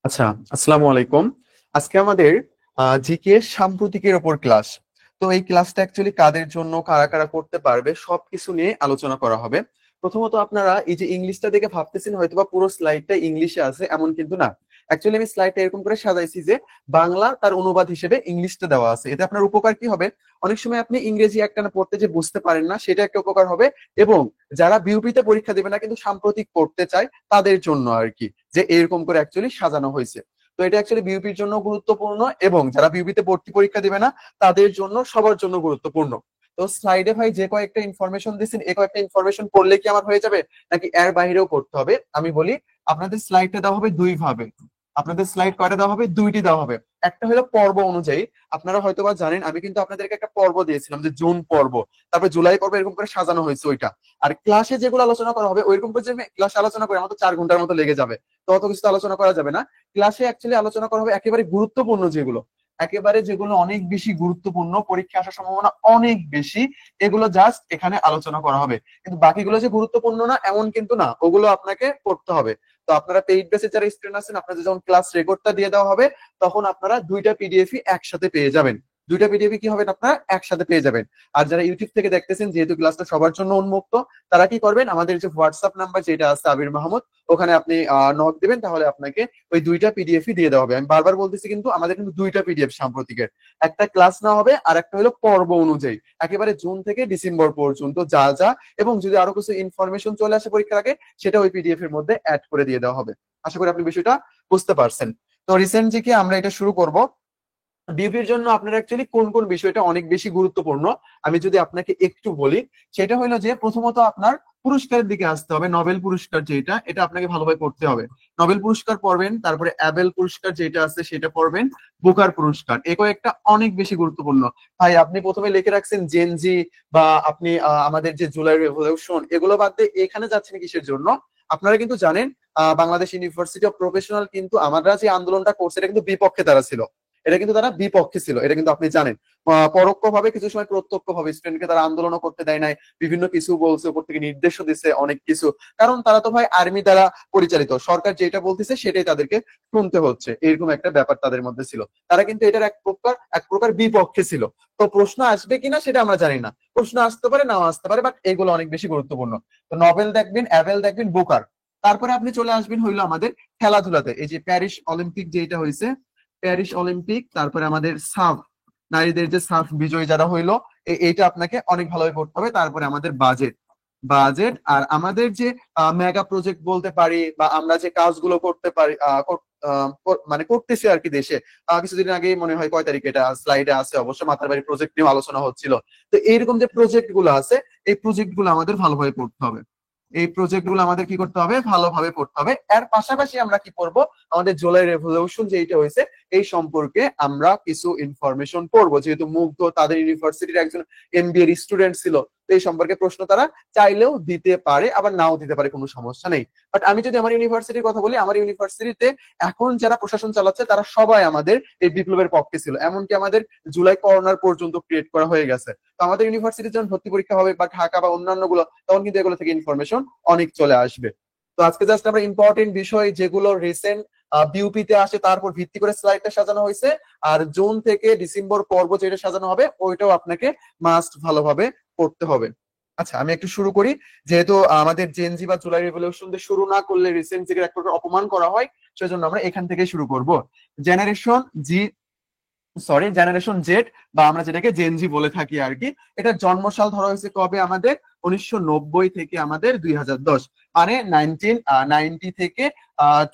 আচ্ছা, আসসালামু আলাইকুম। আজকে আমাদের জিকে সাম্প্রতিকের ওপর ক্লাস। তো এই ক্লাসটা অ্যাকচুয়ালি কাদের জন্য, কারা কারা করতে পারবে, সবকিছু নিয়ে আলোচনা করা হবে। প্রথমত আপনারা এই যে ইংলিশটা দেখে ভাবতেছেন হয়তোবা পুরো স্লাইডটা ইংলিশে আছে, এমন কিন্তু না। অ্যাকচুয়ালি আমি স্লাইডটা এরকম করে সাজাইছি যে বাংলা তার অনুবাদ হিসেবে ইংলিশটা দেওয়া আছে। এতে আপনার উপকার কি হবে? অনেক সময় আপনি ইংরেজি একটানা পড়তে যে বুঝতে পারেন না, সেটা একটা উপকার হবে। এবং যারা বিউপিতে পরীক্ষা দেবে না কিন্তু সাম্প্রতিক পড়তে চায়, তাদের জন্য আর কি, যে এরকম করে অ্যাকচুয়ালি সাজানো হয়েছে। তো এটা অ্যাকচুয়ালি বিউপির জন্য গুরুত্বপূর্ণ, এবং যারা বিউপিতে ভর্তি পরীক্ষা দিবে না তাদের জন্য, সবার জন্য গুরুত্বপূর্ণ। তো স্লাইডে ভাই যে কয়েকটা ইনফরমেশন দিচ্ছেন, এই কয়েকটা ইনফরমেশন পড়লে কি আমার হয়ে যাবে, নাকি এর বাইরেও পড়তে হবে? আমি বলি, আপনাদের স্লাইডটা দেওয়া হবে দুই ভাবে। আপনাদের স্লাইড কয়টা দেওয়া হবে? দুইটি দেওয়া হবে। একটা হলো পর্ব অনুযায়ী। আপনারা হয়তোবা জানেন, আমি কিন্তু আপনাদেরকে একটা পর্ব দিয়েছিলাম, যে জুন পর্ব, তারপরে জুলাই পর্ব, এরকম করে সাজানো হয়েছে ওইটা। আর ক্লাসে যেগুলো আলোচনা করা হবে ওইরকম করে, যে ক্লাসে আলোচনা করে আমার তো 4 ঘন্টার মতো লেগে যাবে, তো অত কিছু তো আলোচনা করা যাবে না। ক্লাসে অ্যাকচুয়ালি আলোচনা করা হবে একেবারে গুরুত্বপূর্ণ যেগুলো, একেবারে যেগুলো অনেক বেশি গুরুত্বপূর্ণ, পরীক্ষা আসার সম্ভাবনা অনেক বেশি, এগুলো জাস্ট এখানে আলোচনা করা হবে। কিন্তু বাকিগুলো যে গুরুত্বপূর্ণ না এমন কিন্তু না, ওগুলো আপনাকে পড়তে হবে। তো আপনারা পেইড বেসে যারা স্টুডেন্ট আছেন, আপনাদের যখন ক্লাস রেকর্ডটা দিয়ে দেওয়া হবে, তখন আপনারা দুইটা পিডিএফই একসাথে পেয়ে যাবেন। দুইটা পিডিএফ কি হবে, আপনারা একসাথে পেয়ে যাবেন। আর যারা ইউটিউব থেকে দেখতেছেন, যেহেতু ক্লাসটা সবার জন্য উন্মুক্ত, তারা কি করবেন, আমাদের যে হোয়াটসঅ্যাপ নাম্বার যেটা আছে আবির মাহমুদ, ওখানে আপনি নক দিবেন, তাহলে আপনাকে ওই দুইটা পিডিএফই দিয়ে দেওয়া হবে। আমি বারবার বলতেছি, কিন্তু আমাদের কিন্তু দুইটা পিডিএফ সাম্প্রতিকের, একটা ক্লাস না হবে, আর একটা হলো পর্ব অনুযায়ী, একেবারে জুন থেকে ডিসেম্বর পর্যন্ত যা যা, এবং যদি আরো কিছু ইনফরমেশন চলে আসে পরীক্ষার আগে, সেটা ওই পিডিএফ এর মধ্যে অ্যাড করে দিয়ে দেওয়া হবে। আশা করি আপনি বিষয়টা বুঝতে পারছেন। তো রিসেন্ট জিকে আমরা এটা শুরু করব। ডিউটির জন্য আপনার অ্যাকচুয়ালি কোন কোন বিষয়টা অনেক বেশি গুরুত্বপূর্ণ, আমি যদি আপনাকে একটু বলি, সেটা হলো যে প্রথমত আপনার পুরস্কারের দিকে আসতে হবে। নোবেল পুরস্কার যেটা, এটা আপনাকে ভালোভাবে পড়তে হবে। নোবেল পুরস্কার পড়বেন, তারপরে অ্যাবেল পুরস্কার যেটা আছে সেটা পড়বেন, বুকার পুরস্কার, এই কয়েকটা অনেক বেশি গুরুত্বপূর্ণ। ভাই আপনি প্রথমে লিখে রাখছেন জেনজি, বা আপনি আমাদের যে জুলাই রেভলিউশন, এগুলো বাদ দিয়ে এখানে যাচ্ছেন কিসের জন্য? আপনারা কিন্তু জানেন, বাংলাদেশ ইউনিভার্সিটি অফ প্রফেশনাল কিন্তু আমরা যে আন্দোলনটা করছে, এটা কিন্তু বিপক্ষে তারা ছিল। এটা কিন্তু তারা বিপক্ষে ছিল, এটা কিন্তু আপনি জানেন। পরোক্ষভাবে, কিছু সময় প্রত্যক্ষভাবে স্টুডেন্টকে তারা আন্দোলনও করতে দেয় নাই, বিভিন্ন কিছু বলছে, উপর থেকে নির্দেশও দিচ্ছে অনেক কিছু। কারণ তারা তো ভাই আর্মি দ্বারা পরিচালিত, সরকার যেটা বলতেছে সেটাই তাদেরকে শুনতে হচ্ছে, এরকম একটা ব্যাপার তাদের মধ্যে ছিল। তারা কিন্তু এটার এক প্রকার বিপক্ষে ছিল। তো প্রশ্ন আসবে কিনা সেটা আমরা জানি না, প্রশ্ন আসতে পারে, নাও আসতে পারে, বাট এগুলো অনেক বেশি গুরুত্বপূর্ণ। তো নোবেল দেখবেন, অ্যাবেল দেখবেন, বুকার। তারপরে আপনি চলে আসবেন হইলো আমাদের খেলাধুলাতে, এই যে প্যারিস অলিম্পিক যেটা হয়েছে, প্যারিস অলিম্পিক, তারপরে আমাদের সাফ, নারীদের যে সাফ বিজয়ী যারা হইলো, এইটা আপনাকে অনেক ভালোভাবে পড়তে হবে। তারপরে আমাদের বাজেট, আর আমাদের যে মেগা প্রজেক্ট বলতে পারি, বা আমরা যে কাজগুলো করতে পারি, মানে করতেছি আর কি দেশে। কিছুদিন আগে মনে হয়, কয় তারিখ এটা স্লাইডে আছে অবশ্য, মাথার বাড়ি প্রজেক্ট নিয়ে আলোচনা হচ্ছিল। তো এইরকম যে প্রজেক্ট গুলো আছে, এই প্রজেক্ট গুলো আমাদের ভালোভাবে পড়তে হবে। এই প্রজেক্ট গুলো আমাদের কি করতে হবে, ভালোভাবে পড়তে হবে। এর পাশাপাশি আমরা কি পড়বো, আমাদের জুলাই রেভলিউশন যেটা হয়েছে, এই সম্পর্কে আমরা কিছু ইনফরমেশন পড়বো। যেহেতু মুগ্ধ তাদের ইউনিভার্সিটির একজন এমবিএ এর স্টুডেন্ট ছিল, তো এই সম্পর্কে প্রশ্ন তারা চাইলেও দিতে পারে, আবার নাও দিতে পারে, কোনো সমস্যা নেই। বাট আমি যদি আমার ইউনিভার্সিটির কথা বলি, আমার ইউনিভার্সিটিতে এখন যারা প্রশাসন চালাচ্ছে তারা সবাই আমাদের এই বিপ্লবের পক্ষে ছিল। এমনকি আমাদের জুলাই কর্নার পর্যন্ত ক্রিয়েট করা হয়ে গেছে। তো আমাদের ইউনিভার্সিটির যখন ভর্তি পরীক্ষা হবে, বা ঢাকা বা অন্যান্য গুলো, তখন কিন্তু এগুলো থেকে ইনফরমেশন অনেক চলে আসবে। তো আজকে জাস্ট আমরা ইম্পর্টেন্ট বিষয় যেগুলো রিসেন্ট বিউপিতে আসে, তারপর ভিত্তি করে স্লাইডটা সাজানো হয়েছে। আর জুন থেকে ডিসেম্বর পর্ব যেটা সাজানো হবে, ওইটাও আপনাকে মাস্ট ভালোভাবে পড়তে হবে। আচ্ছা, আমি একটু শুরু করি। যেহেতু আমাদের জেনজি বা জুলাই রেভলিউশন দিয়ে শুরু না করলে রিসেন্ট থেকে এক প্রকার অপমান করা হয়, সেজন্য আমরা এখান থেকে শুরু করব। জেনারেশন জি, সরি, জেনারেশন জেড, বা আমরা যেটাকে জেনজি বলে থাকি আর কি, এটা জন্মসাল ধরা হয়েছে কবে, আমাদের 1990 থেকে আমাদের 2010, মানে 1990 থেকে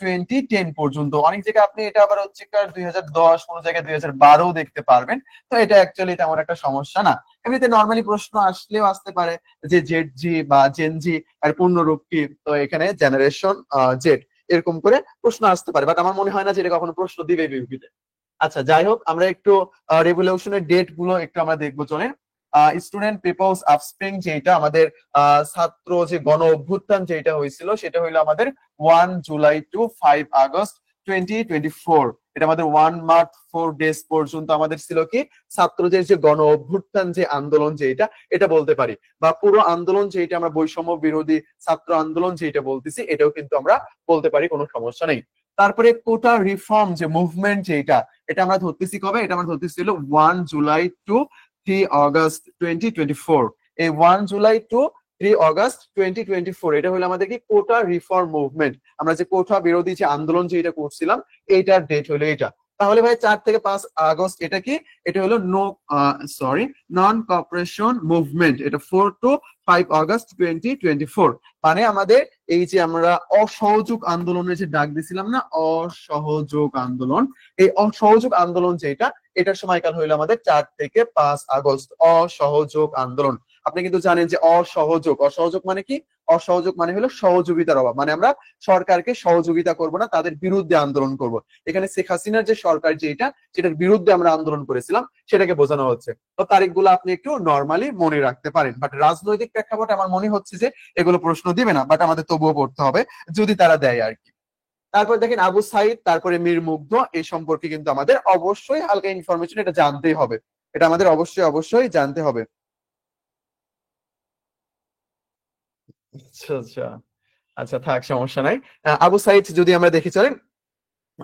2010 পর্যন্ত। অনেক জায়গায় আপনি এটা আবার হচ্ছে 2010, কোন জায়গায় 2012 দেখতে পারবেন। তো এটা অ্যাকচুয়ালি তেমন একটা সমস্যা না। এমনিতে নর্মালি প্রশ্ন আসলেও আসতে পারে যে জেড জি বা জেনজি এর পূর্ণরূপ কি, তো এখানে জেনারেশন জেড, এরকম করে প্রশ্ন আসতে পারে, বাট আমার মনে হয় না যে এটা কখনো প্রশ্ন দিবে বিউপিতে। আচ্ছা, যাই হোক, আমরা একটু রেভলিউশনের ডেট গুলো একটু আমরা দেখবো, চলেন। স্টুডেন্ট পিপলস আপস্প্রিং যেটা আমাদের ছাত্র যে গণ অভ্যুত্থান যেটা হয়েছিল, সেটা হইলো আমাদের 1 জুলাই টু 5 আগস্ট 2024। এটা আমাদের 1 মান্থ 4 ডেজ পর্যন্ত আমাদের ছিল কি, ছাত্রদের যে গণ অভ্যুত্থান যে আন্দোলন যেটা, এটা বলতে পারি। বা পুরো আন্দোলন যেটা আমরা বৈষম্য বিরোধী ছাত্র আন্দোলন যেটা বলতেছি, এটাও কিন্তু আমরা বলতে পারি, কোনো সমস্যা নেই। তারপরে কোটা রিফর্ম যে মুভমেন্ট যেটা, এটা আমরা ধরতেছি কবে, এটা আমরা ধরতেছি হলো 1 জুলাই টু 3 অগস্ট 2024। এই 1 জুলাই টু 3 অগস্ট 2024 এটা হলো আমাদের কি কোটা রিফর্ম মুভমেন্ট। আমরা যে কোটা বিরোধী যে আন্দোলন যেটা করছিলাম, এইটার ডেট হলো এটা। তাহলে ভাই 4 থেকে 5 আগস্ট এটা কি, এটা হলো নন কর্পোরেশন মুভমেন্ট, এটা 4 to 5 অগস্ট 2024। মানে আমাদের এই যে আমরা অসহযোগ আন্দোলনের যে ডাক দিছিলাম না, অসহযোগ আন্দোলন, এই অসহযোগ আন্দোলন যেটা, এটার সময়কাল হইলো আমাদের 4 থেকে 5 আগস্ট, অসহযোগ আন্দোলন। আপনি কিন্তু জানেন যে অসহযোগ মানে কি, অসহযোগ মানে হলো সহযোগিতার অভাব, মানে আমরা সরকারকে সহযোগিতা করব না, তাদের বিরুদ্ধে আন্দোলন করব। এখানে শেখ হাসিনার যে সরকার যেটা, সেটার বিরুদ্ধে আমরা আন্দোলন করেছিলাম, সেটাকে বোঝানো হচ্ছে। তো তারিখগুলো আপনি একটু নর্মালি মনে রাখতে পারেন, বাট রাজনৈতিক প্রেক্ষাপটে আমার মনে হচ্ছে যে এগুলো প্রশ্ন দিবে না, বাট আমাদের তবুও পড়তে হবে যদি তারা দেয় আর কি। তারপর দেখেন আবু সাইদ, তারপরে মীর মুগ্ধ, এই সম্পর্কে কিন্তু আমাদের অবশ্যই হালকা ইনফরমেশন এটা জানতেই হবে, এটা আমাদের অবশ্যই জানতে হবে। আচ্ছা আচ্ছা, আচ্ছা থাক, সমস্যা নাই। আবু সাইদ যদি আমরা দেখি চলেন।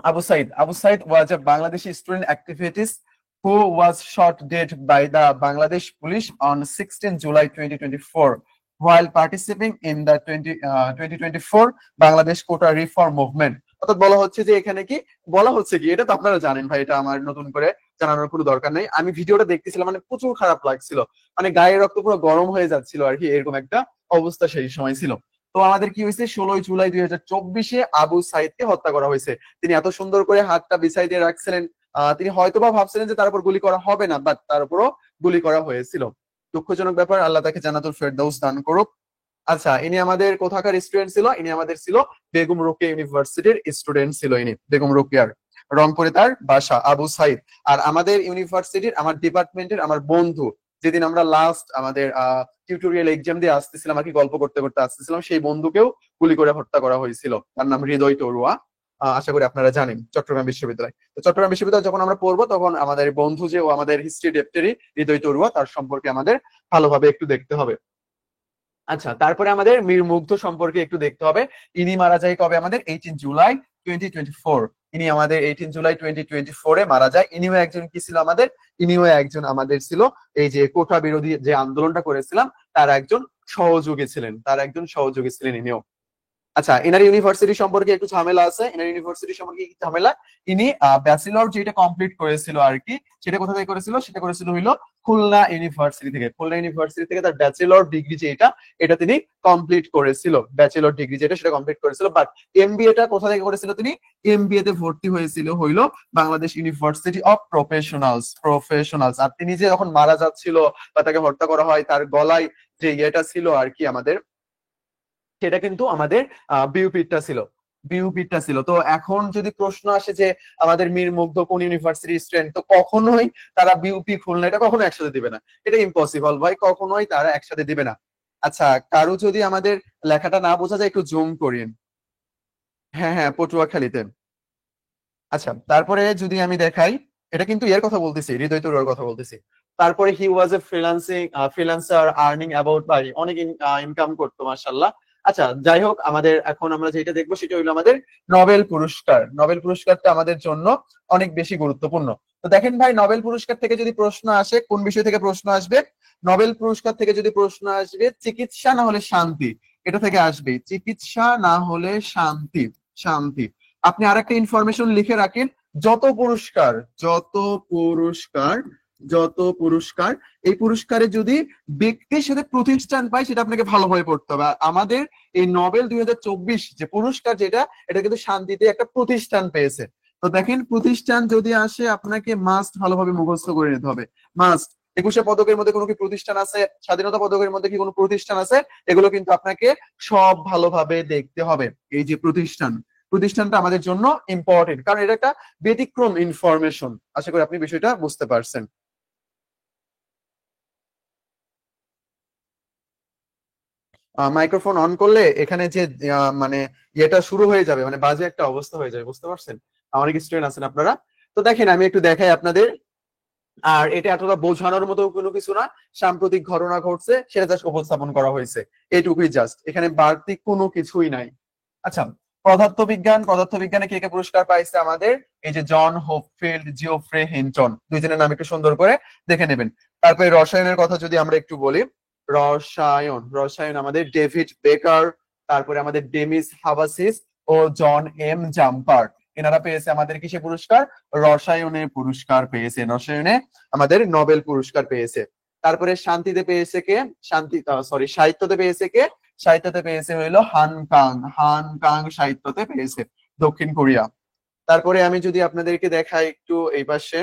Abu Said was a Bangladeshi student activist who was shot dead by the Bangladesh police on 16 July 2024 while participating in the 2024 Bangladesh Quota Reform Movement। অর্থাৎ বলা হচ্ছে যে এখানে কি বলা হচ্ছে কি, এটা তো আপনারা জানেন ভাই, এটা আমার নতুন করে জানানোর কোনো দরকার নেই। আমি ভিডিওটা দেখতেছিলাম, মানে প্রচুর খারাপ লাগছিল, মানে গায়ের রক্ত পুরো গরম হয়ে যাচ্ছিল আর কি, এরকম একটা অবস্থা সেই সময় ছিল। তো আমাদের কি হয়েছে, 16 জুলাই 2024 আবু সাইদকে হত্যা করা হয়েছে। তিনি এত সুন্দর করে হাতটা বিছাই দিয়ে রাখছিলেন, তিনি হয়তোবা ভাবছিলেন যে তার উপর গুলি করা হবে না, বাট তার উপরও গুলি করা হয়েছিল। দুঃখজনক ব্যাপার, আল্লাহ তাকে জান্নাতুল ফেরদাউস দান করুক। আচ্ছা, ইনি আমাদের কোথাকার স্টুডেন্ট ছিল, ইনি আমাদের ছিল বেগম রোকেয়া ইউনিভার্সিটির স্টুডেন্ট ছিল, ইনি বেগম রোকেয়ার, রংপুরে তার বাসা আবু সাইদ। আর আমাদের ইউনিভার্সিটির, আমার ডিপার্টমেন্টের আমার বন্ধু, যেদিন আমরা লাস্ট আমাদের টিউটোরিয়াল এক্সাম দিয়ে আসতেছিলাম আর কি, গল্প করতে করতে আসতেছিলাম, সেই বন্ধুকেও গুলি করে হত্যা করা হয়েছিল। তার নাম হৃদয় তরুয়া। আশা করি আপনারা জানেন, চট্টগ্রাম বিশ্ববিদ্যালয়। তো চট্টগ্রাম বিশ্ববিদ্যালয় যখন আমরা পড়বো, তখন আমাদের বন্ধু যে ও আমাদের হিস্ট্রি ডেপ্টারি হৃদয় তরুয়া, তার সম্পর্কে আমাদের ভালোভাবে একটু দেখতে হবে। আচ্ছা, তারপরে আমাদের মীর মুগ্ধ সম্পর্কে একটু দেখতে হবে। ইনি মারা যায় কবে, আমাদের 18 জুলাই 2024। ইনি আমাদের 18 জুলাই 2024 মারা যায়। ইনিও একজন কি ছিল আমাদের, ইনিও একজন আমাদের ছিল এই যে কোটা বিরোধী যে আন্দোলনটা করেছিলাম, তার একজন সহযোগী ছিলেন, ইনিও। আচ্ছা, এনার ইউনিভার্সিটি সম্পর্কে একটু ঝামেলা আছে। এনার ইউনিভার্সিটি সম্পর্কে কি ঝামেলা, ইনি ব্যাচেলর যেটা কমপ্লিট করেছিল আর কি, সেটা কোথা থেকে করেছিল, সেটা করেছিল হইলো খুলনা ইউনিভার্সিটি থেকে। খুলনা ইউনিভার্সিটি থেকে তার ব্যাচেলর ডিগ্রি যেটা, এটা তিনি কমপ্লিট করেছিল, ব্যাচেলর ডিগ্রি যেটা সেটা কমপ্লিট করেছিল। বাট এমবিএটা কোথা থেকে করেছিল তিনি, এমবিএ তে ভর্তি হয়েছিল হইলো বাংলাদেশ ইউনিভার্সিটি অফ প্রফেশনালস। আর তিনি যে যখন মারা যাচ্ছিল বা তাকে হত্যা করা হয়, তার গলায় যে ইয়েটা ছিল আর কি আমাদের, সেটা কিন্তু আমাদের বিউপিটা ছিল। তো এখন যদি প্রশ্ন আসে যে আমাদের মীর মুগ্ধ কোন ইউনিভার্সিটি স্টুডেন্ট, তো কখনোই তারা বিউপি খুলনা এটা কখনো একসাথে দিবে না, এটা ইম্পসিবল ভাই, কখনোই তারা একসাথে দিবে না। আচ্ছা, কারো যদি আমাদের লেখাটা না বোঝা যায় একটু জুম করিন। হ্যাঁ হ্যাঁ, পটুয়াখালীতে। আচ্ছা, তারপরে যদি আমি দেখাই, এটা কিন্তু এর কথা বলতেছি, হৃদয় তরুয়ার কথা বলতেছি। তারপরে he was a freelancer earning about by, অনেক ইনকাম করতো মাশাআল্লাহ। আচ্ছা, যাই হোক, আমাদের এখন আমরা যেটা দেখবো সেটা হলো আমাদের নোবেল পুরস্কার। নোবেল পুরস্কারটা আমাদের জন্য অনেক বেশি গুরুত্বপূর্ণ। তো দেখেন ভাই, নোবেল পুরস্কার থেকে যদি প্রশ্ন আসে, কোন বিষয় থেকে প্রশ্ন আসবে, নোবেল পুরস্কার থেকে যদি প্রশ্ন আসবে চিকিৎসা না হলে শান্তি, এটা থেকে আসবে চিকিৎসা না হলে শান্তি। শান্তি। আপনি আরেকটা ইনফরমেশন লিখে রাখেন, যত পুরস্কার যত পুরস্কার যত পুরস্কার, এই পুরস্কারে যদি ব্যক্তির সাথে প্রতিষ্ঠান পায়, সেটা আপনাকে ভালোভাবে পড়তে হবে। আর আমাদের এই নোবেল 2024 যে পুরস্কার যেটা, এটা কিন্তু শান্তিতে একটা প্রতিষ্ঠান পেয়েছে। তো দেখেন, প্রতিষ্ঠান যদি আসে, আপনাকে মাস্ট ভালোভাবে মুখস্থ করে নিতে হবে, মাস্ট। 21শে পদকের মধ্যে কোনো কি প্রতিষ্ঠান আছে, স্বাধীনতা পদকের মধ্যে কি কোনো প্রতিষ্ঠান আছে, এগুলো কিন্তু আপনাকে সব ভালোভাবে দেখতে হবে। এই যে প্রতিষ্ঠানটা আমাদের জন্য ইম্পর্টেন্ট, কারণ এটা একটা ব্যতিক্রম ইনফরমেশন। আশা করি আপনি বিষয়টা বুঝতে পারছেন। মাইক্রোফোন অন করলে এখানে যে মানে ইয়েটা শুরু হয়ে যাবে, মানে বাজে একটা অবস্থা হয়ে যাবে, বুঝতে পারছেন? অনেক স্টুডেন্ট আছেন আপনারা। তো দেখেন, আমি একটু দেখাই আপনাদের। আর এটা এতটা বোঝানোর মতো কোনো কিছু না, সাম্প্রতিক ঘটনা ঘটছে সেটা জাস্ট উপস্থাপন করা হয়েছে, এটুকুই জাস্ট, এখানে বাড়তি কোনো কিছুই নাই। আচ্ছা, পদার্থবিজ্ঞানে কে কে পুরস্কার পাইছে আমাদের? এই যে জন হোপফিল্ড, জিওফ্রে হিন্টন, দুইজনের নাম একটু সুন্দর করে দেখে নেবেন। তারপরে রসায়নের কথা যদি আমরা একটু বলি, রসায়ন আমাদের ডেভিড বেকার, তারপরে আমাদের ডেমিস হাবাসিস ও জন এম জাম্পার, এনারা পেয়েছে আমাদের কিসে পুরস্কার? রসায়নে পুরস্কার পেয়েছে, রসায়নে আমাদের নোবেল পুরস্কার পেয়েছে। তারপরে শান্তিতে পেয়েছে কে? সাহিত্যতে পেয়েছে কে? সাহিত্যতে পেয়েছে হইলো হান কাং সাহিত্যতে পেয়েছে, দক্ষিণ কোরিয়া। তারপরে আমি যদি আপনাদেরকে দেখাই একটু এই পাশে,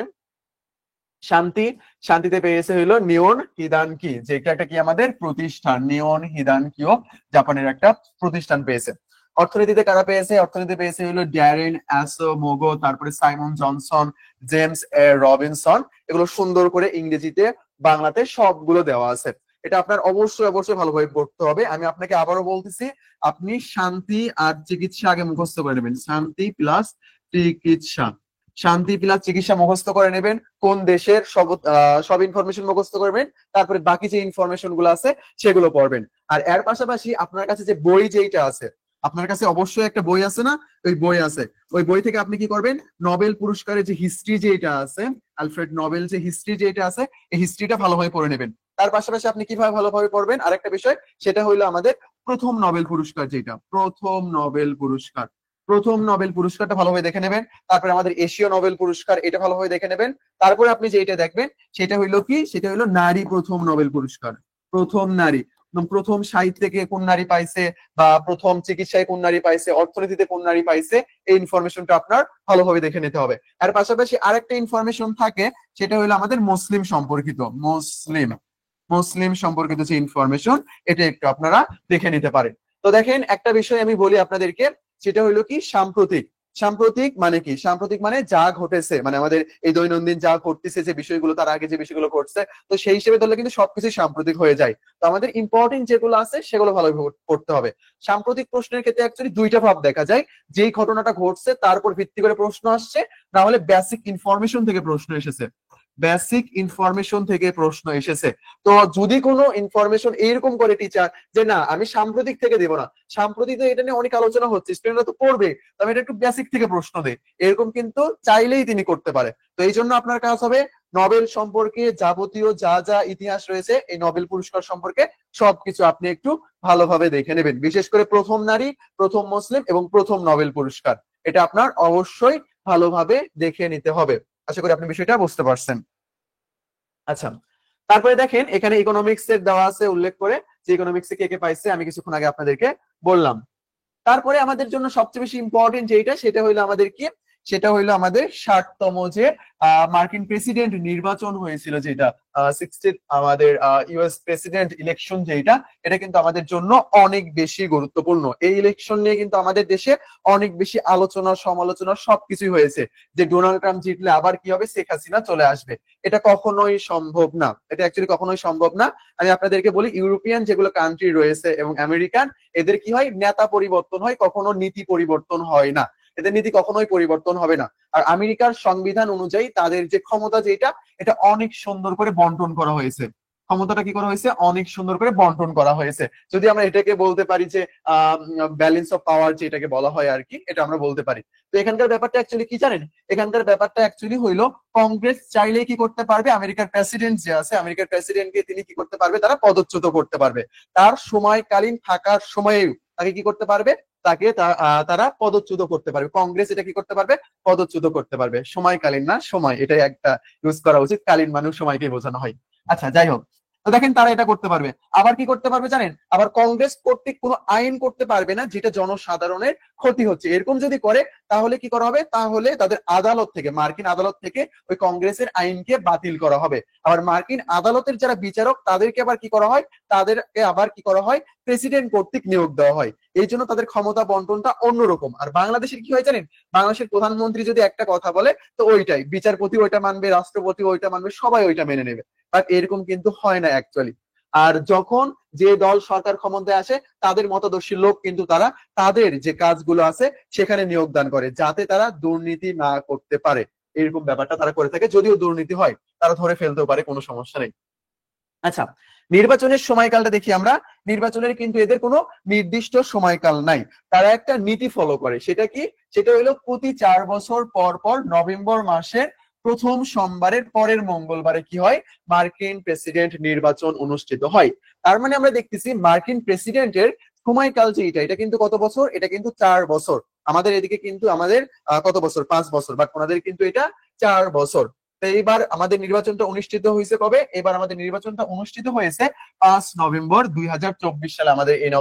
শান্তি শান্তিতে পেয়েছে হইলো নিওন হিদান কি, যেটা একটা কি আমাদের প্রতিষ্ঠান, নিওন হিদান কিও জাপানের একটা প্রতিষ্ঠান পেয়েছে। অর্থনীতিতে কারা পেয়েছে? অর্থনীতি পেয়েছে হইলো ড্যারেন অ্যাসো মোগো, তারপরে সাইমন জনসন, জেমস এ রবিনসন। এগুলো সুন্দর করে ইংরেজিতে বাংলাতে সবগুলো দেওয়া আছে। এটা আপনার অবশ্যই অবশ্যই ভালোভাবে পড়তে হবে। আমি আপনাকে আবারও বলতেছি, আপনি শান্তি আর চিকিৎসা আগে মুখস্থ করে নেবেন। চিকিৎসা শান্তি প্লাস চিকিৎসা মুখস্থ করে নেবেন, কোন দেশের সব ইনফরমেশন মুখস্থ করবেন, তারপরে বাকি যে ইনফরমেশন গুলো আছে সেগুলো পড়বেন। আর এর পাশাপাশি আপনার কাছে যে বই যেইটা আছে, আপনার কাছে অবশ্যই একটা বই আছে না? ওই বই আছে, ওই বই থেকে আপনি কি করবেন, নোবেল পুরস্কারের যে হিস্ট্রি যেটা আছে, আলফ্রেড নোবেল যে হিস্ট্রি যেটা আছে, এই হিস্ট্রিটা ভালোভাবে পড়ে নেবেন। তার পাশাপাশি আপনি কিভাবে ভালোভাবে পড়বেন আরেকটা বিষয়, সেটা হইলো আমাদের প্রথম নোবেল পুরস্কার, যেটা প্রথম নোবেল পুরস্কারটা ভালোভাবে দেখে নেবেন। তারপরে আমাদের এশীয় নোবেল পুরস্কার, এটা ভালোভাবে দেখে নেবেন। তারপরে আপনি যেটা দেখবেন সেটা হইলো কি, সেটা হইলো নারী প্রথম নোবেল পুরস্কার, প্রথম নারী, প্রথম সাহিত্যে কে কোন নারী পাইছে, বা প্রথম চিকিৎসায় কোন নারী পাইছে, অর্থনীতিতে কোন নারী পাইছে, এই ইনফরমেশনটা আপনার ভালোভাবে দেখে নিতে হবে। এর পাশাপাশি আরেকটা ইনফরমেশন থাকে, সেটা হলো আমাদের মুসলিম সম্পর্কিত যে ইনফরমেশন, এটা একটু আপনারা দেখে নিতে পারেন। তো দেখেন, একটা বিষয় আমি বলি আপনাদেরকে, সেটা হলো কি সাম্প্রতিক। সাম্প্রতিক মানে কি? সাম্প্রতিক মানে যা ঘটেছে, মানে আমাদের এই দৈনন্দিন যা ঘটতেছে, যে বিষয়গুলো, তার আগে যে বিষয়গুলো ঘটছে, তো সেই হিসেবে ধরলে কিন্তু সবকিছু সাম্প্রতিক হয়ে যায়। তো আমাদের ইম্পর্টেন্ট যেগুলো আছে সেগুলো ভালোভাবে পড়তে হবে। সাম্প্রতিক প্রশ্নের ক্ষেত্রে অ্যাকচুয়ালি দুইটা ভাব দেখা যায়, যেই ঘটনাটা ঘটছে তার উপর ভিত্তি করে প্রশ্ন আসছে, না হলে বেসিক ইনফরমেশন থেকে প্রশ্ন এসেছে। তো যদি কোনো ইনফরমেশন এইরকম করে টিচার, যে না আমি সাম্প্রতিক থেকে দেবো না, সাম্প্রতিক তো এটা নিয়ে অনেক আলোচনা হচ্ছে, স্টুডেন্টরা তো পড়বে, তবে এটা একটু বেসিক থেকে প্রশ্ন দেয়, এরকম কিন্তু চাইলেই তিনি করতে পারে। তো এই জন্য আপনার কাজ হবে নোবেল সম্পর্কে যাবতীয় যা যা ইতিহাস রয়েছে, এই নোবেল পুরস্কার সম্পর্কে সবকিছু আপনি একটু ভালোভাবে দেখে নেবেন, বিশেষ করে প্রথম নারী, প্রথম মুসলিম এবং প্রথম নোবেল পুরস্কার, এটা আপনার অবশ্যই ভালোভাবে দেখে নিতে হবে। আশা করি আপনি বিষয়টা বুঝতে পারছেন। আচ্ছা, তারপরে দেখেন এখানে ইকোনমিক্স এর দেওয়া আছে উল্লেখ করে, যে ইকোনমিক্সে কে কে পাইছে আমি কিছুক্ষণ আগে আপনাদেরকে বললাম। তারপরে আমাদের জন্য সবচেয়ে বেশি ইম্পর্টেন্ট যেটা, সেটা হইলো আমাদের কি, সেটা হইলো আমাদের 60তম যে মার্কিন প্রেসিডেন্ট নির্বাচন হয়েছিল, যেটা 60 আমাদের ইউএস প্রেসিডেন্ট ইলেকশন যেটা, এটা কিন্তু আমাদের জন্য অনেক বেশি গুরুত্বপূর্ণ। এই ইলেকশন নিয়ে কিন্তু আমাদের দেশে অনেক বেশি আলোচনা সমালোচনা সবকিছুই হয়েছে, যে ডোনাল্ড ট্রাম্প জিতলে আবার কি হবে, শেখ হাসিনা চলে আসবে। এটা কখনোই সম্ভব না, এটা অ্যাকচুয়ালি কখনোই সম্ভব না। আমি আপনাদেরকে বলি, ইউরোপিয়ান যেগুলো কান্ট্রি রয়েছে এবং আমেরিকান, এদের কি হয়, নেতা পরিবর্তন হয়, কখনো নীতি পরিবর্তন হয় না, এদের নীতি কখনোই পরিবর্তন হবে না। আর আমেরিকার সংবিধান অনুযায়ী তাদের যে ক্ষমতা যেটা, এটা অনেক সুন্দর করে বন্টন করা হয়েছে, ক্ষমতাটা কি করা হয়েছে, অনেক সুন্দর করে বন্টন করা হয়েছে। যদি আমরা এটাকে বলতে পারি যে ব্যালেন্স অফ পাওয়ার যেটাকে বলা হয় আর কি, এটা আমরা বলতে পারি। তো এখানকার ব্যাপারটা অ্যাকচুয়ালি কি জানেন, এখানকার ব্যাপারটা অ্যাকচুয়ালি হইলো, কংগ্রেস চাইলেই কি করতে পারবে, আমেরিকার প্রেসিডেন্ট যে আছে, আমেরিকার প্রেসিডেন্টকে তিনি কি করতে পারবে, তারা পদচ্যুত করতে পারবে, তার সময়কালীন থাকার সময়েও তাকে কি করতে পারবে, তারা পদচ্যুত করতে পারবে, কংগ্রেস এটা কি করতে পারবে, পদচ্যুত করতে পারবে। সময়কালীন না, সময়, এটাই একটা ইউজ করা উচিত, কালীন মানুষ সময়কে বোঝানো হয়। আচ্ছা, যাই হোক, তো দেখেন তারা এটা করতে পারবে। আবার কি করতে পারবে জানেন, আবার কংগ্রেস কর্তৃক কোনো আইন করতে পারবে না যেটা জনসাধারণের ক্ষতি হচ্ছে, এরকম যদি করে তাহলে কি করা হবে, তাহলে তাদের আদালত থেকে, মার্কিন আদালত থেকে ওই কংগ্রেসের আইনকে বাতিল করা হবে। আবার মার্কিন আদালতের যারা বিচারক, তাদেরকে আবার কি করা হয়, প্রেসিডেন্ট কর্তৃক নিয়োগ দেওয়া হয়। এই জন্য তাদের ক্ষমতা বন্টনটা অন্যরকম। আর বাংলাদেশের কি হয় জানেন, বাংলাদেশের প্রধানমন্ত্রী যদি একটা কথা বলে, তো ওইটাই বিচারপতি ওইটা মানবে, রাষ্ট্রপতি ওইটা মানবে, সবাই ওইটা মেনে নেবে। বাট এরকম কিন্তু হয় না অ্যাকচুয়ালি। আর যখন যে দল সরকার ক্ষমতায় আসে, তাদের মতদর্শী লোক কিন্তু তারা তাদের যে কাজগুলো আছে সেখানে নিয়োগদান করে, যাতে তারা দুর্নীতি না করতে পারে। এরকম ব্যাপারটা তারা করে থাকে, যদিও দুর্নীতি হয় তারা ধরে ফেলতেও পারে, কোনো সমস্যা নেই। আচ্ছা, নির্বাচনের সময়কালটা দেখি আমরা। নির্বাচনের কিন্তু এদের কোনো নির্দিষ্ট সময়কাল নাই, তারা একটা নীতি ফলো করে। সেটা কি? সেটা হলো প্রতি 4 বছর পর পর নভেম্বর মাসের প্রথম সোমবারের পরের মঙ্গলবারে কি হয়, মার্কিন প্রেসিডেন্ট নির্বাচন অনুষ্ঠিত হয়। তার মানে আমরা দেখতেছি মার্কিন প্রেসিডেন্টের সময়কাল যে এটা কিন্তু কত বছর, এটা কিন্তু 4 বছর। আমাদের এদিকে কিন্তু আমাদের কত বছর, 5 বছর, বাট ওনাদের কিন্তু এটা 4 বছর। তো এইবার আমাদের নির্বাচনটা অনুষ্ঠিত হয়েছে কবে? এবার আমাদের নির্বাচনটা অনুষ্ঠিত হয়েছে 5 নভেম্বর 2024 সালে। আমাদের এই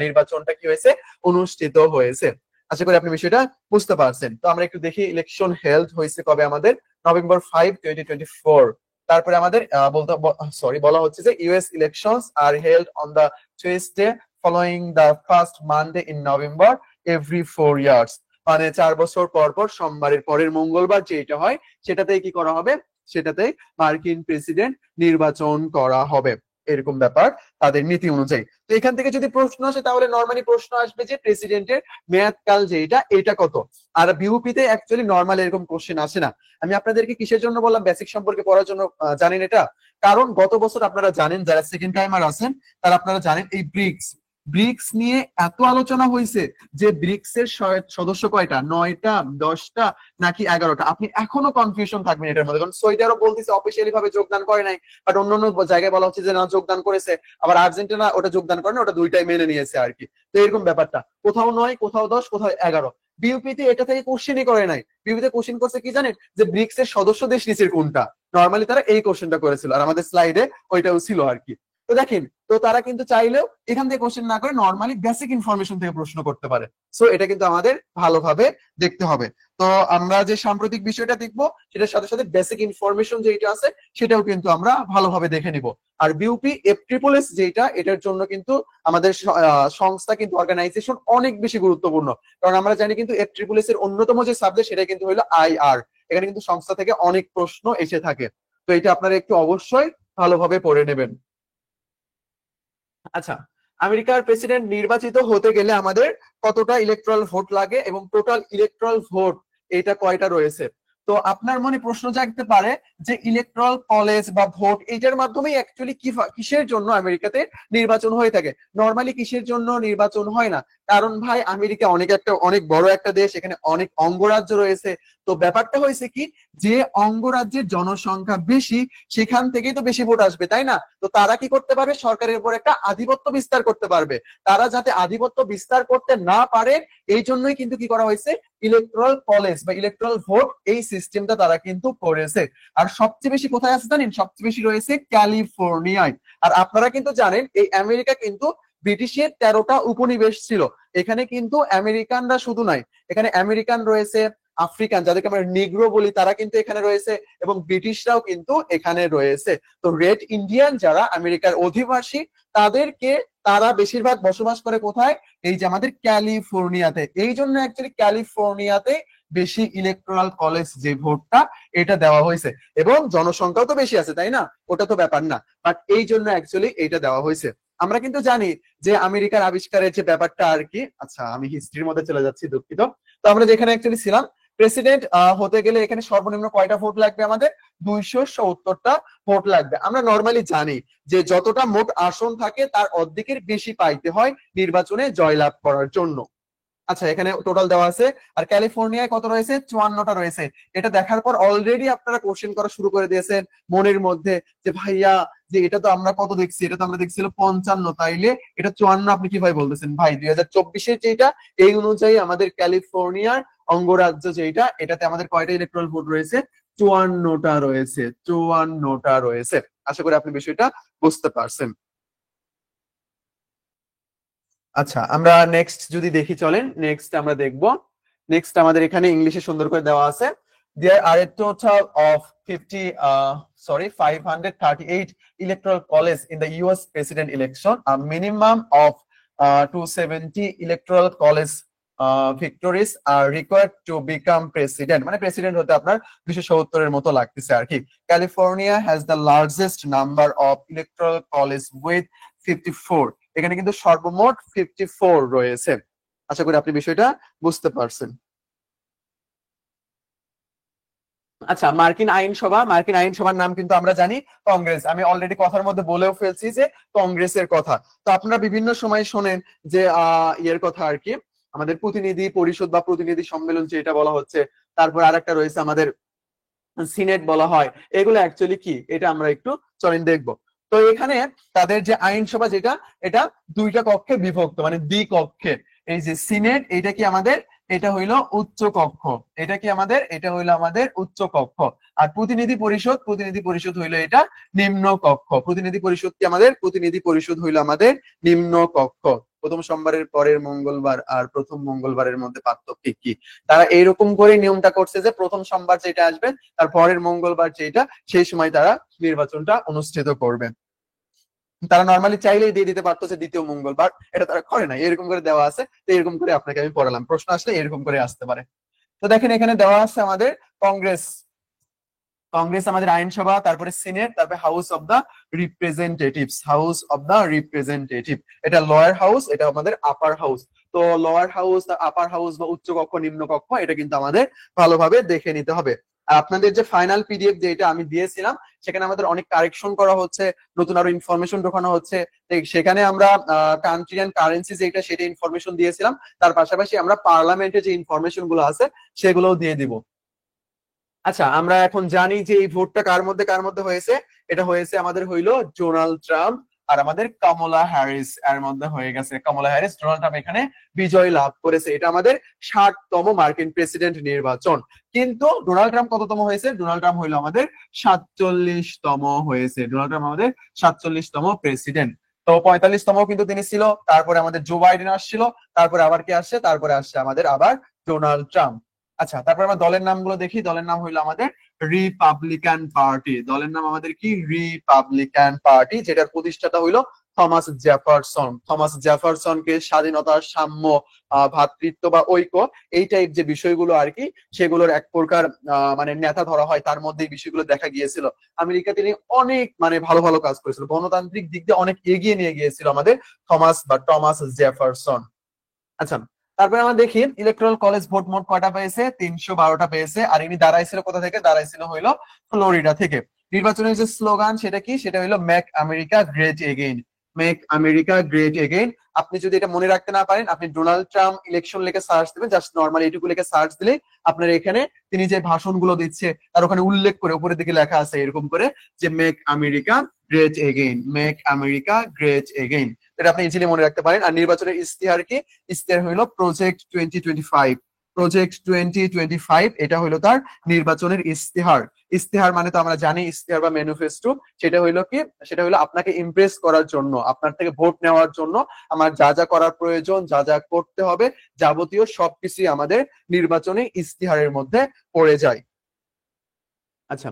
নির্বাচনটা কি হয়েছে, অনুষ্ঠিত হয়েছে। আশা করি আপনি বিষয়টা বুঝতে পারছেন। তো আমরা একটু দেখি ইলেকশন হেল্ড হয়েছে কবে আমাদের, November 5, 2024। তারপরে আমাদের বলতে সরি বলা হচ্ছে যে US elections are held on the Tuesday following the first Monday in November every 4 years। মানে 4 বছর পর পর সোমবারের পরের মঙ্গলবার যেটা হয়, সেটাতেই কি করা হবে, সেটাতেই মার্কিন প্রেসিডেন্ট নির্বাচন করা হবে। এরকম ব্যাপার তাদের নীতি অনুযায়ী। তো এখান থেকে যদি প্রশ্ন আসে, তাহলে নর্মালি প্রশ্ন আসবে যে প্রেসিডেন্টের মেয়াদকাল যে এটা কত। আর বিউপিতে অ্যাকচুয়ালি নর্মাল এরকম কোশ্চেন আসে না। আমি আপনাদেরকে কিসের জন্য বললাম, বেসিক সম্পর্কে পড়ার জন্য। জানেন এটা? কারণ গত বছর আপনারা জানেন, যারা সেকেন্ড টাইমার আছেন তারা আপনারা জানেন এই ব্রিক্স ব্রিক্স নিয়ে এত আলোচনা হয়েছে যে ব্রিক্স এর সদস্য কয়টা, 9টা, 10টা নাকি 11টা। আপনি এখনো কনফিউশন থাকবেন এটার মধ্যে। কারণ সৌদি আরব বলতেছে অফিসিয়ালি ভাবে যোগদান করে নাই, বাট অন্যান্য জায়গায় বলা হচ্ছে যে না যোগদান করেছে। আবার আর্জেন্টিনা ওটা যোগদান করে না, ওটা দুইটাই মেনে নিয়েছে আর কি। তো এরকম ব্যাপারটা, কোথাও 9, কোথাও 10, কোথাও 11। বিউপিতে এটা থেকে কোশ্চেনই করে নাই। বিউপিতে কোশ্চেন করছে কি জানেন, যে ব্রিক্স এর সদস্য দেশ নিচের কোনটা। নর্মালি তারা এই কোশ্চেনটা করেছিল, আর আমাদের স্লাইডে ওইটাও ছিল আর কি। তো দেখেন, তো তারা কিন্তু চাইলেও এখান থেকে কোশ্চেন না করে নর্মালি বেসিক ইনফরমেশন থেকে প্রশ্ন করতে পারে। সো এটা কিন্তু আমাদের ভালোভাবে দেখতে হবে। তো আমরা যে সাম্প্রতিক বিষয়টা দেখবো, সেটার সাথে সাথে বেসিক ইনফরমেশন যেটা আছে সেটাও কিন্তু আমরা ভালোভাবে দেখে নিব। আর বিউপি এফট্রিপলএস যেটা, এটার জন্য কিন্তু আমাদের সংস্থা কিন্তু অর্গানাইজেশন অনেক বেশি গুরুত্বপূর্ণ। কারণ আমরা জানি কিন্তু এফট্রিপলএস এর অন্যতম যে সাবজেক্ট, সেটা কিন্তু হলো আইআর। এখানে কিন্তু সংস্থা থেকে অনেক প্রশ্ন এসে থাকে। তো এটা আপনারা একটু অবশ্যই ভালোভাবে পড়ে নেবেন। আচ্ছা, আমেরিকার প্রেসিডেন্ট নির্বাচিত হতে গেলে আমাদের কতটা ইলেকট্রাল ভোট লাগে এবং টোটাল ইলেকট্রাল ভোট এটা কয়টা রয়েছে? তো আপনার মনে প্রশ্ন জাগতে পারে যে ইলেকট্রাল কলেজ বা ভোট এইটার মাধ্যমে অ্যাকচুয়ালি কিসের জন্য আমেরিকাতে নির্বাচন হয়ে থাকে। নর্মালি কিসের জন্য নির্বাচন হয় না, কারণ ভাই আমেরিকা অনেক বড় একটা দেশ, এখানে অনেক অঙ্গরাজ্য রয়েছে। তো ব্যাপারটা হয়েছে কি, যে অঙ্গরাজ্যের জনসংখ্যা বেশি, সেখান থেকেই তো বেশি ভোট আসবে, তাই না? তো তারা কি করতে পারবে, সরকারের উপর একটা আধিপত্য বিস্তার করতে পারবে। তারা যাতে আধিপত্য বিস্তার করতে না পারে, এই জন্যই কিন্তু কি করা হয়েছে, ইলেকট্রাল কলেজ বা ইলেকট্রাল ভোট এই সিস্টেমটা তারা কিন্তু করেছে। আর সবচেয়ে বেশি কোথায় আছে জানেন? সবচেয়ে বেশি রয়েছে ক্যালিফোর্নিয়ায়। আর আপনারা কিন্তু জানেন এই আমেরিকা কিন্তু ব্রিটিশের 13টা উপনিবেশ ছিল। এখানে কিন্তু আমেরিকানরা শুধু নাই, এখানে আমেরিকান রয়েছে, আফ্রিকান যাদেরকে আমরা নিগ্রো বলি তারা কিন্তু এখানে রয়েছে, এবং ব্রিটিশরাও কিন্তু এখানে রয়েছে। তো রেড ইন্ডিয়ান যারা আমেরিকার অধিবাসী, তাদেরকে তারা বেশিরভাগ বসবাস করে কোথায়, এই যে আমাদের ক্যালিফোর্নিয়াতে। এই জন্য অ্যাকচুয়ালি ক্যালিফোর্নিয়াতে বেশি ইলেকট্রাল কলেজ যে ভোটটা এটা দেওয়া হয়েছে, এবং জনসংখ্যাও তো বেশি আছে, তাই না? ওটা তো ব্যাপার না, বাট এই জন্য অ্যাকচুয়ালি এইটা দেওয়া হয়েছে। আমরা কিন্তু জানি যে আমেরিকার আবিষ্কারের যে ব্যাপারটা আর কি। আচ্ছা, আমি হিস্ট্রির মধ্যে চলে যাচ্ছি, দুঃখিত। তো আমরা যেখানে অ্যাকচুয়ালি ছিলাম, প্রেসিডেন্ট হতে গেলে এখানে সর্বনিম্ন কয়টা ভোট লাগবে আমাদের? 270টা ভোট লাগবে। আমরা নর্মালি জানি যে যতটা মোট আসন থাকে তার অর্ধেকের বেশি পাইতে হয় নির্বাচনে জয়লাভ করার জন্য। আচ্ছা, এখানে টোটাল দেওয়া আছে। আর ক্যালিফোর্নিয়ায় কত রয়েছে? 54টা রয়েছে। এটা দেখার পর অলরেডি আপনারা কোশ্চেন করা শুরু করে দিয়েছেন মনের মধ্যে, যে ভাইয়া, যে এটা তো আমরা কত দেখছি, এটা তো আমরা দেখছিল 55, তাইলে এটা 54 আপনি কিভাবে বলতেছেন? ভাই 2024-এর যেটা, এই অনুযায়ী আমাদের ক্যালিফোর্নিয়ার অঙ্গরাজ্য যেটা, এটাতে আমাদের কয়টা ইলেকট্রাল ভোট রয়েছে? 54টা রয়েছে, 54টা রয়েছে। আশা করি আপনি বিষয়টা বুঝতে পারছেন। আচ্ছা, আমরা নেক্সট যদি দেখি, চলেন নেক্সট আমরা দেখব। নেক্সট আমাদের এখানে ইংলিশে সুন্দর করে দেওয়া আছে, there are a total of 538 electoral college in the US president election. A minimum of 270 electoral college victories are required to become president. মানে প্রেসিডেন্ট হতে আপনার 270-এর মতো লাগতেছে আর কি। California has the largest number of electoral college with 54। এখানে কিন্তু সর্বমোট 54 রয়েছে। আশা করি আপনি বিষয়টা বুঝতে পারছেন। আচ্ছা, মার্কিন আইনসভার নাম কিন্তু আমরা জানি কংগ্রেস। আমি অলরেডি কথার মধ্যে বলেও ফেলছি যে কংগ্রেসের কথা। তো আপনারা বিভিন্ন সময় শোনেন যে ইয়ের কথা আর কি, আমাদের প্রতিনিধি পরিষদ বা প্রতিনিধি সম্মেলন যেটা বলা হচ্ছে, তারপর আরেকটা রয়েছে আমাদের সিনেট বলা হয়। এগুলো অ্যাকচুয়ালি কি, এটা আমরা একটু চলেন দেখবো। তো এখানে তাদের যে আইনসভা যেটা, এটা দুইটা কক্ষে বিভক্ত, মানে দ্বিকক্ষে। এই যে সিনেট, এটা কি আমাদের, এটা হইলো উচ্চ কক্ষ, এটা কি আমাদের, এটা হইলো আমাদের উচ্চ কক্ষ। আর প্রতিনিধি পরিষদ হইলো এটা নিম্ন কক্ষ। প্রতিনিধি পরিষদ কি আমাদের, প্রতিনিধি পরিষদ হইলো আমাদের নিম্ন কক্ষ। প্রথম সোমবারের পরের মঙ্গলবার আর প্রথম মঙ্গলবারের মধ্যে পার্থক্য কি? তারা এইরকম করে নিয়মটা করছে যে প্রথম সোমবার যেটা আসবে তার পরের মঙ্গলবার যেটা, সেই সময় তারা নির্বাচনটা অনুষ্ঠিত করবে। তারা নর্মালি চাইলেই দিয়ে দিতে পারতো যে দ্বিতীয় মঙ্গলবার, এটা তারা করে না, এরকম করে দেওয়া আছে। তো এরকম করে আপনাকে আমি পড়ালাম, প্রশ্ন আসলে এরকম করে আসতে পারে। তো দেখেন এখানে দেওয়া আছে আমাদের কংগ্রেস, কংগ্রেস আমাদের আইনসভা, তারপরে সিনেট, তারপরে হাউস অব দা রিপ্রেজেন্টেটিভ। এটা লোয়ার হাউস, এটা আমাদের আপার হাউস। তো লোয়ার হাউস, আপার হাউস বা উচ্চ কক্ষ নিম্ন কক্ষ, এটা কিন্তু আমাদের ভালোভাবে দেখে নিতে হবে। আর আপনাদের যে ফাইনাল পিডিএফ যেটা আমি দিয়েছিলাম, সেখানে আমাদের অনেক কারেকশন করা হচ্ছে, নতুন আরো ইনফরমেশন ঢোকানো হচ্ছে। সেখানে আমরা কান্ট্রি এন্ড কারেন্সি যেটা, সেটা ইনফরমেশন দিয়েছিলাম। তার পাশাপাশি আমরা পার্লামেন্টে যে ইনফরমেশন গুলো আছে সেগুলোও দিয়ে দিব। আচ্ছা, আমরা এখন জানি যে এই ভোটটা কার মধ্যে হয়েছে। এটা হয়েছে আমাদের হইলো ডোনাল্ড ট্রাম্প আর আমাদের কমলা হ্যারিস এর মধ্যে হয়ে গেছে। কমলা হ্যারিস, ডোনাল্ড ট্রাম্প এখানে বিজয় লাভ করেছে। এটা আমাদের 60তম মার্কিন প্রেসিডেন্ট নির্বাচন। কিন্তু ডোনাল্ড ট্রাম্প কততম হয়েছে? ডোনাল্ড ট্রাম্প হইলো আমাদের 47তম হয়েছে। ডোনাল্ড ট্রাম্প আমাদের 47তম প্রেসিডেন্ট। তো 45তম কিন্তু তিনি ছিল। তারপরে আমাদের জো বাইডেন আসছিল, তারপরে আবার কে আসছে, তারপরে আসছে আমাদের আবার ডোনাল্ড ট্রাম্প। আচ্ছা, তারপর আমরা দলের নামগুলো দেখি। দলের নাম হইলো আমাদের রিপাবলিকান পার্টি। দলের নাম আমাদের কি? রিপাবলিকান পার্টি, যেটার প্রতিষ্ঠাতা হইলো থমাস জেফারসন। থমাস জেফারসনকে স্বাধীনতা, সাম্য, ভ্রাতৃত্ব বা ঐক্য, এই টাইপ যে বিষয়গুলো আর কি, সেগুলোর এক প্রকার মানে নেতা ধরা হয়। তার মধ্যে এই বিষয়গুলো দেখা গিয়েছিল। আমেরিকা তিনি অনেক মানে ভালো ভালো কাজ করেছিল, গণতান্ত্রিক দিক দিয়ে অনেক এগিয়ে নিয়ে গিয়েছিল আমাদের টমাস জেফারসন। আচ্ছা, তারপরে আমরা দেখি ইলেকট্রাল কলেজ ভোট মোট কয়টা পেয়েছে? 312টা পেয়েছে। আর ইনি দাঁড়াইছিল কোথা থেকে? দাঁড়াইছিল হইলো ফ্লোরিডা থেকে। নির্বাচনের যে স্লোগান সেটা কি? সেটা হইলো make America great again. Make America great again. আপনি যদি এটা মনে রাখতে না পারেন, আপনি ডোনাল্ড ট্রাম্প ইলেকশন লিখে সার্চ দিবেন, জাস্ট নর্মালি এটুকু লিখে সার্চ দিলে আপনার এখানে তিনি যে ভাষণগুলো দিচ্ছে তার ওখানে উল্লেখ করে উপরের দিকে লেখা আছে এরকম করে যে make America great again, make America great again. এটা আপনি ইজিলি মনে রাখতে পারেন। আর নির্বাচনের ইস্তিহার কি? ইস্তিহার হইলো প্রজেক্ট 2025। প্রজেক্ট 2025, এটা হইলো তার নির্বাচনের ইস্তিহার। ইস্তিহার মানে তো আমরা জানি, ইস্তিহার বা ম্যানিফেস্টো। সেটা হইলো কি? সেটা হইলো আপনাকে ইমপ্রেস করার জন্য, আপনার থেকে ভোট নেওয়ার জন্য আমার যা যা করার প্রয়োজন, যা যা করতে হবে, যাবতীয় সবকিছুই আমাদের নির্বাচনী ইস্তিহারের মধ্যে পড়ে যায়। আচ্ছা,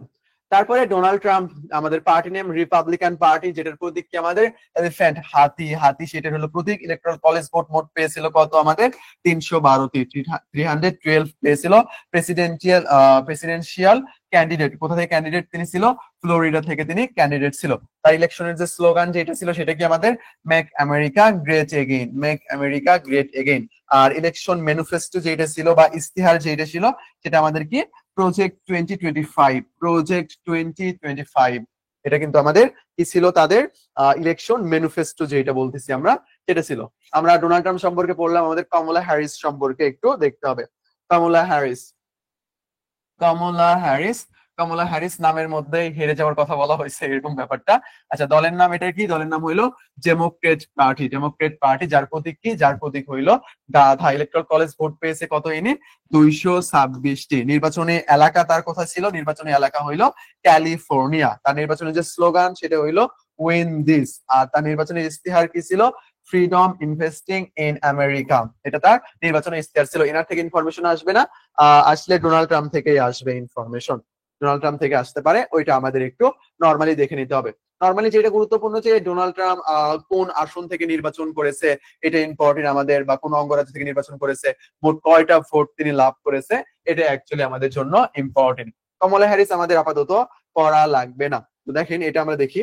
তারপরে ডোনাল্ড ট্রাম্প, আমাদের পার্টি নেম রিপাবলিকান পার্টি, যেটার প্রতীক কি আমাদের এলিফ্যান্ট, হাতি। হাতি সেটার হলো প্রতীক। ইলেকট্রাল কলেজ ভোট মোট পেয়েছিল কত? আমাদের 312টি, 312 পেয়েছিল। প্রেসিডেন্সিয়াল ক্যান্ডিডেট, কোথা থেকে ক্যান্ডিডেট তিনি ছিল? ফ্লোরিডা থেকে তিনি ক্যান্ডিডেট ছিল। তাই ইলেকশনের যে স্লোগান যেটা ছিল সেটা কি আমাদের make America great again, make America great again. আর ইলেকশন ম্যানিফেস্টো যেটা ছিল বা ইস্তিহার যেটা ছিল, সেটা আমাদের কি? প্রজেক্ট 2025। প্রজেক্ট 2025, এটা কিন্তু আমাদের কি ছিল? তাদের ইলেকশন ম্যানিফেস্টো যেটা বলতেছি আমরা, সেটা ছিল। আমরা ডোনাল্ড ট্রাম্প সম্পর্কে পড়লাম, আমাদের কমলা হ্যারিস সম্পর্কে একটু দেখতে হবে। কমলা হ্যারিস, কমলা হ্যারিস, কমলা হ্যারিস নামের মধ্যে হেরে যাওয়ার কথা বলা হয়েছে, এরকম ব্যাপারটা। আচ্ছা, দলের নাম এটা কি? দলের নাম হইলো ডেমোক্রেট পার্টি। ডেমোক্রেট পার্টি, যার প্রতীক কি? যার প্রতীক হইলো গাধা। ইলেকট্রাল কলেজ ভোট পেয়েছে কত ইনি? 226টি। নির্বাচনী এলাকা তার কোথায় ছিল? নির্বাচনী এলাকা হইলো ক্যালিফোর্নিয়া। তার নির্বাচনের যে স্লোগান সেটা হইলো উইন দিস। আর তার নির্বাচনের ইস্তিহার কি ছিল? Freedom investing in America. এটা তার নির্বাচনের ইস্তিহার ছিল। এনার থেকে ইনফরমেশন আসবে না, আসলে ডোনাল্ড ট্রাম্প থেকেই আসবে ইনফরমেশন। ডোনাল্ড ট্রাম্প থেকে আসতে পারে, ওইটা আমাদের একটু নর্মালি দেখে নিতে হবে। নর্মালি যেটা গুরুত্বপূর্ণ যে ডোনাল্ড ট্রাম্প কোন আসন থেকে নির্বাচন করেছে, এটা ইম্পর্টেন্ট আমাদের, বা কোন অঙ্গরাজ্য থেকে নির্বাচন করেছে, মোট কয়টা ভোট তিনি লাভ করেছে, এটা অ্যাকচুয়ালি আমাদের জন্য ইম্পর্টেন্ট। কমলা হ্যারিস আমাদের আপাতত পড়া লাগবে না। তো দেখেন এটা আমরা দেখি,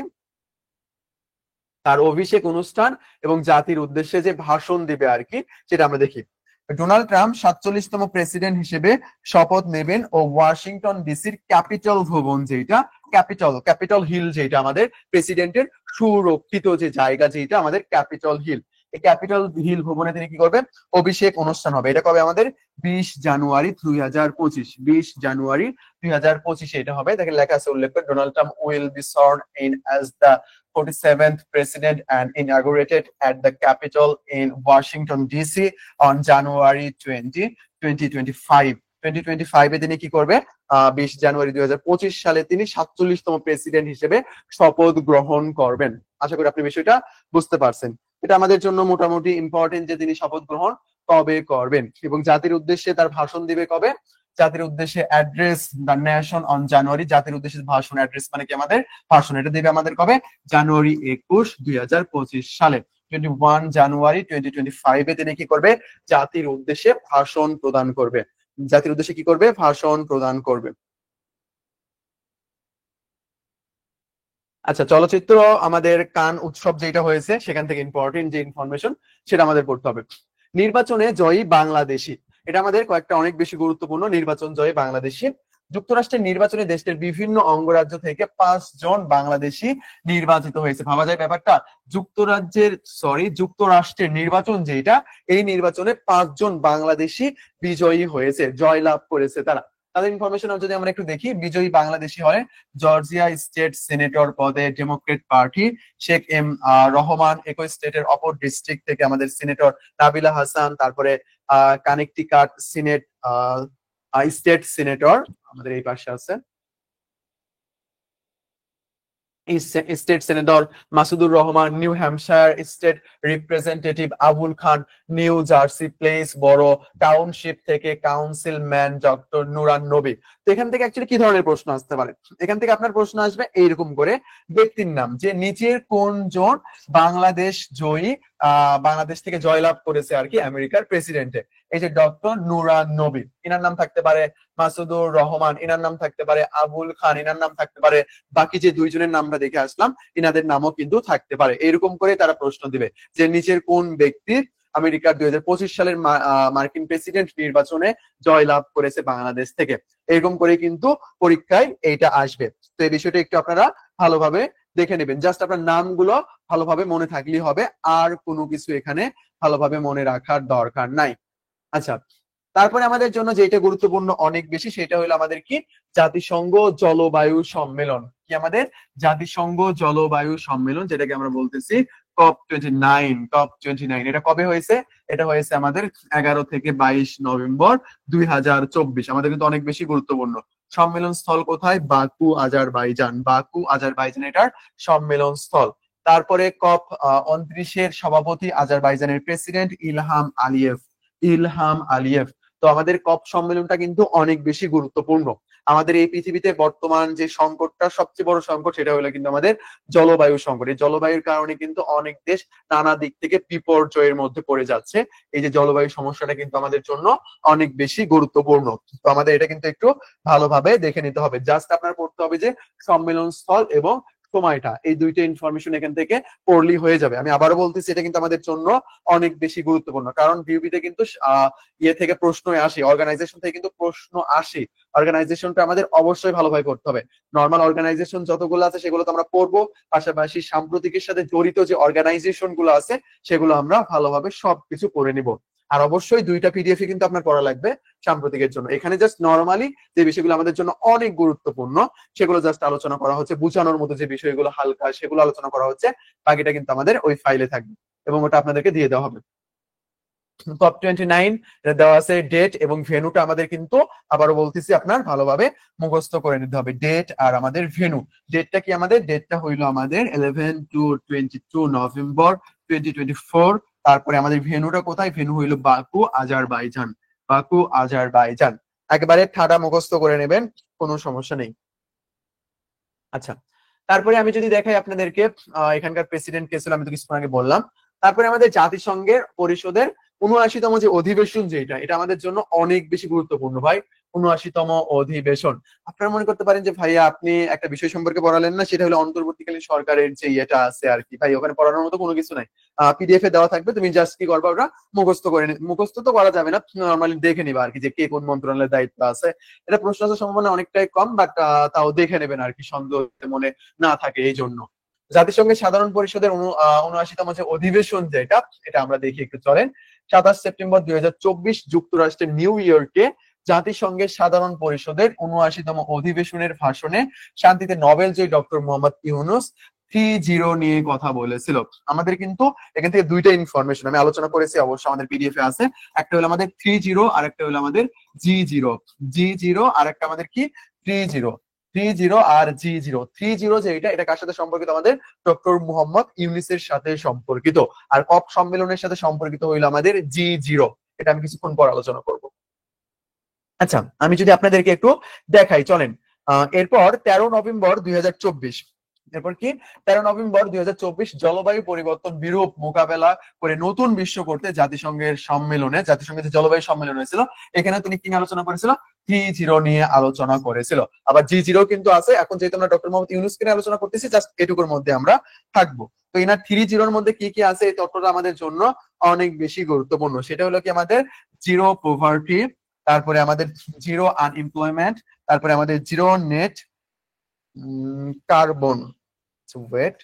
তার অভিষেক অনুষ্ঠান এবং জাতির উদ্দেশ্যে যে ভাষণ দিবে আর কি, সেটা আমরা দেখি। ডোনাল্ড ট্রাম্প 47তম প্রেসিডেন্ট হিসেবে শপথ নেবেন ও ওয়াশিংটন ডিসির ক্যাপিটল ভবন, যেটা ক্যাপিটল হিল, যেটা আমাদের প্রেসিডেন্টের সুরক্ষিত যে জায়গা, যেটা আমাদের ক্যাপিটল হিল, এই ক্যাপিটল হিল ভবনে তিনি কি করবেন, অভিষেক অনুষ্ঠান হবে। এটা কবে আমাদের 20 জানুয়ারি 2025, 20 জানুয়ারি 2025 এটা হবে। দেখেন লেখা আছে, উল্লেখ করে, ডোনাল্ড ট্রাম্প উইল বি সর্ন in as the 47th president and inaugurated at the Capitol in Washington DC on January 20, 2025. 2025 এ তিনি কি করবে, 20 জানুয়ারি 2025 সালে তিনি 47তম প্রেসিডেন্ট হিসেবে শপথ গ্রহণ করবেন। আশা করি আপনি বিষয়টা বুঝতে পারছেন। এটা আমাদের জন্য মোটামুটি ইম্পর্টেন্ট যে তিনি শপথ গ্রহণ কবে করবেন এবং জাতির উদ্দেশ্যে তার ভাষণ দিবে কবে, জাতির উদ্দেশ্যে address the nation on January, জাতির উদ্দেশ্যে ভাষণ, অ্যাড্রেস মানে কি আমাদের ভাষণ, এটা দেবে আমাদের কবে, জানুয়ারি 21, 2025 সালে। 21 জানুয়ারি 2025 এ তিনি কি করবে, জাতির উদ্দেশ্যে ভাষণ প্রদান করবে, জাতির উদ্দেশ্যে কি করবে, ভাষণ প্রদান করবে। আচ্ছা, চলচ্চিত্র আমাদের কান উৎসব যেটা হয়েছে সেখান থেকে ইম্পর্টেন্ট যে ইনফরমেশন সেটা আমাদের পড়তে হবে। নির্বাচনে জয়ী বাংলাদেশি, এটা আমাদের কয়েকটা অনেক বেশি গুরুত্বপূর্ণ। নির্বাচন জয়ী বাংলাদেশি, যুক্তরাষ্ট্রের নির্বাচনে দেশটির বিভিন্ন অঙ্গরাজ্য থেকে 5 জন বাংলাদেশি নির্বাচিত হয়েছে। ভাবা যায় ব্যাপারটা, যুক্তরাষ্ট্রের নির্বাচন যেটা, এই নির্বাচনে 5 জন বাংলাদেশি বিজয়ী হয়েছে, জয়লাভ করেছে তারা। তাদের ইনফরমেশন যদি আমরা একটু দেখি, বিজয়ী বাংলাদেশি হয় জর্জিয়া স্টেট সিনেটর পদে Democrat party Sheikh M Rahman, একই স্টেটের অপর ডিস্ট্রিক্ট থেকে আমাদের সিনেটর নাবিলা হাসান, তারপরে কানেকটিকাট স্টেট সিনেটর আমাদের এই পাশে আছে state senator Masudur Rahman, New Hampshire state representative Abul Khan, New Jersey Plainsboro township থেকে কাউন্সিলম্যান ডক্টর নুরান নবী। তো এখান থেকে অ্যাকচুয়ালি কি ধরনের প্রশ্ন আসতে পারে, এখান থেকে আপনার প্রশ্ন আসবে এইরকম করে, ব্যক্তির নাম, যে নিচের কোন জন বাংলাদেশ জয়ী, বাংলাদেশ থেকে জয়লাভ করেছে আর কি আমেরিকার প্রেসিডেন্টে। এই যে ডক্টর নুরান নবী, ইনার নাম থাকতে পারে মাসুদুর রহমান, ইনার নাম থাকতে পারে আবুল খান, ইনার নাম থাকতে পারে, বাকি যে 2 জনের নামটা দেখে আসলাম ইনাদের নামও কিন্তু থাকতে পারে। এরকম করে তারা প্রশ্ন দিবে যে নিচের কোন ব্যক্তি আমেরিকার 2025 সালের মার্কিন প্রেসিডেন্ট নির্বাচনে জয়লাভ করেছে বাংলাদেশ থেকে। এরকম করে কিন্তু পরীক্ষায় এইটা আসবে। তো এই বিষয়টা একটু আপনারা ভালোভাবে দেখে নেবেন, জাস্ট আপনার নামগুলো ভালোভাবে মনে থাকলেই হবে, আর কোনো কিছু এখানে ভালোভাবে মনে রাখার দরকার নাই। আচ্ছা, তারপরে আমাদের জন্য যেটা গুরুত্বপূর্ণ অনেক বেশি, সেটা হলো আমাদের কি, জাতিসংঘ জলবায়ু সম্মেলন। কি আমাদের জাতিসংঘ জলবায়ু সম্মেলন, যেটাকে আমরা বলতেছি COP29। এটা কবে হয়েছে, এটা হয়েছে আমাদের 11 থেকে 22 নভেম্বর 2024। আমাদের কিন্তু অনেক বেশি গুরুত্বপূর্ণ। সম্মেলন স্থল কোথায়, বাকু আজারবাইজান, বাকু আজারবাইজান এটার সম্মেলন স্থল। তারপরে COP29 সভাপতি আজারবাইজানের প্রেসিডেন্ট ইলহাম আলিয়েভ। তো আমাদের কপ সম্মেলনটা কিন্তু অনেক বেশি গুরুত্বপূর্ণ। আমাদের এই পৃথিবীতে বর্তমান যে সংকটটা, সবচেয়ে বড় সংকট, সেটা হলো কিন্তু আমাদের জলবায়ু সংকট। এই জলবায়ুর কারণে কিন্তু অনেক দেশ নানা দিক থেকে বিপর্যয়ের মধ্যে পড়ে যাচ্ছে। এই যে জলবায়ু সমস্যাটা কিন্তু আমাদের জন্য অনেক বেশি গুরুত্বপূর্ণ। তো আমাদের এটা কিন্তু একটু ভালোভাবে দেখে নিতে হবে। জাস্ট আপনার পড়তে হবে যে সম্মেলন স্থল এবং সময়টা, এই 2টা ইনফরমেশন এখান থেকে পড়লেই হয়ে যাবে। আমি আবারও বলতেছি, এটা কিন্তু আমাদের জন্য অনেক বেশি গুরুত্বপূর্ণ, কারণ বিউপিতে কিন্তু ইয়ে থেকে প্রশ্ন আসে, অর্গানাইজেশন থেকে কিন্তু প্রশ্ন আসে। অর্গানাইজেশনটা আমাদের অবশ্যই ভালোভাবে করতে হবে। নর্মাল অর্গানাইজেশন যতগুলো আছে সেগুলো তো আমরা পড়বো, পাশাপাশি সাম্প্রতিকের সাথে জড়িত যে অর্গানাইজেশন গুলো আছে সেগুলো আমরা ভালোভাবে সবকিছু পড়ে নিব। আর অবশ্যই 2টা পিডিএফ কিন্তু আপনার পড়া লাগবে সাম্প্রতিকের জন্য। এখানে জাস্ট নর্মালি যে বিষয়গুলো আমাদের জন্য অনেক গুরুত্বপূর্ণ সেগুলো জাস্ট আলোচনা করা হচ্ছে, বোঝানোর মতো যে বিষয়গুলো হালকা সেগুলো আলোচনা করা হচ্ছে, বাকিটা কিন্তু আমাদের ওই ফাইলে থাকবে এবং ওটা আপনাদেরকে দিয়ে দেওয়া হবে। COP29 দেওয়া আছে ডেট এবং ভেন্যুটা আমাদের কিন্তু আবারও বলতেছি আপনার ভালোভাবে মুখস্থ করে নিতে হবে, ডেট আর আমাদের ভেন্যু। ডেটটা কি আমাদের, ডেটটা হইলো আমাদের 11 to 22 নভেম্বর 2024। তারপরে আমাদের ভেন্যুটা কোথায়, ভেন্যু হইলো বাকু আজারবাইজান, বাকু আজারবাইজান। একেবারে ঠাডা মুখস্থ করে নেবেন, কোনো সমস্যা নেই। আচ্ছা, তারপরে আমি যদি দেখাই আপনাদেরকে এখানকার প্রেসিডেন্ট কে ছিল, আমি তো কিছুক্ষণ আগে বললাম। তারপরে আমাদের জাতিসংঘের পরিষদের 79তম যে অধিবেশন, যেটা এটা আমাদের জন্য অনেক বেশি গুরুত্বপূর্ণ ভাই। ৭৯তম অধিবেশন। আপনারা মনে করতে পারেন যে ভাইয়া আপনি একটা বিষয় সম্পর্কে পড়ালেন না, সেটা হলো অন্তর্বর্তীকালীন সরকারের যে ইয়েটা আছে আর কি। ভাই ওখানে পড়ানোর মতো কোনো কিছু নাই, পিডিএফ এ দেওয়া থাকবে, তুমি জাস্ট কি করবা ওটা মুখস্থ করে মুখস্থ তো করা যাবে না, নর্মালি দেখে নিবা আর কি যে কে কোন মন্ত্রণালয়ের দায়িত্ব আছে। এটা প্রশ্ন আসার সম্ভাবনা অনেকটাই কম, বাট তাও দেখে নেবেন আর কি, সন্দেহ মনে না থাকে এই জন্য। জাতিসংঘের সাধারণ পরিষদের ৭৯তম যে অধিবেশন যেটা, এটা আমরা দেখি একটু চলেন। ২৭ সেপ্টেম্বর ২০২৪ যুক্তরাষ্ট্রের নিউ ইয়র্কে জাতিসংঘের সাধারণ পরিষদের ৭৯তম অধিবেশনের ভাষণে শান্তিতে নোবেল জয়ী ডক্টর মোহাম্মদ ইউনূস ৩-0 নিয়ে কথা বলেছিল। আমাদের কিন্তু এখান থেকে দুইটা ইনফরমেশন আমি আলোচনা করেছি, অবশ্য আমাদের পিডিএফ এ আছে। একটা হলো আমাদের ৩-0 আর একটা হলো আমাদের জি জিরো আর একটা আমাদের কি ৩-0। ৩-0 আর জি জিরো। ৩-0 যে এটা কার সাথে সম্পর্কিত? আমাদের ডক্টর মুহাম্মদ ইউনূসের সাথে সম্পর্কিত। আর কপ সম্মেলনের সাথে সম্পর্কিত হইলো আমাদের জি জিরো। এটা আমি কিছুক্ষণ পর আলোচনা করব। আচ্ছা, আমি যদি আপনাদেরকে একটু দেখাই চলেন। এরপর ১৩ নভেম্বর ২০২৪, এরপর কি ১৩ নভেম্বর ২০২৪ জলবায়ু পরিবর্তন বিরূপ মোকাবেলা করে নতুন বিশ্ব করতে জাতিসংঘের যে জলবায়ু সম্মেলন হয়েছিল, এখানে তিনি কি নিয়ে আলোচনা করেছিল? ৩-0 নিয়ে আলোচনা করেছিল। আবার জি জিরো কিন্তু আছে। এখন যেহেতু আমরা ডক্টর মোহাম্মদ ইউনূসকে নিয়ে আলোচনা করতেছি, জাস্ট এটুকুর মধ্যে আমরা থাকবো। তো এনার ৩-0-র মধ্যে কি কি আছে, এই তথ্যটা আমাদের জন্য অনেক বেশি গুরুত্বপূর্ণ। সেটা হলো কি আমাদের জিরো পভার্টি, তারপরে আমাদের জিরো আনএমপ্লয়মেন্ট, তারপরে আমাদের জিরো নেট কার্বন। ওয়েট,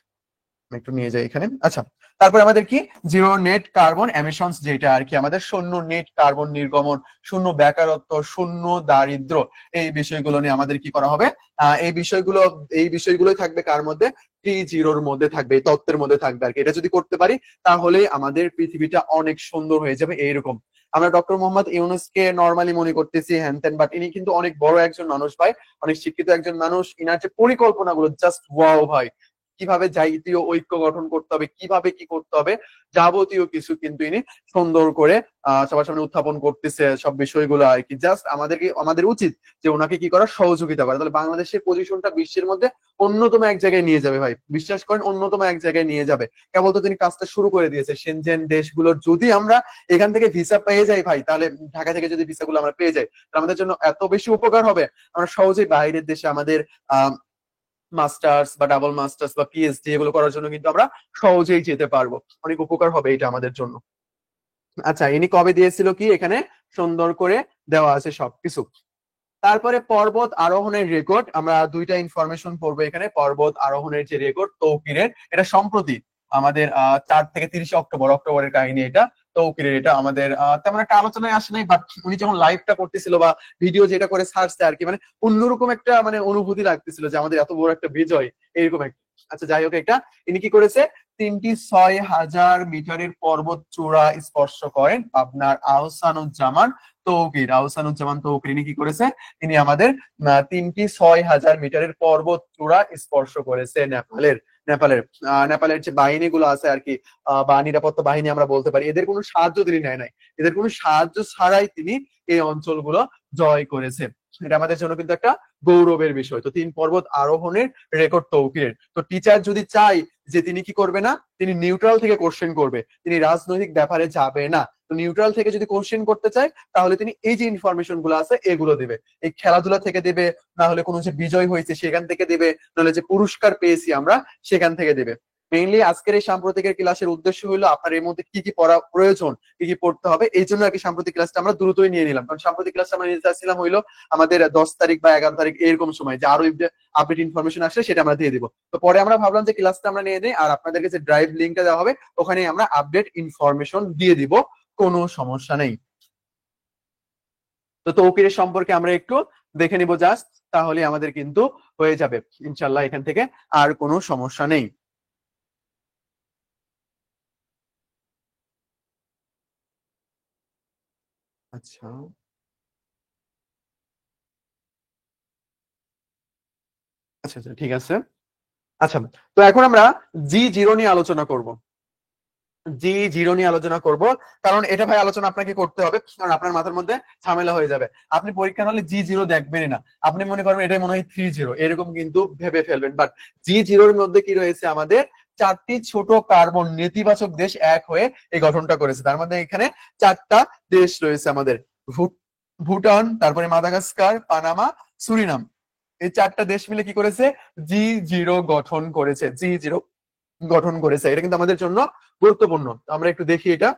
একটু নিয়ে যাই এখানে। আচ্ছা, তারপরে আমাদের কি জিরো নেট কার্বন এমিশনস, যেটা আর কি আমাদের শূন্য নেট কার্বন নির্গমন, শূন্য বেকারত্ব, শূন্য দারিদ্র, এই বিষয়গুলো নিয়ে আমাদের কি করা হবে? এই বিষয়গুলোই থাকবে কার মধ্যে? ৩-0-র মধ্যে থাকবে, এই তত্ত্বের মধ্যে থাকবে আর কি। এটা যদি করতে পারি তাহলে আমাদের পৃথিবীটা অনেক সুন্দর হয়ে যাবে। এইরকম আমরা ডক্টর মোহাম্মদ ইউনূসকে নর্মালি মনে করতেছি হ্যান ত্যান, বাট ইনি কিন্তু অনেক বড় একজন মানুষ ভাই, অনেক শিক্ষিত একজন মানুষ। ইনার যে পরিকল্পনাগুলো জাস্ট ওয়াও ভাই। কিভাবে জাতীয় ঐক্য গঠন করতে হবে, কিভাবে কি করতে হবে, যাবতীয় কিছু কিন্তু ইনি সুন্দর করে সবার সামনে উত্থাপন করতেছে সব বিষয়গুলো আর কি। জাস্ট আমাদের উচিত যে ওনাকে কি করা, সহযোগিতা করা। তাহলে বাংলাদেশের পজিশনটা বিশ্বের মধ্যে অন্যতম এক জায়গায় নিয়ে যাবে ভাই, বিশ্বাস করেন অন্যতম এক জায়গায় নিয়ে যাবে। কেবল তো তিনি কাজটা শুরু করে দিয়েছে। সেনজেন দেশগুলোর যদি আমরা এখান থেকে ভিসা পেয়ে যাই ভাই, তাহলে ঢাকা থেকে যদি ভিসাগুলো আমরা পেয়ে যাই, তাহলে আমাদের জন্য এত বেশি উপকার হবে। আমরা সহজেই বাইরের দেশে আমাদের আহ মাস্টার্স বা ডাবল মাস্টার্স বা পিএইচডি এগুলো করার জন্য কিন্তু আমরা সহজেই যেতে পারবো। অনেক উপকার হবে এটা আমাদের জন্য। আচ্ছা, ইনি কবে দিয়েছিল কি এখানে সুন্দর করে দেওয়া আছে সবকিছু। তারপরে পর্বত আরোহণের রেকর্ড, আমরা দুইটা ইনফরমেশন পড়বো এখানে। পর্বত আরোহণের যে রেকর্ড তৌকিরের, এটা সম্প্রতি আমাদের ৪ থেকে ৩০ অক্টোবরের কাহিনী এটা। তৌকিরের এটা আমাদের তেমন একটা আলোচনায় আসে নাই, বাট উনি যখন লাইভটা করতেছিল বা ভিডিও যেটা করে ছাড়ছে আর কি, মানে অন্যরকম একটা মানে অনুভূতি লাগতেছিল যে আমাদের এত বড় একটা বিজয়, এরকম একটা। আচ্ছা যাই হোক, এটা ইনি কি করেছে? ৩টি ৬,০০০ মিটারের পর্বত চূড়া স্পর্শ করেন আপনার আহসানুজ্জামান তৌকির ইনি কি করেছে? তিনি আমাদের 3টি ৬,০০০ মিটারের পর্বত চূড়া স্পর্শ করেছে নেপালের যে বাহিনীগুলো আছে আর কি, বা নিরাপত্তা বাহিনী আমরা বলতে পারি, এদের কোনো সাহায্য তিনি নেয় নাই। এদের কোনো সাহায্য ছাড়াই তিনি এই অঞ্চলগুলো জয় করেছে। এটা আমাদের জন্য কিন্তু একটা গৌরবের বিষয়। তো 3 পর্বত আরোহণের রেকর্ড তৌকিরের। তো টিচার যদি চাই যে তিনি কি করবে না, তিনি নিউট্রাল থেকে কোশ্চেন করবে, তিনি রাজনৈতিক ব্যাপারে যাবে না। তো নিউট্রাল থেকে যদি কোশ্চেন করতে চায়, তাহলে তিনি এই যে ইনফরমেশন গুলো আছে এগুলো দেবে। এই খেলাধুলা থেকে দেবে, না হলে কোনো যে বিজয় হয়েছে সেখান থেকে দেবে, নাহলে যে পুরস্কার পেয়েছি আমরা সেখান থেকে দেবে। মেইনলি আজকের এই সাম্প্রতিকের ক্লাসের উদ্দেশ্য হলো আপনার এর মধ্যে কি কি পড়া প্রয়োজন, কি কি পড়তে হবে, এই জন্য আর কি সাম্প্রতিক ক্লাসটা আমরা দ্রুতই নিয়ে নিলাম। কারণ সাম্প্রতিক ক্লাসটা আমরা নিতে চাচ্ছিলাম হইলো আমাদের 10 তারিখ বা 11 তারিখ এরকম সময়, যে আরো আপডেট ইনফরমেশন আসলে সেটা আমরা দিয়ে দিব। তো পরে আমরা ভাবলাম যে ক্লাসটা আমরা নিয়ে দিই, আর আপনাদেরকে যে ড্রাইভ লিঙ্কটা দেওয়া হবে ওখানে আমরা আপডেট ইনফরমেশন দিয়ে দিব, কোনো সমস্যা নেই। তো তৌকিরের সম্পর্কে আমরা একটু দেখে নিব জাস্ট, তাহলে আমাদের কিন্তু হয়ে যাবে ইনশাল্লাহ, এখান থেকে আর কোনো সমস্যা নেই। আচ্ছা আচ্ছা আচ্ছা, ঠিক আছে। আচ্ছা, তো এখন আমরা জি জিরো নিয়ে আলোচনা করব। জি জিরো নিয়ে আলোচনা করব, কারণ এটা ভাই আলোচনা আপনাকে করতে হবে, কারণ আপনার মাথার মধ্যে ঝামেলা হয়ে যাবে। আপনি পরীক্ষা হলে জি জিরো দেখবেনই না, আপনি মনে করবেন এটাই মনে হয় 3-0 এরকম কিন্তু ভেবে ফেলবেন। বাট জি জিরোর মধ্যে কি রয়েছে? আমাদের 4টি ছোট কার্বন নেতিবাচক দেশ এক হয়ে এই গঠনটা করেছে। তার মধ্যে এখানে 4টা দেশ রয়েছে আমাদের। ভুটান, তারপরে মাদাগাস্কার, পানামা, সুরিনাম, এই চারটা দেশ মিলে কি করেছে, G0 গঠন করেছে, G0 গঠন করেছে। এটা কিন্তু আমাদের জন্য গুরুত্বপূর্ণ। আমরা একটু দেখি এটা,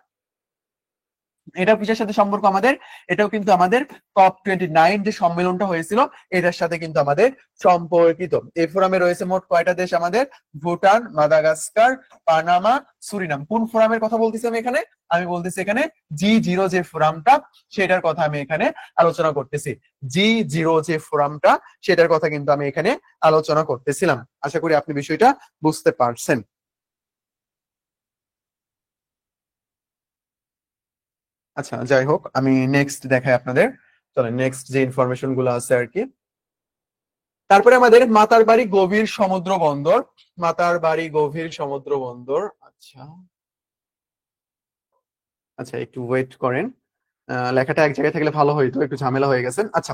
এটা কিসের সাথে সম্পর্ক আমাদের, এটাও কিন্তু আমাদের COP29 যে সম্মেলনটা হয়েছিল এটার সাথে কিন্তু আমাদের সম্পর্কিত। এই ফোরামে রয়েছে মোট কয়টা দেশ আমাদের, ভুটান, মাদাগাস্কার, পানামা, সুরিনাম। কোন ফোরামের কথা বলতেছি আমি এখানে, আমি বলতেছি এখানে G0 যে ফোরামটা সেটার কথা আমি এখানে আলোচনা করতেছি। G0 যে ফোরামটা সেটার কথা কিন্তু আমি এখানে আলোচনা করতেছিলাম। আশা করি আপনি বিষয়টা বুঝতে পারছেন। আচ্ছা, যাই হোক, আমি নেক্সট দেখাই আপনাদের। চলেন নেক্সট যে ইনফরমেশন গুলো আছে আর কি। তারপরে আমাদের মাতারবাড়ি গভীর সমুদ্র বন্দর, মাতারবাড়ি গভীর সমুদ্র বন্দর। আচ্ছা, আচ্ছা একটু ওয়েট করেন, লেখাটা এক জায়গায় থাকলে ভালো হইতো, একটু ঝামেলা হয়ে গেছে। আচ্ছা,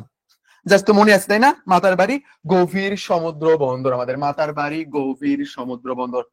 জাস্ট তো মনে আছে তাই না, মাতারবাড়ি গভীর সমুদ্র বন্দর, আমাদের মাতারবাড়ি গভীর সমুদ্র বন্দর।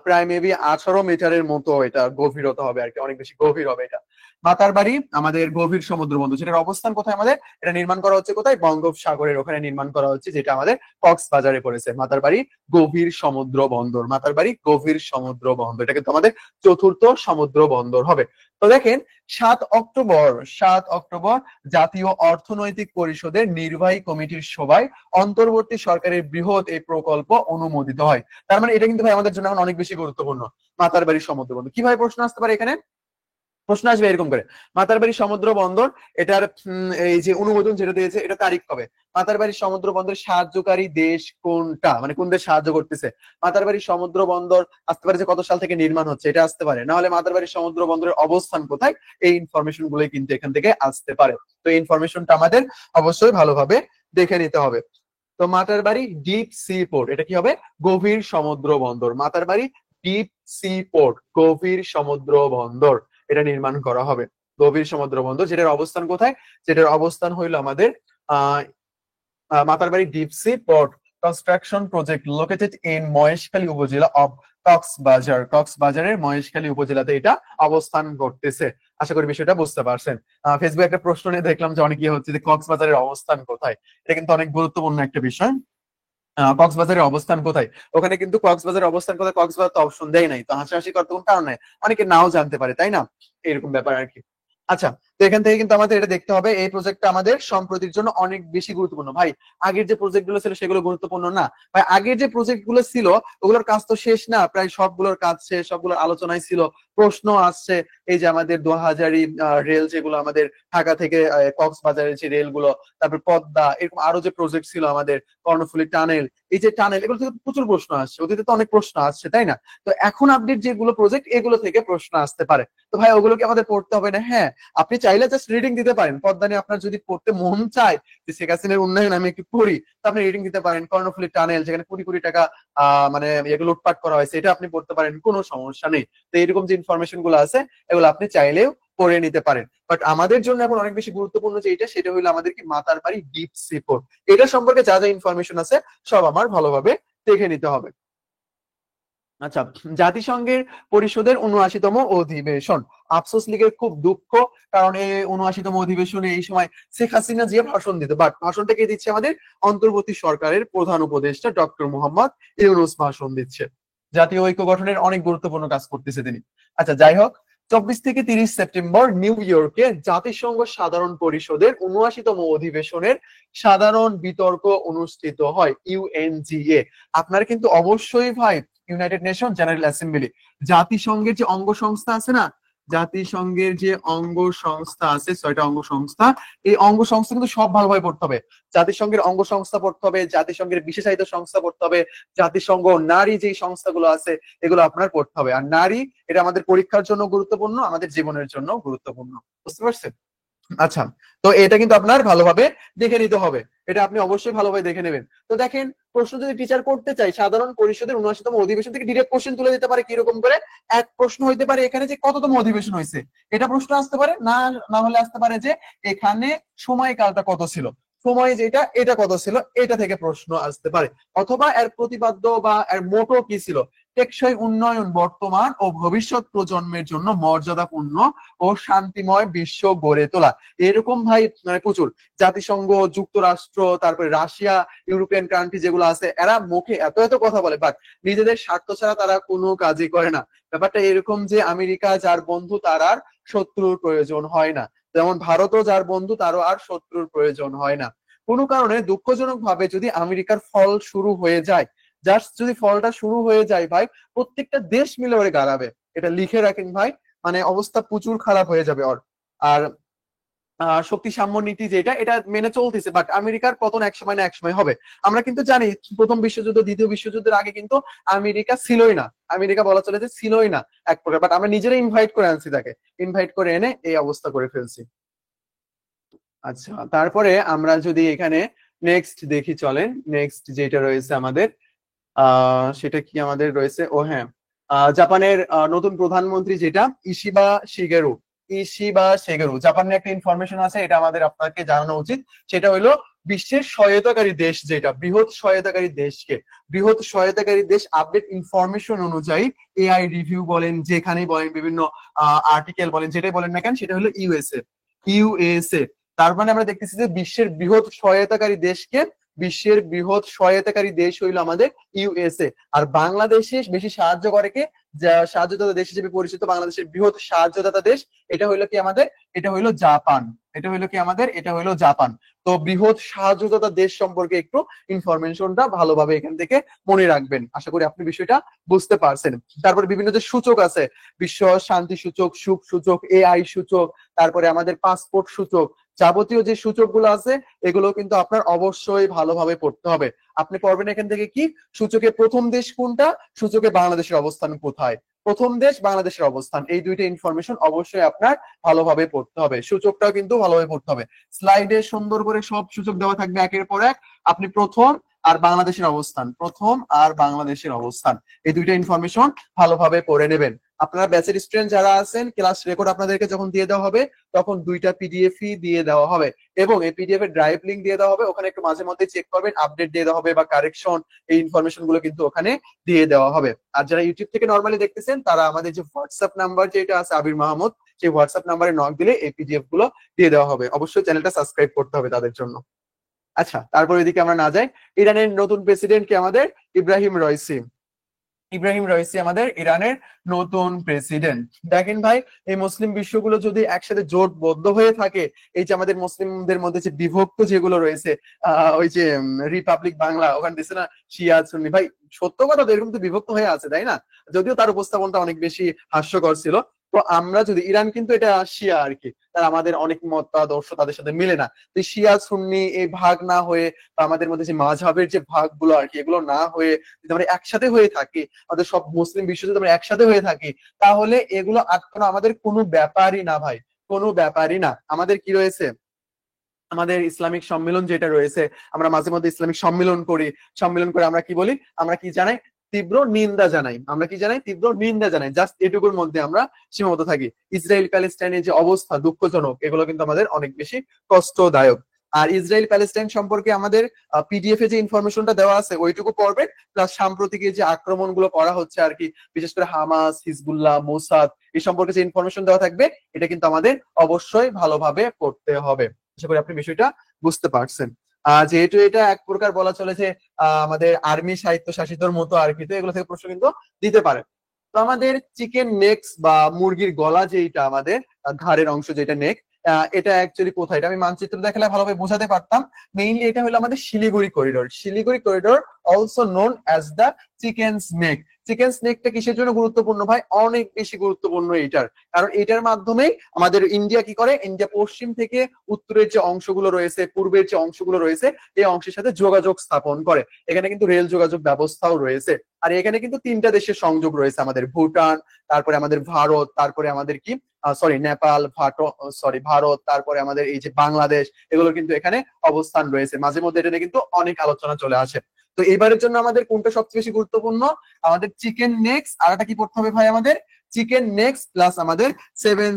প্রায় মেবি 18 মিটারের মতো এটা গভীরতা হবে আর কি, অনেক বেশি গভীর হবে এটা। মাতারবাড়ি আমাদের গভীর সমুদ্র বন্দর, যেটার অবস্থান কোথায় আমাদের, এটা নির্মাণ করা হচ্ছে কোথায়, বঙ্গোপসাগরের ওখানে নির্মাণ করা হচ্ছে, যেটা আমাদের কক্সবাজারে পড়েছে। মাতারবাড়ি গভীর সমুদ্র বন্দর, মাতারবাড়ি গভীর সমুদ্র বন্দর, এটা কিন্তু আমাদের চতুর্থ সমুদ্র বন্দর হবে। তো দেখেন, 7 অক্টোবর, 7 অক্টোবর জাতীয় অর্থনৈতিক পরিষদের নির্বাহী কমিটির সভায় অন্তর্বর্তী সরকারের বৃহৎ এই প্রকল্প অনুমোদিত হয়। তার মানে এটা কিন্তু ভাই আমাদের জন্য এখন অনেক বেশি গুরুত্বপূর্ণ। মাতারবাড়ি সমুদ্র বন্দর কিভাবে প্রশ্ন আসতে পারে এখানে, প্রশ্ন আসবে এরকম করে, মাতারবাড়ি সমুদ্র বন্দর এটার এই যে অনুমোদন যেটা দিয়েছে এটা তারিখ কবে, মাতারবাড়ি সমুদ্র বন্দরের সাহায্যকারী দেশ কোনটা, মানে কোন দেশ সাহায্য করতেছে, মাতারবাড়ি সমুদ্র বন্দর আসতে পারে যে কত সাল থেকে নির্মাণ হচ্ছে এটা আসতে পারে, না হলে মাতারবাড়ি সমুদ্র বন্দরের অবস্থান কোথায়, এই ইনফরমেশন গুলোই কিন্তু এখান থেকে আসতে পারে। তো এই ইনফরমেশনটা আমাদের অবশ্যই ভালোভাবে দেখে নিতে হবে। তো মাতারবাড়ি ডিপ সি পোর্ট, এটা কি হবে, গভীর সমুদ্র বন্দর। মাতারবাড়ি ডিপ সি পোর্ট, গভীর সমুদ্র বন্দর, এটা নির্মাণ করা হবে। গভীর সমুদ্র বন্দর, যেটার অবস্থান কোথায়, যেটার অবস্থান হইলো আমাদের ah Matarbari deep sea port construction project located in Moheshkhali upazila of Cox's Bazar, কক্সবাজারের মহেশখালী উপজেলাতে এটা অবস্থান করতেছে। আশা করি বিষয়টা বুঝতে পারছেন। ফেসবুকে একটা প্রশ্ন নিয়ে দেখলাম যে অনেকে হচ্ছে যে কক্সবাজারের অবস্থান কোথায়, এটা কিন্তু অনেক গুরুত্বপূর্ণ একটা বিষয়। কক্সবাজারের অবস্থান কোথায়, ওখানে কিন্তু কক্সবাজারের অবস্থান কোথায়, কক্সবাজার তো অপশন দেয় নাই, তো হাসাহাসি করতে কোনো কারণ নাই, অনেকে নাও জানতে পারে তাই না, এরকম ব্যাপার আর কি। আচ্ছা, তো এখান থেকে কিন্তু আমাদের এটা দেখতে হবে, এই প্রজেক্টটা আমাদের সম্প্রতির জন্য অনেক বেশি গুরুত্বপূর্ণ। ভাই আগের যে প্রজেক্ট গুলো ছিল সেগুলো গুরুত্বপূর্ণ না, ভাই আগের যে প্রজেক্ট গুলো ছিল ওগুলোর কাজ তো শেষ না, প্রায় সবগুলোর কাজ শেষ, সবগুলোর আলোচনায় ছিল, প্রশ্ন আসছে। এই যে আমাদের দোহাজারি রেল যেগুলো আমাদের ঢাকা থেকে কক্সবাজারের যে রেল গুলো, তারপর পদ্মা, এরকম আরো যে প্রজেক্ট ছিল আমাদের, কর্ণফুলী টানেল, এই যে টানেল, এগুলো থেকে প্রচুর প্রশ্ন আসছে, অতীতে তো অনেক প্রশ্ন আসছে তাই না। তো এখন আপডেট যেগুলো প্রজেক্ট এগুলো থেকে প্রশ্ন আসতে পারে। তো ভাই ওগুলোকে আমাদের পড়তে হবে না, হ্যাঁ আপনি চাইলে জাস্ট রিডিং দিতে পারেন, পদ্মা নিয়ে আপনার যদি পড়তে মন চায় যে শেখ হাসিনার উন্নয়ন আমি একটু পড়ি, তো আপনি রিডিং দিতে পারেন। কর্ণফুলী টানেল যেখানে কোটি কোটি টাকা মানে এগুলো লুটপাট করা হয়েছে, এটা আপনি পড়তে পারেন, কোনো সমস্যা নেই। তো এরকম যে ইনফরমেশন গুলো আছে এগুলো আপনি চাইলেও পড়ে নিতে পারেন। বাট আমাদের জন্য এখন অনেক বেশি গুরুত্বপূর্ণ যে এটা, সেটা হলো আমাদের কি মাতারবাড়ি ডিপ সি পোর্ট, এটা সম্পর্কে যা যা ইনফরমেশন আছে সব আমার ভালোভাবে দেখে নিতে হবে। আচ্ছা, জাতিসংঘের পরিষদের ৭৯তম অধিবেশন, আফসোস লীগের খুব দুঃখ, কারণ এই ৭৯তম অধিবেশনে এই সময় শেখ হাসিনা যে ভাষণ দিতে, বাট ভাষণটা কে দিচ্ছে, আমাদের অন্তর্বর্তী সরকারের প্রধান উপদেষ্টা ডক্টর মোহাম্মদ ইউনূস ভাষণ দিচ্ছে। জাতীয় ঐক্য গঠনের অনেক গুরুত্বপূর্ণ কাজ করতেছে তিনি। আচ্ছা যাই হোক, 24 থেকে 30 সেপ্টেম্বর নিউ ইয়র্কে জাতিসংঘ সাধারণ পরিষদের ৭৯তম অধিবেশনের সাধারণ বিতর্ক অনুষ্ঠিত হয়, ইউএনজিএ। আপনারা কিন্তু অবশ্যই ভাই ইউনাইটেড নেশন জেনারেল অ্যাসেম্বলি, জাতিসংঘের যে অঙ্গ সংস্থা আছে না, জাতিসংঘের যে অঙ্গ সংস্থা আছে, 6টা অঙ্গ সংস্থা, এই অঙ্গ সংস্থা কিন্তু সব ভালোভাবে পড়তে হবে। জাতিসংঘের অঙ্গ সংস্থা পড়তে হবে, জাতিসংঘের বিশেষায়িত সংস্থা পড়তে হবে, জাতিসংঘ নারী যে সংস্থাগুলো আছে এগুলো আপনার পড়তে হবে। আর নারী এটা আমাদের পরীক্ষার জন্য গুরুত্বপূর্ণ, আমাদের জীবনের জন্য গুরুত্বপূর্ণ, বুঝতে পারছেন। আচ্ছা, তো এটা কিন্তু আপনার ভালোভাবে দেখে নিতে হবে, এটা আপনি অবশ্যই ভালোভাবে দেখে নেবেন। তো দেখেন, প্রশ্ন যদি টিচার করতে চাই সাধারণ পরিষদের ৭৯তম অধিবেশন থেকে ডিরেক্ট কোশ্চেন তুলে দিতে পারে কিরকম করে, এক প্রশ্ন হইতে পারে এখানে যে কততম অধিবেশন হয়েছে, এটা প্রশ্ন আসতে পারে, না না হলে আসতে পারে যে এখানে সময়কালটা কত ছিল। সময় যেটা এটা কত ছিল, এটা থেকে প্রশ্ন আসতে পারে। অথবা এর প্রতিপাদ্য বা এর মোটো কি ছিল, টেকসই উন্নয়ন বর্তমান ও ভবিষ্যৎ প্রজন্মের জন্য মর্যাদাপূর্ণ ও শান্তিময় বিশ্ব গড়ে তোলা। এরকম ভাই মানে প্রচুর জাতিসংঘ, যুক্তরাষ্ট্র, তারপরে রাশিয়া, ইউরোপিয়ান কান্ট্রি যেগুলো আছে, এরা মুখে এত এত কথা বলে, বাট নিজেদের স্বার্থ ছাড়া তারা কোনো কাজই করে না। ব্যাপারটা এরকম যে আমেরিকা যার বন্ধু তার আর শত্রুর প্রয়োজন হয় না, যেমন ভারতও যার বন্ধু তারও আর শত্রুর প্রয়োজন হয় না। কোনো কারণে দুঃখজনক ভাবে যদি আমেরিকার ফল শুরু হয়ে যায়, জাস্ট যদি ফলটা শুরু হয়ে যায় ভাই, প্রত্যেকটা দেশ মিলে ওরে গাড়াবে। এটা লিখে রাখেন ভাই, মানে অবস্থা প্রচুর খারাপ হয়ে যাবে ওর। আর শক্তি সাম্য নীতি যেটা, এটা মেনে চলতেছে, বাট আমেরিকার পতন এক সময় না এক সময় হবে। আমরা কিন্তু জানি প্রথম বিশ্বযুদ্ধ, দ্বিতীয় বিশ্বযুদ্ধের আগে কিন্তু আমেরিকা ছিলই না, আমেরিকা বলা চলে যে ছিলই না এক প্রকার, বাট আমরা নিজেরাই ইনভাইট করে আনছি তাকে, ইনভাইট করে এনে এই অবস্থা করে ফেলছি। আচ্ছা, তারপরে আমরা যদি এখানে নেক্সট দেখি, চলেন নেক্সট যেটা রয়েছে আমাদের, সেটা কি আমাদের রয়েছে, ও হ্যাঁ, জাপানের নতুন প্রধানমন্ত্রী যেটা ইশিবা শিগেরু, জাপানের একটা ইনফরমেশন আছে, এটা আমাদের আপনাকে জানানো উচিত। সেটা হলো বিশ্বের সহায়তাকারী দেশ যেটা, বৃহৎ সহায়তাকারী দেশকে, বৃহৎ সহায়তাকারী দেশ আপডেট ইনফরমেশন অনুযায়ী, এআই রিভিউ বলেন, যেখানেই বলেন, বিভিন্ন আর্টিকেল বলেন, যেটাই বলেন না কেন, সেটা হলো ইউএসএ। ইউএসএ, তার মানে আমরা দেখতেছি যে বিশ্বের বৃহৎ সহায়তাকারী দেশকে, বিশ্বের বৃহৎ সহায়তাকারী দেশ হইলো আমাদের ইউএসএ। আর বাংলাদেশে বেশি সাহায্য করে কে, যা সাহায্যদাতা দেশ হিসেবে পরিচিত, বাংলাদেশের বৃহৎ সাহায্যদাতা দেশ, এটা হইলো কি আমাদের, এটা হইলো জাপান। এটা হইলো কি আমাদের, এটা হইলো জাপান। তো বৃহৎ সাহায্যদাতা দেশ সম্পর্কে একটু ইনফরমেশনটা ভালোভাবে এখান থেকে মনে রাখবেন, আশা করি আপনি বিষয়টা বুঝতে পারছেন। তারপরে বিভিন্ন যে সূচক আছে, বিশ্ব শান্তি সূচক, সুখ সূচক, এআই সূচক, তারপরে আমাদের পাসপোর্ট সূচক, যাবতীয় যে সূচক গুলো আছে, এগুলো কিন্তু আপনার অবশ্যই ভালোভাবে পড়তে হবে। আপনি পড়বেন এখান থেকে কি, সূচকে প্রথম দেশ কোনটা, সূচকে বাংলাদেশের অবস্থান কোথায়, প্রথম দেশ বাংলাদেশের অবস্থান, এই দুইটা ইনফরমেশন অবশ্যই আপনার ভালোভাবে পড়তে হবে। সূচকটাও কিন্তু ভালোভাবে পড়তে হবে, স্লাইডে সুন্দর করে সব সূচক দেওয়া থাকবে একের পর এক। আপনি প্রথম আর বাংলাদেশের অবস্থান, প্রথম আর বাংলাদেশের অবস্থান, এই দুইটা ইনফরমেশন ভালোভাবে পড়ে নেবেন। আপনারা ব্যাচের স্টুডেন্ট যারা আছেন, ক্লাস রেকর্ড আপনাদেরকে যখন দিয়ে দেওয়া হবে, তখন দুইটা পিডিএফই দিয়ে দেওয়া হবে, এবং এই পিডিএফ এর ড্রাইভ লিংক দিয়ে দেওয়া হবে, ওখানে একটু মাঝে মধ্যে চেক করবেন, আপডেট দিয়ে দেওয়া হবে বা কারেকশন, এই ইনফরমেশন গুলো কিন্তু ওখানে দিয়ে দেওয়া হবে। আর যারা ইউটিউব থেকে নর্মালি দেখতেছেন, তারা আমাদের যে হোয়াটসঅ্যাপ নাম্বার যেটা আছে আবির মাহমুদ, সেই হোয়াটসঅ্যাপ নাম্বারে নক দিলে এই পিডিএফ গুলো দিয়ে দেওয়া হবে। অবশ্যই চ্যানেলটা সাবস্ক্রাইব করতে হবে তাদের জন্য। আচ্ছা, তারপর এদিকে আমরা না যাই, ইরানের নতুন প্রেসিডেন্ট কে আমাদের ইব্রাহিম রইসি। ইব্রাহিম রইসি আমাদের ইরানের নতুন প্রেসিডেন্ট। দেখেন ভাই, এই মুসলিম বিশ্বগুলো যদি একসাথে জোটবদ্ধ হয়ে থাকে, এই যে আমাদের মুসলিমদের মধ্যে যে বিভক্ত যেগুলো রয়েছে, ওই যে রিপাবলিক বাংলা, ওখানে দিচ্ছে না শিয়া সুন্নি, ভাই সত্য কথা তো এরকম তো বিভক্ত হয়ে আছে, তাই না? যদিও তার উপস্থাপনটা অনেক বেশি হাস্যকর ছিল। তো আমরা যদি, ইরান কিন্তু এটা শিয়া আর কি, তার আমাদের অনেক মতাদর্শ তাদের সাথে মিলে না। তো শিয়া সুন্নি এই ভাগ না হয়ে, বা আমাদের মধ্যে যে মাযহাবের যে ভাগগুলো আর কি, এগুলো না হয়ে যদি আমরা একসাথে হয়ে থাকি, আমাদের সব মুসলিম বিশ্ব যদি আমরা একসাথে হয়ে থাকি, তাহলে এগুলো আটকানো আমাদের কোনো ব্যাপারই না ভাই, কোনো ব্যাপারই না। আমাদের কি রয়েছে, আমাদের ইসলামিক সম্মেলন যেটা রয়েছে, আমরা মাঝে মধ্যে ইসলামিক সম্মেলন করি, সম্মেলন করে আমরা কি বলি, আমরা কি জানাই, তীব্র নিন্দা জানাই, আমরা কি জানাই, তীব্র নিন্দা জানাই, জাস্ট এটুকুর মধ্যে আমরা সীমাবদ্ধ থাকি। ইসরায়েল প্যালেস্টাইনের যে অবস্থা দুঃখজনক, এগুলো কিন্তু আমাদের অনেক বেশি কষ্টদায়ক। আর ইসরায়েল প্যালেস্টাইন সম্পর্কে আমাদের পিডিএফ এ যে ইনফরমেশনটা দেওয়া আছে ওইটুকু পড়বেন, প্লাস সাম্প্রতিক যে আক্রমণ গুলো করা হচ্ছে আর কি, বিশেষ করে হামাস, হিজবুল্লাহ, মোসাদ, এই সম্পর্কে যে ইনফরমেশন দেওয়া থাকবে, এটা কিন্তু আমাদের অবশ্যই ভালোভাবে পড়তে হবে। আশা করি আপনি বিষয়টা বুঝতে পারছেন। যেহেতু এটা এক প্রকার বলা চলে যে আমাদের আর্মি সাহিত্য শাসিতর মতো আর কি, তো এগুলো থেকে প্রশ্ন কিন্তু দিতে পারে। তো আমাদের চিকেন নেক্স বা মুরগির গলা যেটা আমাদের ঘাড়ের অংশ যেটা নেক, এটা অ্যাকচুয়ালি কোথায়, এটা আমি মানচিত্র দেখালে ভালোভাবে বোঝাতে পারতাম। মেইনলি এটা হলো আমাদের Siliguri corridor, Siliguri corridor, also known as the chicken snake. Chicken স্নেকটা কিসের জন্য গুরুত্বপূর্ণ ভাই, অনেক বেশি গুরুত্বপূর্ণ এইটার, কারণ এটার মাধ্যমেই আমাদের ইন্ডিয়া কি করে, ইন্ডিয়া পশ্চিম থেকে উত্তরের যে অংশগুলো রয়েছে, পূর্বের যে অংশগুলো রয়েছে, এই অংশের সাথে যোগাযোগ স্থাপন করে। এখানে কিন্তু রেল যোগাযোগ ব্যবস্থাও রয়েছে। আর এখানে কিন্তু তিনটা দেশের সংযোগ রয়েছে, আমাদের ভুটান, তারপরে আমাদের ভারত, তারপরে আমাদের কি সরি নেপাল, ভারত, তারপরে আমাদের এই যে বাংলাদেশ, এগুলো কিন্তু এখানে অবস্থান রয়েছে। মাঝে মধ্যে এটা নিয়ে কিন্তু অনেক আলোচনা চলে আসে। তো এবারের জন্য আমাদের কোনটা সবচেয়ে বেশি গুরুত্বপূর্ণ, আমাদের চিকেন নেক্স, আর একটা কি পড়তে হবে ভাই আমাদের, চিকেন নেক্স প্লাস আমাদের সেভেন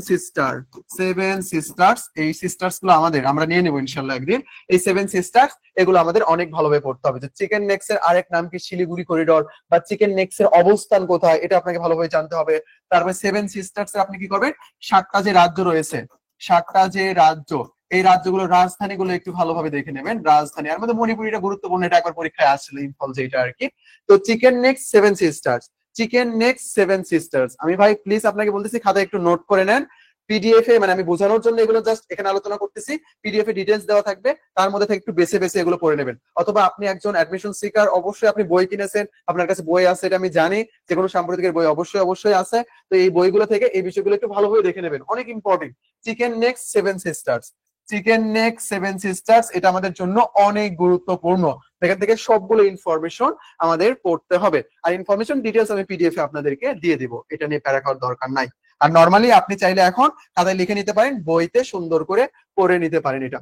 সিস্টার্স, এই সিস্টার্স গুলো আমাদের আমরা নিয়ে নেবো ইনশাল্লাহ একদিন। এই সেভেন সিস্টার্স এগুলো আমাদের অনেক ভালোভাবে পড়তে হবে। যে চিকেন নেক্স এর আরেক নাম কি শিলিগুড়ি করিডোর, বা চিকেন নেক্স এর অবস্থান কোথায় এটা আপনাকে ভালোভাবে জানতে হবে। তারপরে সেভেন সিস্টার্স এর আপনি কি করবেন, সাতটা যে রাজ্য রয়েছে, সাতটা যে রাজ্য, এই রাজ্যগুলোর রাজধানীগুলো একটু ভালোভাবে দেখে নেবেন। রাজধানী আর মধ্যে মণিপুরিটা গুরুত্বপূর্ণ, এটা একবার পরীক্ষায় আসছিল ইম্ফল যেটা আর কি। তো chicken next seven sisters, chicken next seven sisters. আমি ভাই প্লিজ আপনাকে বলতেছি খাতা একটু নোট করে নেন। পিডিএফ এ মানে আমি বোঝানোর জন্য এগুলো জাস্ট এখানে আলোচনা করতেছি, পিডিএফ এ ডিটেলস দেওয়া থাকবে, তার মধ্যে থেকে একটু বেছে বেছে এগুলো পড়ে নেবেন। অথবা আপনি একজন অ্যাডমিশন সিকার, অবশ্যই আপনি বই কিনেছেন, আপনার কাছে বই আছে, এটা আমি জানি, যে কোনো সাম্প্রতিকের বই অবশ্যই অবশ্যই আছে। তো এই বইগুলো থেকে এই বিষয়গুলো একটু ভালোভাবে দেখে নেবেন, অনেক important. Chicken next seven sisters, chicken neck seven sisters, এটা আমাদের জন্য অনেক গুরুত্বপূর্ণ। এখান থেকে সবগুলো ইনফরমেশন আমাদের পড়তে হবে। আর ইনফরমেশন ডিটেলস আমি পিডিএফ এ আপনাদেরকে দিয়ে দিব, এটা নিয়ে প্যারা খাওয়ার দরকার নাই। আর নর্মালি আপনি চাইলে এখন খাতায় লিখে নিতে পারেন, বইতে সুন্দর করে পড়ে নিতে পারেন। এটা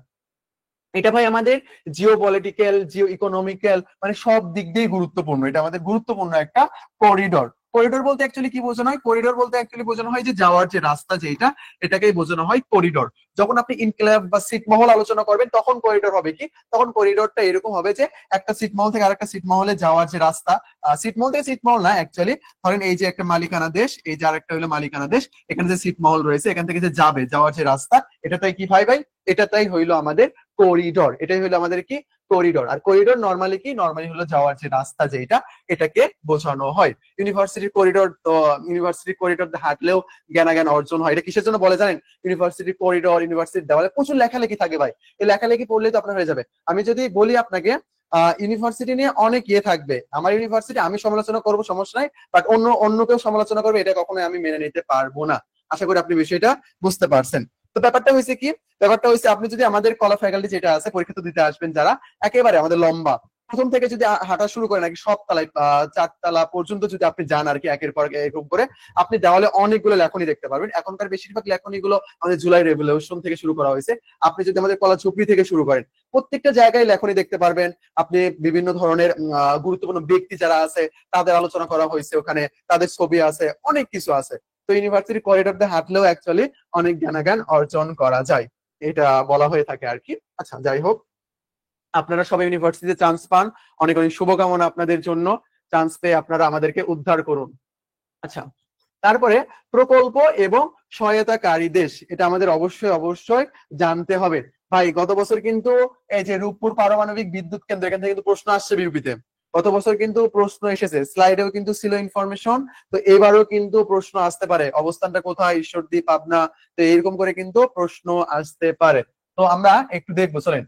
এটা ভাই আমাদের জিও পলিটিক্যাল, জিও ইকোনমিক্যাল, মানে সব দিক দিয়ে গুরুত্বপূর্ণ। এটা আমাদের গুরুত্বপূর্ণ একটা করিডোর। করিডোর বলতে অ্যাকচুয়ালি কি বোঝানো হয়, করিডোর বলতে অ্যাকচুয়ালি বোঝানো হয় যে যাওয়ার যে রাস্তা যেটা, এটাকেই বোঝানো হয় করিডোর। যখন আপনি ইনক্লেভ বা ছিটমহল আলোচনা করবেন তখন করিডোর হবে কি, তখন করিডোরটা এরকম হবে যে একটা ছিটমহল থেকে আরেকটা ছিটমহলে যাওয়ার যে রাস্তা, ছিটমহল থেকে ছিটমহল না অ্যাকচুয়ালি, ধরেন এই যে একটা মালিকানা দেশ, এই যে আরেকটা হলো মালিকানা দেশ, এখানে যে ছিটমহল রয়েছে এখান থেকে যে যাবে, যাওয়ার যে রাস্তা, এটাটাই কি ভাই ভাই, এটাটাই হইলো আমাদের করিডোর। এটাই হলো আমাদের কি, করিডোর। আর করিডোর নর্মালি কি, নর্মালি হলো যাওয়ার যে রাস্তা যেটা, এটাকে বোঝানো হয়। ইউনিভার্সিটির করিডোর তো, ইউনিভার্সিটির করিডোর হাঁটলেও জ্ঞান অর্জন হয়। এটা কিসের জন্য বলে জানেন, ইউনিভার্সিটির করিডোর, ইউনিভার্সিটির দেওয়ালে প্রচুর লেখালেখি থাকে ভাই, এই লেখালেখি পড়লেই তো আপনার হয়ে যাবে। আমি যদি বলি আপনাকে ইউনিভার্সিটি নিয়ে অনেক ইয়ে থাকবে, আমার ইউনিভার্সিটি আমি সমালোচনা করবো সমস্যা নাই, বাট অন্য অন্য কেউ সমালোচনা করবে এটা কখনোই আমি মেনে নিতে পারবো না। আশা করি আপনি বিষয়টা বুঝতে পারছেন। তো ব্যাপারটা হয়েছে কি, ব্যাপারটা হয়েছে আপনি যদি আমাদের কলা ফ্যাকাল্টি যেটা আছে, পরীক্ষা তো দিতে আসবেন যারা, একেবারে আমাদের লম্বা প্রথম থেকে যদি হাঁটা শুরু করেন, নাকি সব তলায় চারতলা পর্যন্ত যদি আপনি যান আর কি, একের পর এরকম করে আপনি দেওয়ালে অনেকগুলো লেখনী দেখতে পারবেন। এখনকার বেশিরভাগ লেখনী গুলো আমাদের জুলাই রেভলিউশন থেকে শুরু করা হয়েছে। আপনি যদি আমাদের কলা ঝুপড়ি থেকে শুরু করেন, প্রত্যেকটা জায়গায় লেখনী দেখতে পারবেন আপনি। বিভিন্ন ধরনের গুরুত্বপূর্ণ ব্যক্তি যারা আছে তাদের আলোচনা করা হয়েছে ওখানে, তাদের ছবি আছে, অনেক কিছু আছে। তো ইউনিভার্সিটি করিডোর দিয়ে হাঁটলেও অ্যাকচুয়ালি অনেক জ্ঞান অর্জন করা যায়, এটা বলা হয়ে থাকে আর কি। আচ্ছা যাই হোক, আপনারা সবাই ইউনিভার্সিটিতে চান্স পান, অনেক অনেক শুভকামনা আপনাদের জন্য। চান্স পেয়ে আপনারা আমাদেরকে উদ্ধার করুন। আচ্ছা, তারপরে প্রকল্প এবং সহায়তাকারী দেশ, এটা আমাদের অবশ্যই অবশ্যই জানতে হবে। ভাই গত বছর কিন্তু এই যে রূপপুর পারমাণবিক বিদ্যুৎ কেন্দ্র, এখান থেকে কিন্তু প্রশ্ন আসছে বিউপিতে, গত বছর কিন্তু প্রশ্ন এসেছে, স্লাইডেও কিন্তু ছিল ইনফরমেশন। তো এবারও কিন্তু প্রশ্ন আসতে পারে, অবস্থানটা কোথায়, ঈশ্বরদী, পাবনা, তো এরকম করে কিন্তু প্রশ্ন আসতে পারে। তো আমরা একটু দেখবো চলেন।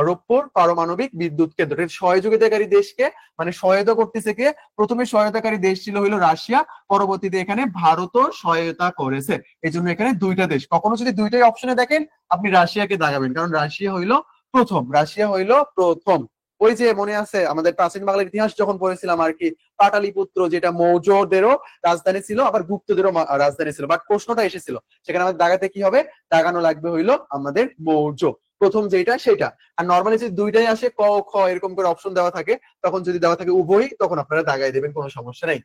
রূপপুর পারমাণবিক বিদ্যুৎ কেন্দ্র, এর সহযোগিতাকারী দেশকে, মানে সহায়তা করতেছে কে, প্রথমে সহায়তাকারী দেশ ছিল হইলো রাশিয়া, পরবর্তীতে এখানে ভারতও সহায়তা করেছে। এই জন্য এখানে দুইটা দেশ, কখনো যদি দুইটাই অপশনে দেখেন আপনি রাশিয়াকে দাগাবেন, কারণ রাশিয়া হইলো প্রথম, রাশিয়া হইলো প্রথম। ওই যে মনে আছে আমাদের প্রাচীন বাংলার ইতিহাস যখন পড়েছিলাম আর কি, পাটালিপুত্র যেটা মৌর্যদেরও রাজধানী ছিল, আবার গুপ্তদেরও রাজধানী ছিল, বাট প্রশ্নটা এসেছিল সেখানে আমাদের দাগাতে কি হবে, দাগানো লাগবে হইলো আমাদের মৌর্য, প্রথম যেটা সেটা। আর নর্মালি যদি দুইটাই আসে ক খ এরকম করে অপশন দেওয়া থাকে, তখন যদি দেওয়া থাকে উভয়ই, তখন আপনারা দাগাই দেবেন, কোনো সমস্যা নেই।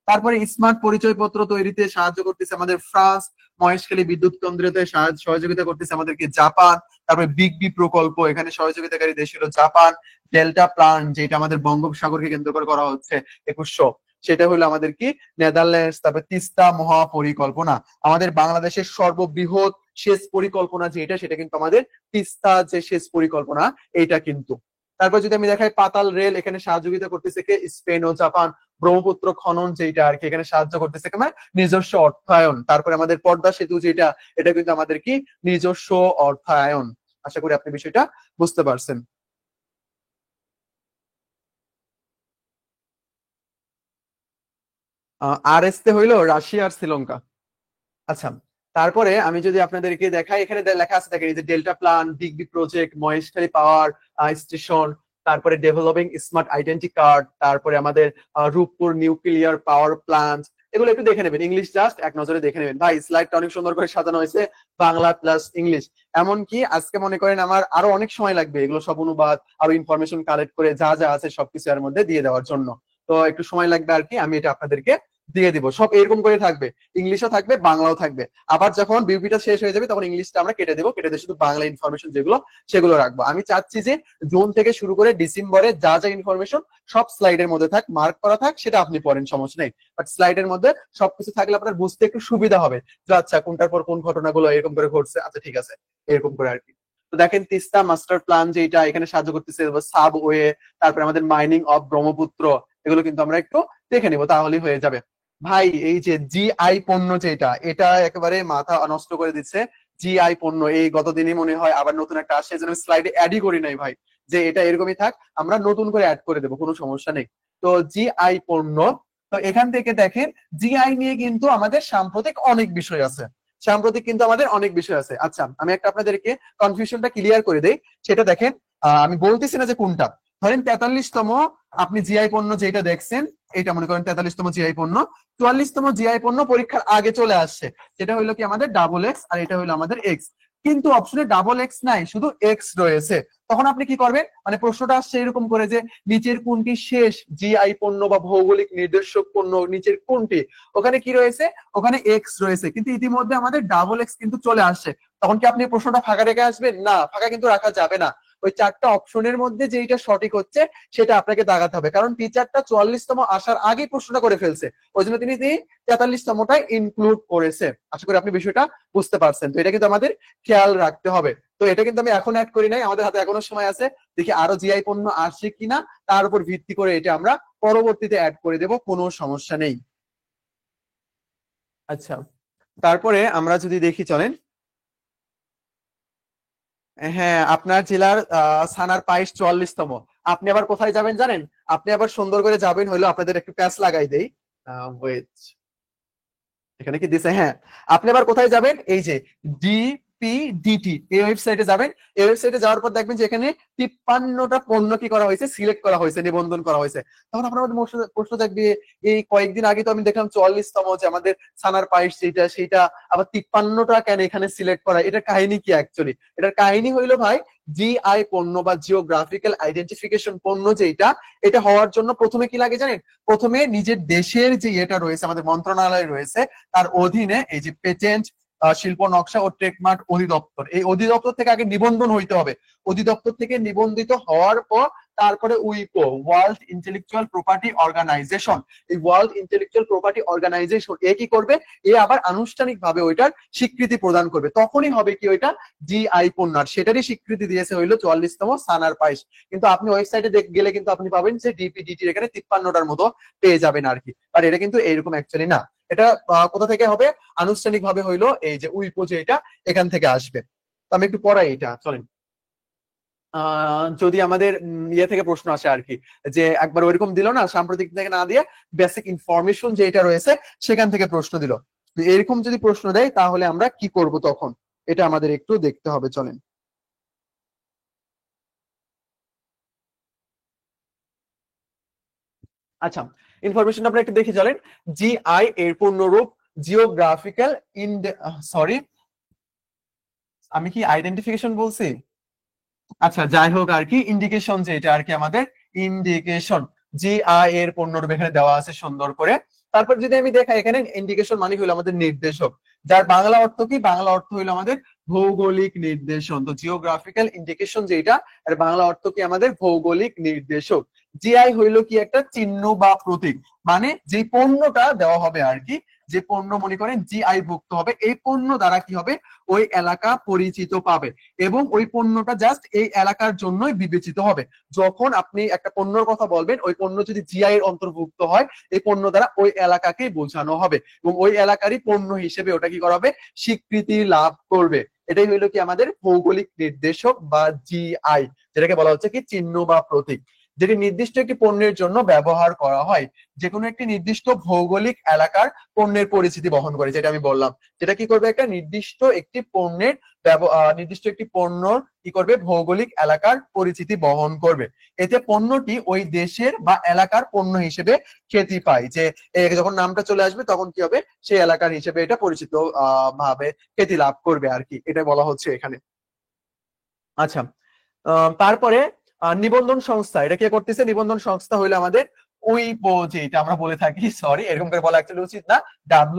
তারপরে স্মার্ট পরিচয়পত্র তৈরিতে সাহায্য করতেছে আমাদের ফ্রান্স, মহেশখালী বিদ্যুৎ কেন্দ্রতে সহযোগিতা করতেছে আমাদেরকে জাপান। তারপরে বিগ বি প্রকল্প, এখানে সহযোগিতাকারী দেশ হলো জাপান। ডেল্টা প্ল্যান যেটা আমাদের বঙ্গোপসাগরকে কেন্দ্র করে করা হচ্ছে 2100, সেটা হলো আমাদের কি নেদারল্যান্ডস। তারপরে তিস্তা মহাপরিকল্পনা, আমাদের বাংলাদেশের সর্ববৃহৎ সেচ পরিকল্পনা যেটা, সেটা কিন্তু আমাদের তিস্তা যে সেচ পরিকল্পনা, এইটা কিন্তু। তারপর যদি আমি দেখাই পাতাল রেল, এখানে সহযোগিতা করতেছে কে, স্পেন ও জাপান। ব্রহ্মপুত্র খনন যেটা আর কি, এখানে সাহায্য করতেছে কে, মানে নিজস্ব অর্থায়ন। তারপরে আমাদের পদ্মা সেতু যেটা, এটা কিন্তু আমাদের কি নিজস্ব অর্থায়ন। আশা করি আপনি বিষয়টা বুঝতে পারছেন। আর এসতে হইলো রাশিয়া আর শ্রীলঙ্কা। আচ্ছা, তারপরে আমি যদি আপনাদেরকে দেখাই, এখানে লেখা আছে দেখেন, এই যে delta plan, big B project, Maheshkhali power station, তারপরে ডেভেলপিং স্মার্ট আইডেন্টি কার্ড, তারপরে আমাদের রূপপুর নিউক্লিয়ার পাওয়ার প্ল্যান্ট, এগুলো একটু দেখে নেবেন, ইংলিশ জাস্ট এক নজরে দেখে নেবেন। ভাই স্লাইডটা অনেক সুন্দর করে সাজানো হয়েছে, বাংলা প্লাস ইংলিশ। এমনকি আজকে মনে করেন আমার আরো অনেক সময় লাগবে এগুলো সব অনুবাদ, আরো ইনফরমেশন কালেক্ট করে যা যা আছে সবকিছু এর মধ্যে দিয়ে দেওয়ার জন্য। তো একটু সময় লাগবে আর কি, আমি এটা আপনাদেরকে দিয়ে দিব, সব এরকম করে থাকবে, ইংলিশও থাকবে বাংলাও থাকবে। আবার যখন বিউপিটা শেষ হয়ে যাবে তখন ইংলিশটা আমরা কেটে দেবো, কেটে দিয়ে শুধু বাংলা ইনফরমেশন যেগুলো সেগুলো রাখবো। আমি চাচ্ছি যে জুন থেকে শুরু করে ডিসেম্বরে যা যা ইনফরমেশন সব স্লাইডের মধ্যে থাক, মার্ক করা থাক, সেটা আপনি পড়েন, সমস্যা নেই। বাট স্লাইডের মধ্যে সবকিছু থাকলে আপনার বুঝতে একটু সুবিধা হবে যে আচ্ছা কোনটার পর কোন ঘটনাগুলো এরকম করে ঘটছে, আচ্ছা ঠিক আছে, এরকম করে আর কি। তো দেখেন তিস্তা মাস্টার প্ল্যান যেটা এখানে সাহায্য করতেছে, সাবওয়ে, তারপরে আমাদের মাইনিং অফ ব্রহ্মপুত্র, এগুলো কিন্তু আমরা একটু দেখে নিবো, তাহলেই হয়ে যাবে। ভাই এই যে জিআই পণ্য যেটা, এটা একেবারে মাথা নষ্ট করে দিচ্ছে। জিআই পণ্য এই গতদিনই মনে হয় আবার নতুন একটা আসছে, যেন স্লাইডে অ্যাডই করি নাই ভাই, যে এটা এরকমই থাক, আমরা নতুন করে অ্যাড করে দেবো, কোনো সমস্যা নেই। তো জিআই পণ্য, তো এখান থেকে দেখেন জিআই নিয়ে কিন্তু আমাদের সাম্প্রতিক অনেক বিষয় আছে, সাম্প্রতিক কিন্তু আমাদের অনেক বিষয় আছে। আচ্ছা আমি একটা আপনাদেরকে কনফিউশনটা ক্লিয়ার করে দেই, সেটা দেখেন। আমি বলতেছি না যে কোনটা, ধরেন 43তম আপনি জিআই পণ্য যেটা দেখছেন, এটা মনে করেন 43তম জিআই পণ্য, 44তম জিআই পণ্য পরীক্ষার আগে চলে আসছে, যেটা হইলো কি আমাদের ডাবল এক্স, আর এটা হইলো আমাদের এক্স। কিন্তু অপশনে ডাবল এক্স নাই, শুধু এক্স রয়েছে। তখন আপনি কি করবেন, মানে প্রশ্নটা আসছে এরকম করে যে নিচের কোনটি শেষ জিআই পণ্য বা ভৌগোলিক নির্দেশক পণ্য, নিচের কোনটি, ওখানে কি রয়েছে, ওখানে এক্স রয়েছে, কিন্তু ইতিমধ্যে আমাদের ডাবল এক্স কিন্তু চলে আসছে। তখন কি আপনি প্রশ্নটা ফাঁকা রেখে আসবেন? না, ফাঁকা কিন্তু রাখা যাবে না। ওই চারটা অপশনের মধ্যে যেটা সঠিক হচ্ছে সেটা আপনাকে দাগাতে হবে, কারণ টিচারটা 44তম আসার আগেই প্রশ্নটা করে ফেলছে, ওই জন্য তিনি 43তমটা ইনক্লুড করেছে। আশা করি আপনি বিষয়টা বুঝতে পারছেন। তো এটা কিন্তু আমাদের খেয়াল রাখতে হবে। তো এটা কিন্তু আমি এখন অ্যাড করি নাই, আমাদের হাতে এখনো সময় আছে, দেখি আরো জিআই পণ্য আসছে কিনা, তার উপর ভিত্তি করে এটা আমরা পরবর্তীতে অ্যাড করে দেব, কোনো সমস্যা নেই। আচ্ছা তারপরে আমরা যদি দেখি চলেন, হ্যাঁ আপনার জেলার সানার পাইস 44তম, আপনি আবার কোথায় যাবেন জানেন? আপনি আবার সুন্দর করে যাবেন হইলো, আপনাদের একটু প্যাচ লাগাই দেই, ওয়েট, এখানে কি দিছে, হ্যাঁ, আপনি আবার কোথায় যাবেন, এই যে ডিপিডিটি এই ওয়েবসাইটে যাবেন। এই ওয়েবসাইটে যাওয়ার পর দেখবেন যে এখানে 53টা পণ্য কি করা হয়েছে, সিলেক্ট করা হয়েছে, নিবন্ধন করা হয়েছে। তখন আপনার মধ্যে প্রশ্ন থাকবে, এই কয়েকদিন আগে তো আমি দেখলাম 44তম যে আমাদের সানার পাইস যেটা, সেটা আবার 53টা কেন এখানে সিলেক্ট করা, এটার কাহিনী কি অ্যাকচুয়ালি? এটার কাহিনী হইলো ভাই, জিআই পণ্য বা জিওগ্রাফিক্যাল আইডেন্টিফিকেশন পণ্য যেটা, এটা হওয়ার জন্য প্রথমে কি লাগে জানেন? প্রথমে নিজের দেশের যে এটা রয়েছে, আমাদের মন্ত্রণালয় রয়েছে, তার অধীনে এই যে পেটেন্ট, শিল্প নকশা ও ট্রেডমার্ক অধিদপ্তর, এই অধিদপ্তর থেকে আগে নিবন্ধন হইতে হবে। অধিদপ্তর থেকে নিবন্ধিত হওয়ার পর তারপরে উইপো, ওয়ার্ল্ড ইন্টেলেকচুয়াল প্রপার্টি অর্গানাইজেশন, এই ওয়ার্ল্ড ইন্টেলেকচুয়াল প্রপার্টি অর্গানাইজেশন এ কি করবে, এ আবার আনুষ্ঠানিক ভাবে ওইটার স্বীকৃতি প্রদান করবে, তখনই হবে কি ওইটা জিআই পণ্য। আর সেটারই স্বীকৃতি দিয়েছে হইলো 44তম সানার পাইস। কিন্তু আপনি ওয়েবসাইটে গেলে কিন্তু আপনি পাবেন যে ডিপিডিটির এখানে 53টার মতো পেয়ে যাবেন আর কি। আর এটা কিন্তু এইরকম অ্যাকচুয়ালি না, এটা কোথা থেকে হবে, আনুষ্ঠানিক ভাবে হইলো এই যে উইপো যে এটা, এখান থেকে আসবে। তো আমি একটু পড়াই এটা চলেন। যদি আমাদের ইয়ে থেকে প্রশ্ন আসে আর কি, যে একবার ওইরকম দিল না, সাম্প্রতিক থেকে না দিয়ে বেসিক ইনফরমেশন যেটা রয়েছে সেখান থেকে প্রশ্ন দিল, এরকম যদি প্রশ্ন দেয় তাহলে আমরা কি করব তখন, এটা আমাদের একটু দেখতে হবে চলেন। আচ্ছা ইনফরমেশন আমরা একটু দেখে চলেন। জিআই এর পূর্ণরূপ জিওগ্রাফিক্যাল সরি, আমি কি আইডেন্টিফিকেশন বলছি? আচ্ছা যাই হোক আর কি, ইন্ডিকেশন যেটা আর কি আমাদের ইন্ডিকেশন, জিআই এর পণ্যরূপ এখানে দেওয়া আছে সুন্দর করে। তারপর যদি আমি দেখাই এখানে ইন্ডিকেশন মানে হলো আমাদের নির্দেশক, যার বাংলা অর্থ কি, বাংলা অর্থ হলো আমাদের ভৌগোলিক নির্দেশন। তো জিওগ্রাফিক্যাল ইন্ডিকেশন যেটা, আর বাংলা অর্থ কি আমাদের ভৌগোলিক নির্দেশক। জিআই হইলো কি একটা চিহ্ন বা প্রতীক, মানে যে পণ্যটা দেওয়া হবে আর কি, যে পণ্য মনে করেন জিআই ভুক্ত হবে, এই পণ্য দ্বারা কি হবে, ওই এলাকা পরিচিত পাবে, এবং ওই পণ্যটা জাস্ট এই এলাকার জন্যই বিবেচিত হবে। যখন আপনি একটা পণ্যের কথা বলবেন, ওই পণ্য যদি জিআই এর অন্তর্ভুক্ত হয়, এই পণ্য দ্বারা ওই এলাকাকেই বোঝানো হবে, এবং ওই এলাকারই পণ্য হিসেবে ওটা কি করা হবে, স্বীকৃতি লাভ করবে। এটাই হইলো কি আমাদের ভৌগোলিক নির্দেশক বা জিআই, যেটাকে বলা হচ্ছে কি চিহ্ন বা প্রতীক, যেটি নির্দিষ্ট একটি পণ্যের জন্য ব্যবহার করা হয়, যে কোনো একটি নির্দিষ্ট ভৌগোলিক এলাকার পণ্যের পরিচিতি বহন করে, যেটা আমি বললাম, যেটা কি করবে, একটা নির্দিষ্ট একটি পণ্যের নির্দিষ্ট একটি পণ্য কি করবে, ভৌগোলিক এলাকার পরিচিতি বহন করবে। এতে পণ্যটি ওই দেশের বা এলাকার পণ্য হিসেবে খ্যাতি পায়, যে যখন নামটা চলে আসবে তখন কি হবে, সেই এলাকার হিসেবে এটা পরিচিত ভাবে খ্যাতি লাভ করবে আর কি, এটা বলা হচ্ছে এখানে। আচ্ছা তারপরে নিবন্ধন সংস্থা, এটা কে করতেছে, নিবন্ধন সংস্থা হইলো আমাদের উইপো যেটা আমরা বলে থাকি, সরি এরকম করে বলা অ্যাকচুয়ালি উচিত না,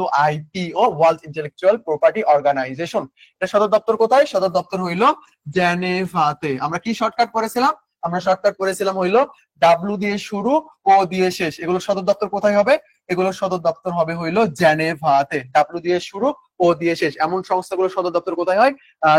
WIPO, world intellectual property organization. এটা সদর দপ্তর কোথায়? সদর দপ্তর হইলো জেনেভাতে। আমরা কি শর্টকাট করেছিলাম? আমরা শর্টকাট করেছিলাম হইলো ডাব্লু দিয়ে শুরু, ও দিয়ে শেষ। এগুলো সদর দপ্তর কোথায় হবে? এগুলো সদর দপ্তর হবে হইলো জেনেভাতে। ডাব্লু দিয়ে শুরু, ও দিয়ে শেষ, এমন সংস্থাগুলো সদর দপ্তর কোথায় হয়?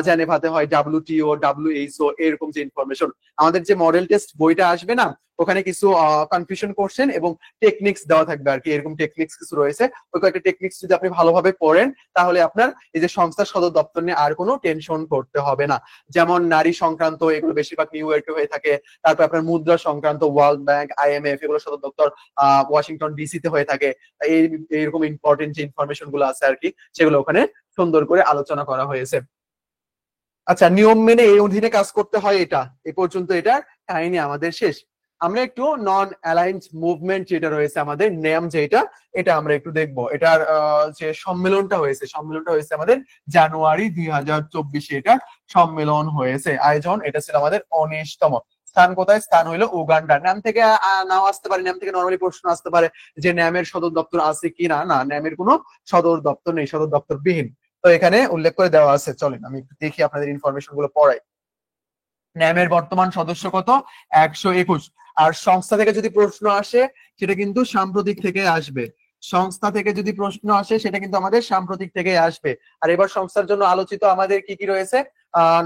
জেনেভাতে হয়। WTO, WHO, এরকম যে ইনফরমেশন। আমাদের যে মডেল টেস্ট বইটা আসবে না, ওখানে কিছু কনফিউশন কোশ্চেন এবং টেকনিক্স দেওয়া থাকবে আর কি, এরকম টেকনিক্স কিছু রয়েছে। ওই কয়েকটা টেকনিক্স যদি আপনি ভালোভাবে পড়েন, তাহলে আপনার এই যে সংস্থার সদর দপ্তর নিয়ে আর কোনো টেনশন করতে হবে না। যেমন নারী সংক্রান্ত এগুলো বেশিরভাগ নিউ ইয়র্কে হয়ে থাকে। তারপর আপনার মুদ্রা সংক্রান্ত ওয়ার্ল্ড ব্যাংক, IMF, এগুলো সদর দপ্তর ওয়াশিংটন DC তে হয়ে থাকে। এই এইরকম ইম্পর্টেন্ট যে ইনফরমেশন গুলো আছে আর কি, সেগুলো ওখানে সুন্দর করে আলোচনা করা হয়েছে। আচ্ছা, নিয়ম মেনে এই অধীনে কাজ করতে হয়, এটা এই পর্যন্ত এটার কাহিনী আমাদের শেষ। আমরা একটু নন অ্যালাইন্ড মুভমেন্ট যেটা রয়েছে আমাদের নেম যেটা, এটা আমরা একটু দেখবো। এটার যে সম্মেলনটা হয়েছে আমাদের জানুয়ারি 2024, এটা সম্মেলন হয়েছে। আয়োজন এটা ছিল আমাদের 19তম। স্থান কোথায়? স্থান হইলো উগান্ডা। নাম থেকে নাও আসতে পারে, নাম থেকে নর্মালি প্রশ্ন আসতে পারে যে ন্যামের সদর দপ্তর আছে কি না। না, ন্যামের কোনো সদর দপ্তর নেই, সদর দপ্তর বিহীন। তো এখানে উল্লেখ করে দেওয়া আছে, চলেন আমি একটু দেখি আপনাদের ইনফরমেশন গুলো পড়াই। ন্যামের বর্তমান সদস্য কত? 121। আর সংস্থা থেকে যদি প্রশ্ন আসে, সেটা কিন্তু সাম্প্রতিক থেকে আসবে। সংস্থা থেকে যদি প্রশ্ন আসে, সেটা কিন্তু আমাদের সাম্প্রতিক থেকে আসবে। আর এবার সংস্থার জন্য আলোচিত আমাদের কি কি রয়েছে?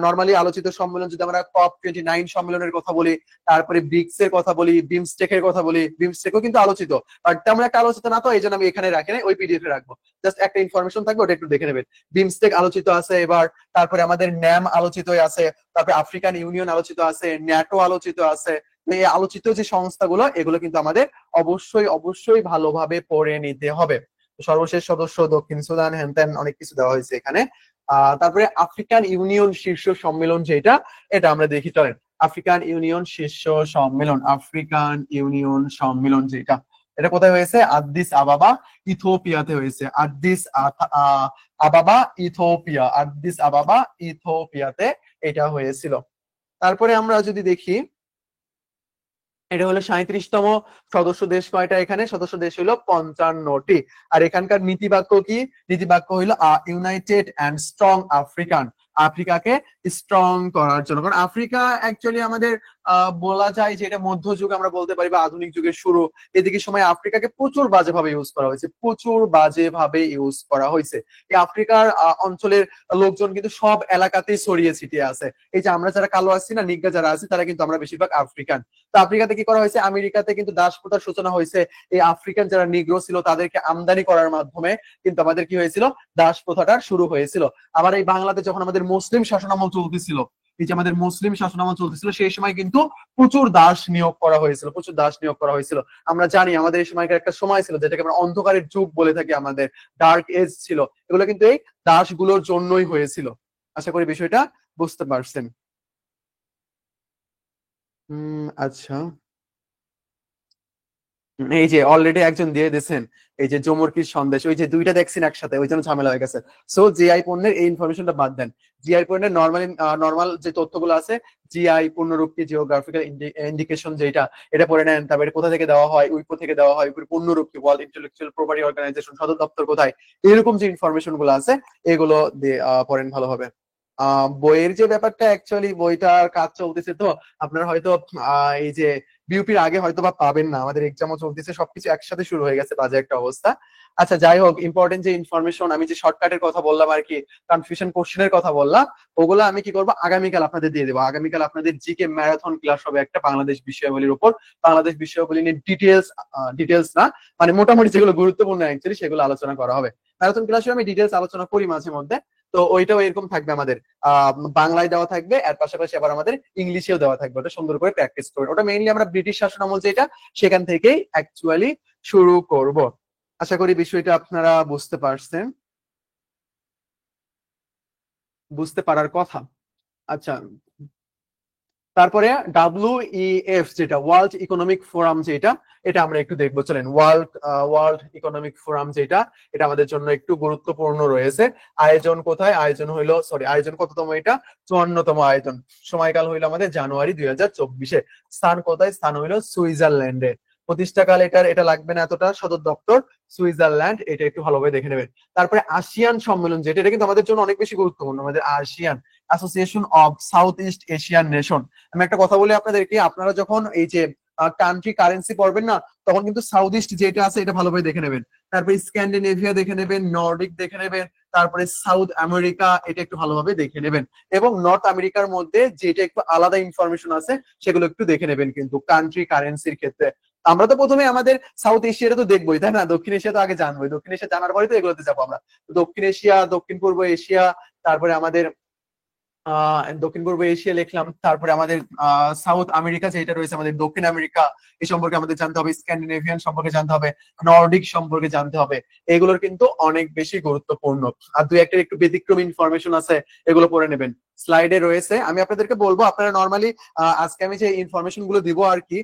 নর্মালি আলোচিত সম্মেলন যদি আমরা COP29 সম্মেলনের কথা বলি, তারপরে ব্রিক্স এর কথা বলি, বিমস্টেক এর কথা বলি, বিমস্টেকও কিন্তু আলোচিত। বাট তেমন একটা আলোচিত না, তো এই জন্য আমি এখানে রাখি না, ওই PDF এ রাখবো। জাস্ট একটা ইনফরমেশন থাকবে, ওটা একটু দেখে নেবেন। বিমস্টেক আলোচিত আছে এবার, তারপরে আমাদের ন্যাম আলোচিত আছে, তারপরে আফ্রিকান ইউনিয়ন আলোচিত আছে, ন্যাটো আলোচিত আছে। এই আলোচিত যে সংস্থাগুলো, এগুলো কিন্তু আমাদের অবশ্যই অবশ্যই ভালোভাবে পড়ে নিতে হবে। সর্বশেষ সদস্য দক্ষিণ সুদান, হ্যান ত্যান অনেক কিছু দেওয়া হয়েছে এখানে। তারপরে আফ্রিকান ইউনিয়ন শীর্ষ সম্মেলন যেটা, এটা আমরা দেখি, চলেন। আফ্রিকান ইউনিয়ন শীর্ষ সম্মেলন, আফ্রিকান ইউনিয়ন সম্মেলন যেটা, এটা কোথায় হয়েছে? আদ্দিস আবাবা, ইথিওপিয়াতে হয়েছে। আবাবা ইথিওপিয়া, আদ্দিস আবাবা ইথিওপিয়াতে এটা হয়েছিল। তারপরে আমরা যদি দেখি, এটা হলো 37তম সদস্য দেশ। কয়টা এখানে? সদস্য দেশ হলো 55টি। আর এখানকার নীতিবাক্য কি? নীতিবাক্য হলো ইউনাইটেড অ্যান্ড স্ট্রং আফ্রিকান, আফ্রিকাকে স্ট্রং করার জন্য। কারণ আফ্রিকা অ্যাকচুয়ালি আমাদের বলা যায় যে এটা মধ্যযুগ আমরা বলতে পারি, বা আধুনিক যুগের শুরু। এদিকে সময় আফ্রিকাকে প্রচুর বাজেভাবে ইউজ করা হয়েছে, প্রচুর বাজেভাবে ইউজ করা হয়েছে। এই আফ্রিকার অঞ্চলের লোকজন কিন্তু সব এলাকাতেই ছড়িয়ে ছিটিয়ে আছে। এই যে আমরা যারা কালো আছি না, নিগ্গা যারা আছি, তারা কিন্তু আমরা বেশিরভাগ আফ্রিকান। তো আফ্রিকাতে কি করা হয়েছে? আমেরিকাতে কিন্তু দাস প্রথার সূচনা হয়েছে। এই আফ্রিকান যারা নিগ্রো ছিল, তাদেরকে আমদানি করার মাধ্যমে কিন্তু আমাদের কি হয়েছিল? দাস প্রথাটা শুরু হয়েছিল। আবার এই বাংলাতে যখন আমাদের মুসলিম শাসনামল চলতেছিল, এই যে আমাদের মুসলিম শাসনামল চলতেছিল, সেই সময় কিন্তু প্রচুর দাস নিয়োগ করা হয়েছিল, প্রচুর দাস নিয়োগ করা হয়েছিল। আমরা জানি আমাদের এই সময়কার একটা সময় ছিল যেটাকে আমরা অন্ধকারের যুগ বলে থাকি, আমাদের ডার্ক এজ ছিল। এগুলো কিন্তু এই দাসগুলোর জন্যই হয়েছিল। আশা করি বিষয়টা বুঝতে পারছেন। আচ্ছা, এই যে অলরেডি একজন দিয়ে দিয়েছেন, এই যে জমরকির সন্দেশ, ওই যে দুইটা দেখছেন একসাথে, ওই জন্য ঝামেলা হয়ে গেছে। সো জিআই পণ্যের এই ইনফরমেশনটা বাদ দেন। জিআই পণ্যের নর্মাল যে তথ্যগুলো আছে, জিআই পণ্যরূপটি, জিওগ্রাফিক্যাল ইন্ডিকেশন যেটা, এটা পড়ে নেন। তারপরে কোথা থেকে দেওয়া হয়? উইপো থেকে দেওয়া হয়। পণ্যরূপটি, ওয়ার্ল্ড ইন্টেলেকচুয়াল প্রপার্টি অর্গানাইজেশন, সদর দপ্তর কোথায়? এরকম যে ইনফরমেশন গুলো আছে, এগুলো দিয়ে পড়েন ভালোভাবে। বইয়ের যে ব্যাপারটা, অ্যাকচুয়ালি বইটার কাজ চলতেছে, তো আপনারা হয়তো এই যে বিউপির আগে হয়তো বা পাবেন না, আমাদের এক্সামও চলতেছে, সবকিছু একসাথে শুরু হয়ে গেছে, বাজে একটা অবস্থা। আচ্ছা, যাই হোক, ইম্পর্টেন্ট যে ইনফরমেশন, আমি যে শর্টকাটের কথা বললাম আর কি, কনফিউশন কোশ্চেনের কথা বললাম, ওগুলো আমি কি করবো, আগামীকাল আপনাদের দিয়ে দেবো। আগামীকাল আপনাদের জিকে ম্যারাথন ক্লাস হবে একটা, বাংলাদেশ বিষয়াবলীর উপর। বাংলাদেশ বিষয়াবলী নিয়ে ডিটেলস না, মানে মোটামুটি যেগুলো গুরুত্বপূর্ণ অ্যাকচুয়ালি, সেগুলো আলোচনা করা হবে। ম্যারাথন ক্লাসে আমি ডিটেলস আলোচনা করি মাঝে মধ্যে। তো ওইটাও এরকম থাকবে আমাদের, বাংলায় দেওয়া থাকবে, এর পাশাপাশি আবার আমাদের ইংলিশেও দেওয়া থাকবে। ওটা সুন্দর করে প্র্যাকটিস করবে। ওটা মেইনলি আমরা ব্রিটিশ শাসন আমল যেটা, সেখান থেকেই অ্যাকচুয়ালি শুরু করব। আশা করি বিষয়টা আপনারা বুঝতে পারছেন, বুঝতে পারার কথা। আচ্ছা, তারপরে WEF যেটা, ওয়ার্ল্ড ইকোনমিক ফোরাম যেটা, এটা আমরা একটু দেখবো, চলেন। ওয়ার্ল্ড ইকোনমিক ফোরাম যেটা, এটা আমাদের জন্য একটু গুরুত্বপূর্ণ রয়েছে। আয়োজন কোথায়? আয়োজন হইলো, সরি, আয়োজন কততম? এটা 54তম আয়োজন। সময়কাল হইলো আমাদের জানুয়ারি 2024-এ। স্থান কোথায়? স্থান হইলো সুইজারল্যান্ডে। প্রতিষ্ঠাকাল এটা লাগবে না এতটা। সদর দপ্তর সুইজারল্যান্ড, এটা একটু ভালোভাবে দেখে নেবেন। তারপরে আসিয়ান সম্মেলন, যেটা এটা কিন্তু আমাদের জন্য অনেক বেশি গুরুত্বপূর্ণ, আমাদের ASEAN association of south east Asian nation. আমি একটা কথা বলি আপনাদেরকে, আপনারা যখন এই যে কান্ট্রি কারেন্সি পড়বেন না, তখন কিন্তু সাউথ ইস্ট যেটা আছে এটা ভালোভাবে দেখে নেবেন। তারপরে স্ক্যান্ডিনেভিয়া দেখে নেবেন, নর্ডিক দেখে নেবেন, তারপরে সাউথ আমেরিকা এটা একটু ভালোভাবে দেখে নেবেন, এবং নর্থ আমেরিকার মধ্যে যেটা একটু আলাদা ইনফরমেশন আছে সেগুলো একটু দেখে নেবেন কিন্তু কান্ট্রি কারেন্সির ক্ষেত্রে। আমরা তো প্রথমে আমাদের সাউথ এশিয়াটা তো দেখবোই, তাই না? দক্ষিণ এশিয়া তো আগে জানবোই, দক্ষিণ এশিয়া জানার পরে তো এগুলোতে যাবো আমরা। দক্ষিণ এশিয়া, দক্ষিণ পূর্ব এশিয়া, তারপরে আমাদের দক্ষিণ পূর্ব এশিয়া লিখলাম, তারপরে আমাদের সাউথ আমেরিকা যেটা রয়েছে, আমাদের দক্ষিণ আমেরিকা, এই সম্পর্কে আমাদের জানতে হবে, স্ক্যান্ডিনেভিয়ান সম্পর্কে জানতে হবে, নর্ডিক সম্পর্কে জানতে হবে। এগুলোর কিন্তু অনেক বেশি গুরুত্বপূর্ণ। আর দুই একটা একটু ব্যতিক্রম ইনফরমেশন আছে, এগুলো পড়ে নেবেন, স্লাইডে রয়েছে। আমি আপনাদেরকে বলবো, আপনারা নর্মালি আজকে আমি যে ইনফরমেশন গুলো দিব আর কি